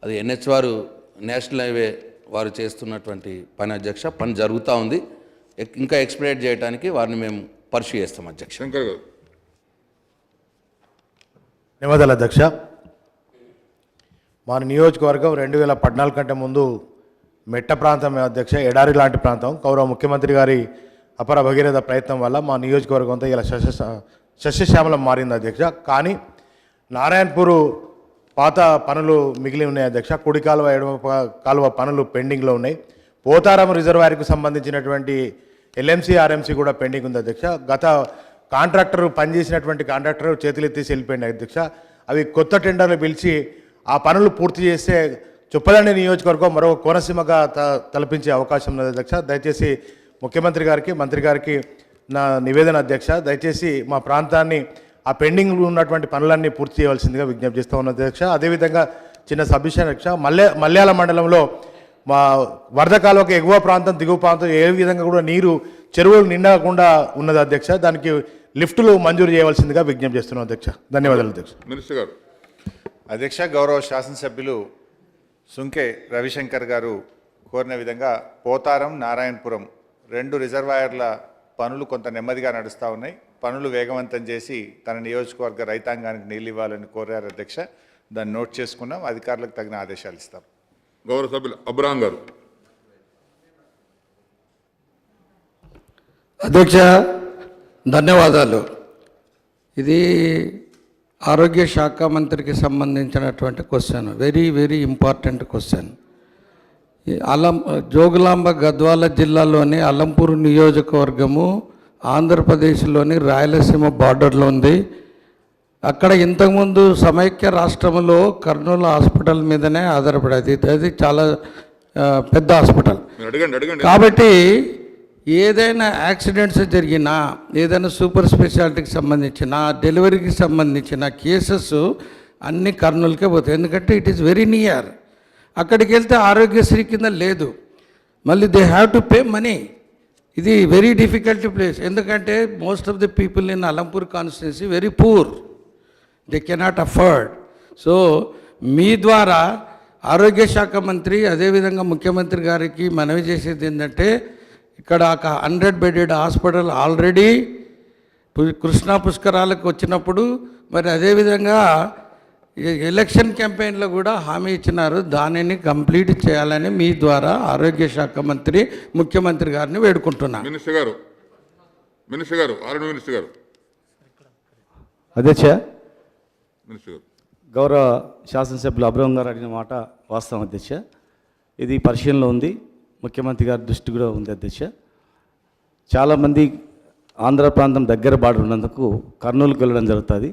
Speaker 14: అది NH వారు, నేషనల్ హైవే వారు చేస్తున్నటువంటి పని అధ్యక్ష. పని జరుగుతూ ఉంది. ఇంకా ఎక్స్ప్లెయిన్ చేయడానికి వారిని మేము పర్సూ చేస్తాం అధ్యక్ష.
Speaker 2: శంకర్ గారు.
Speaker 12: ధన్యవాదాలు అధ్యక్ష. మన నియోజకవర్గం 2014 కంటే ముందు మెట్ట ప్రాంతం అధ్యక్ష, ఎడారి లాంటి ప్రాంతం. గౌరవ ముఖ్యమంత్రి గారి అపర భగీరథ ప్రయత్నం వల్ల మా నియోజకవర్గం అంతా ఇలా సస్యశ్యామలం మారింది అధ్యక్ష. కానీ నారాయణపూర్ పాత పనులు మిగిలి ఉన్నాయి అధ్యక్ష. కుడి కాలువ ఎడమ కాలువ పనులు పెండింగ్లో ఉన్నాయి. పోతారం రిజర్వాయర్కు సంబంధించినటువంటి ఎల్ఎంసీ ఆర్ఎంసీ కూడా పెండింగ్ ఉంది అధ్యక్ష. గత కాంట్రాక్టర్ పనిచేసినటువంటి కాంట్రాక్టర్ చేతులెత్తేసి వెళ్ళిపోయింది అధ్యక్ష. అవి కొత్త టెండర్లు పిలిచి ఆ పనులు పూర్తి చేస్తే చొప్పదండి నియోజకవర్గం మరో కోనసీమగా తలపించే అవకాశం ఉంది అధ్యక్ష. దయచేసి ముఖ్యమంత్రి గారికి మంత్రి గారికి నా నివేదన అధ్యక్ష, దయచేసి మా ప్రాంతాన్ని ఆ పెండింగ్లో ఉన్నటువంటి పనులన్నీ పూర్తి చేయవలసిందిగా విజ్ఞప్తి చేస్తూ ఉన్న అధ్యక్ష. అదేవిధంగా చిన్న సబ్మిషన్ అధ్యక్ష, మల్యాల మండలంలో మా వరద కాలువకి ఎగువ ప్రాంతం దిగువ ప్రాంతం ఏ విధంగా కూడా నీరు చెరువులు నిండకుండా ఉన్నది అధ్యక్ష. దానికి లిఫ్టులు మంజూరు చేయవలసిందిగా విజ్ఞప్తి చేస్తున్నాం అధ్యక్ష. ధన్యవాదాలు అధ్యక్ష.
Speaker 2: మినిస్టర్ గారు.
Speaker 5: అధ్యక్ష, గౌరవ శాసనసభ్యులు సుంకే రవిశంకర్ గారు కోరిన విధంగా పోతారం నారాయణపురం 2 రిజర్వాయర్ల పనులు కొంత నెమ్మదిగా నడుస్తూ ఉన్నాయి. పనులు వేగవంతం చేసి తన నియోజకవర్గ రైతాంగానికి నీళ్ళు ఇవ్వాలని కోరారు అధ్యక్ష. దాన్ని నోట్ చేసుకున్నాం. అధికారులకు తగిన ఆదేశాలు ఇస్తాం.
Speaker 2: గౌరవ సభ్యులు అబ్రాహం గారు.
Speaker 24: అధ్యక్ష ధన్యవాదాలు. ఇది ఆరోగ్య శాఖ మంత్రికి సంబంధించినటువంటి question, very very important question. Jogulamba Gadwal జిల్లాలోని అలంపూర్ నియోజకవర్గము ఆంధ్రప్రదేశ్లోని రాయలసీమ బార్డర్లో ఉంది. అక్కడ ఇంతకుముందు సమైక్య రాష్ట్రంలో కర్నూలు హాస్పిటల్ మీదనే ఆధారపడేది. అది చాలా పెద్ద హాస్పిటల్. కాబట్టి ఏదైనా యాక్సిడెంట్స్ జరిగినా, ఏదైనా సూపర్ స్పెషాలిటీకి సంబంధించిన, డెలివరీకి సంబంధించిన కేసెస్ అన్నీ కర్నూలుకే పోతాయి. ఎందుకంటే ఇట్ ఈస్ వెరీ నియర్. అక్కడికి వెళ్తే ఆరోగ్యశ్రీ కింద లేదు, మళ్ళీ they have to pay money. ఇది వెరీ డిఫికల్ట్ ప్లేస్. ఎందుకంటే most of the people in Alampur constituency very poor, they cannot afford. So మీ ద్వారా ఆరోగ్య శాఖ మంత్రి అదేవిధంగా ముఖ్యమంత్రి గారికి మనవి చేసేది ఏంటంటే, ఇక్కడ ఒక 100 బెడెడ్ హాస్పిటల్ ఆల్రెడీ కృష్ణా పుష్కరాలకు వచ్చినప్పుడు, మరి అదేవిధంగా ఎలక్షన్ క్యాంపెయిన్లో కూడా హామీ ఇచ్చినారు. దానిని కంప్లీట్ చేయాలని మీ ద్వారా ఆరోగ్య శాఖ మంత్రి ముఖ్యమంత్రి గారిని వేడుకుంటున్నాను.
Speaker 2: మినిస్టర్ గారు. మినిస్టర్ గారు.
Speaker 11: అధ్యక్ష,
Speaker 2: మినిస్టర్ గారు.
Speaker 11: గౌరవ శాసనసభ్యులు అబ్రహం గారు అడిగిన మాట వాస్తవం అధ్యక్ష. ఇది పరిశీలనలో ఉంది, ముఖ్యమంత్రి గారి దృష్టి కూడా ఉంది అధ్యక్ష. చాలామంది ఆంధ్ర ప్రాంతం దగ్గర బార్డర్ ఉన్నందుకు కర్నూలుకి వెళ్ళడం జరుగుతుంది.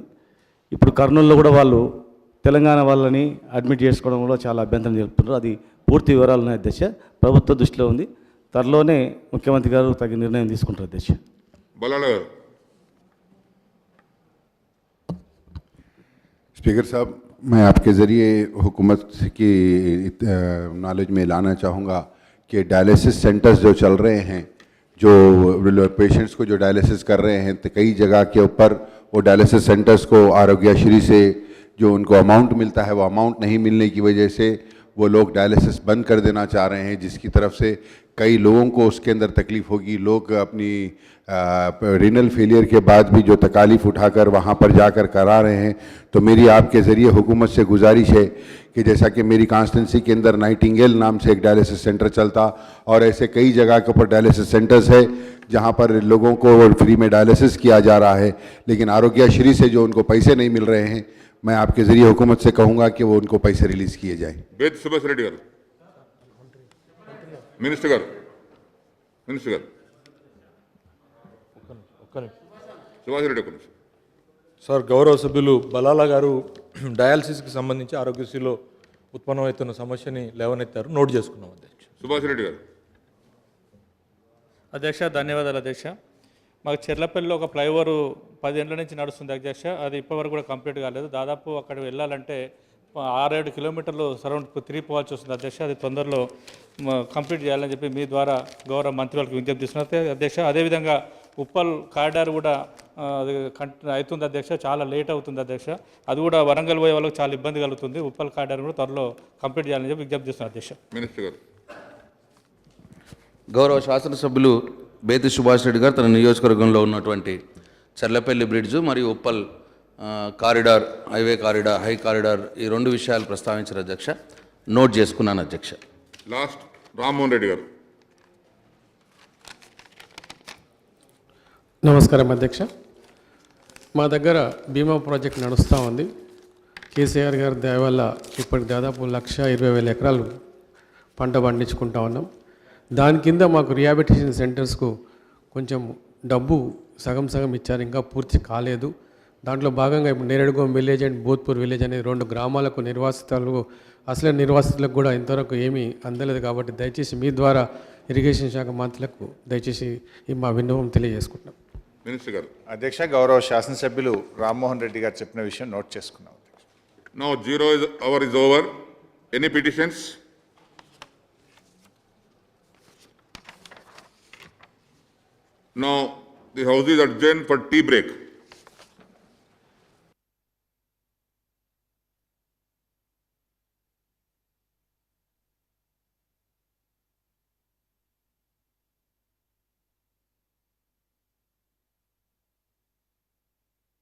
Speaker 11: ఇప్పుడు కర్నూలులో కూడా వాళ్ళు తెలంగాణ వాళ్ళని అడ్మిట్ చేసుకోవడం కూడా చాలా అభ్యంతరం జరుపుతున్నారు. అది పూర్తి వివరాలు ఉన్నాయి అధ్యక్ష. ప్రభుత్వ దృష్టిలో ఉంది. త్వరలోనే ముఖ్యమంత్రి గారు తగిన నిర్ణయం తీసుకుంటారు అధ్యక్ష.
Speaker 2: బలాల గారు.
Speaker 13: स्पीकर साहब, मैं आपके ज़रिए हुकूमत की नॉलेज में लाना चाहूँगा कि डायलिसिस सेंटर्स जो चल रहे हैं, जो पेशेंट्स को जो डायलिसिस कर रहे हैं, तो कई जगह के ऊपर वो डायलिसिस सेंटर्स को आरोग्यश्री से जो उनको अमाउंट मिलता है, वो अमाउंट नहीं मिलने की वजह से वो लोग डायलिसिस बंद कर देना चाह रहे हैं, जिसकी तरफ से कई लोगों को उसके अंदर तकलीफ़ होगी। लोग अपनी रीनल फेलियर के बाद भी जो तकालीफ उठाकर वहाँ पर जाकर करा रहे हैं। तो मेरी आपके ज़रिए हुकूमत से गुजारिश है कि जैसा कि मेरी कॉन्स्टिट्यूंसी के अंदर नाइटिंगेल नाम से एक डायलिसिस सेंटर चलता, और ऐसे कई जगह के ऊपर डायलिसिस सेंटर्स है जहाँ पर लोगों को फ्री में डायलिसिस किया जा रहा है, लेकिन आरोग्यश्री से जो उनको पैसे नहीं मिल रहे हैं, मैं आपके ज़रिए हुकूमत से कहूँगा कि वो उनको पैसे रिलीज़ किए जाएँ।
Speaker 2: మినిస్టర్ గారు. సుభాష్ రెడ్డి గారు.
Speaker 22: సార్, గౌరవ సభ్యులు బలాలా గారు డయాలసిస్కి సంబంధించి ఆరోగ్యశ్రీలో ఉత్పన్నమవుతున్న సమస్యని లేవనెత్తారు, నోట్ చేసుకున్నాం అధ్యక్ష.
Speaker 2: సుభాష్ రెడ్డి గారు.
Speaker 18: అధ్యక్ష, ధన్యవాదాలు అధ్యక్ష. మాకు చెర్లపల్లిలో ఒక ఫ్లైఓవర్ 10 ఏళ్ల నుంచి నడుస్తుంది అధ్యక్ష. అది ఇప్పటివరకు కూడా కంప్లీట్ కాలేదు. దాదాపు అక్కడ వెళ్ళాలంటే 6-7 కిలోమీటర్లు సరౌండ్ తిరిగి పోవాల్సి వస్తుంది అధ్యక్ష. అది తొందరలో కంప్లీట్ చేయాలని చెప్పి మీ ద్వారా గౌరవ మంత్రి వాళ్ళకి విజ్ఞప్తి చేస్తున్నారు అధ్యక్ష. అదేవిధంగా ఉప్పల్ కారిడార్ కూడా అది అవుతుంది అధ్యక్ష. చాలా లేట్ అవుతుంది అధ్యక్ష. అది కూడా వరంగల్ పోయే వాళ్ళకి చాలా ఇబ్బంది కలుగుతుంది. ఉప్పల్ కారిడార్ కూడా త్వరలో కంప్లీట్ చేయాలని చెప్పి విజ్ఞప్తి చేస్తున్నారు అధ్యక్ష.
Speaker 2: మినిస్టర్ గారు.
Speaker 14: గౌరవ శాసనసభ్యులు బేతి సుభాష్ రెడ్డి గారు తన నియోజకవర్గంలో ఉన్నటువంటి చర్లపల్లి బ్రిడ్జ్ మరియు Uppal corridor, highway corridor, high corridor, ఈ 2 విషయాలు ప్రస్తావించారు అధ్యక్ష. నోట్ చేసుకున్నాను అధ్యక్ష.
Speaker 2: లాస్ట్ రామ్మోహన్ రెడ్డి గారు.
Speaker 25: నమస్కారం అధ్యక్ష.
Speaker 1: మా దగ్గర బీమా ప్రాజెక్ట్ నడుస్తూ ఉంది. కేసీఆర్ గారి దయ వల్ల ఇప్పటికి దాదాపు 1,20,000 ఎకరాలు పంట పండించుకుంటా ఉన్నాం. దాని కింద మాకు రిహాబిలిటేషన్ సెంటర్స్కు కొంచెం డబ్బు సగం సగం ఇచ్చారు, ఇంకా పూర్తి కాలేదు. దాంట్లో భాగంగా ఇప్పుడు నేరేడుగోం విలేజ్ అండ్ బోధ్పూర్ విలేజ్ అనేది 2 గ్రామాలకు అసలే నిర్వాసితులకు కూడా ఇంతవరకు ఏమీ అందలేదు. కాబట్టి దయచేసి మీ ద్వారా ఇరిగేషన్ శాఖ మంత్రులకు దయచేసి ఈ మా విన్నపం తెలియజేసుకుంటున్నాం.
Speaker 2: మినిస్టర్ గారు.
Speaker 5: అధ్యక్ష, గౌరవ శాసనసభ్యులు రామ్మోహన్ రెడ్డి గారు చెప్పిన విషయం నోట్ చేసుకున్నాం.
Speaker 2: Now 0 hour is over. Any petitions? Now the house is adjourned for tea break.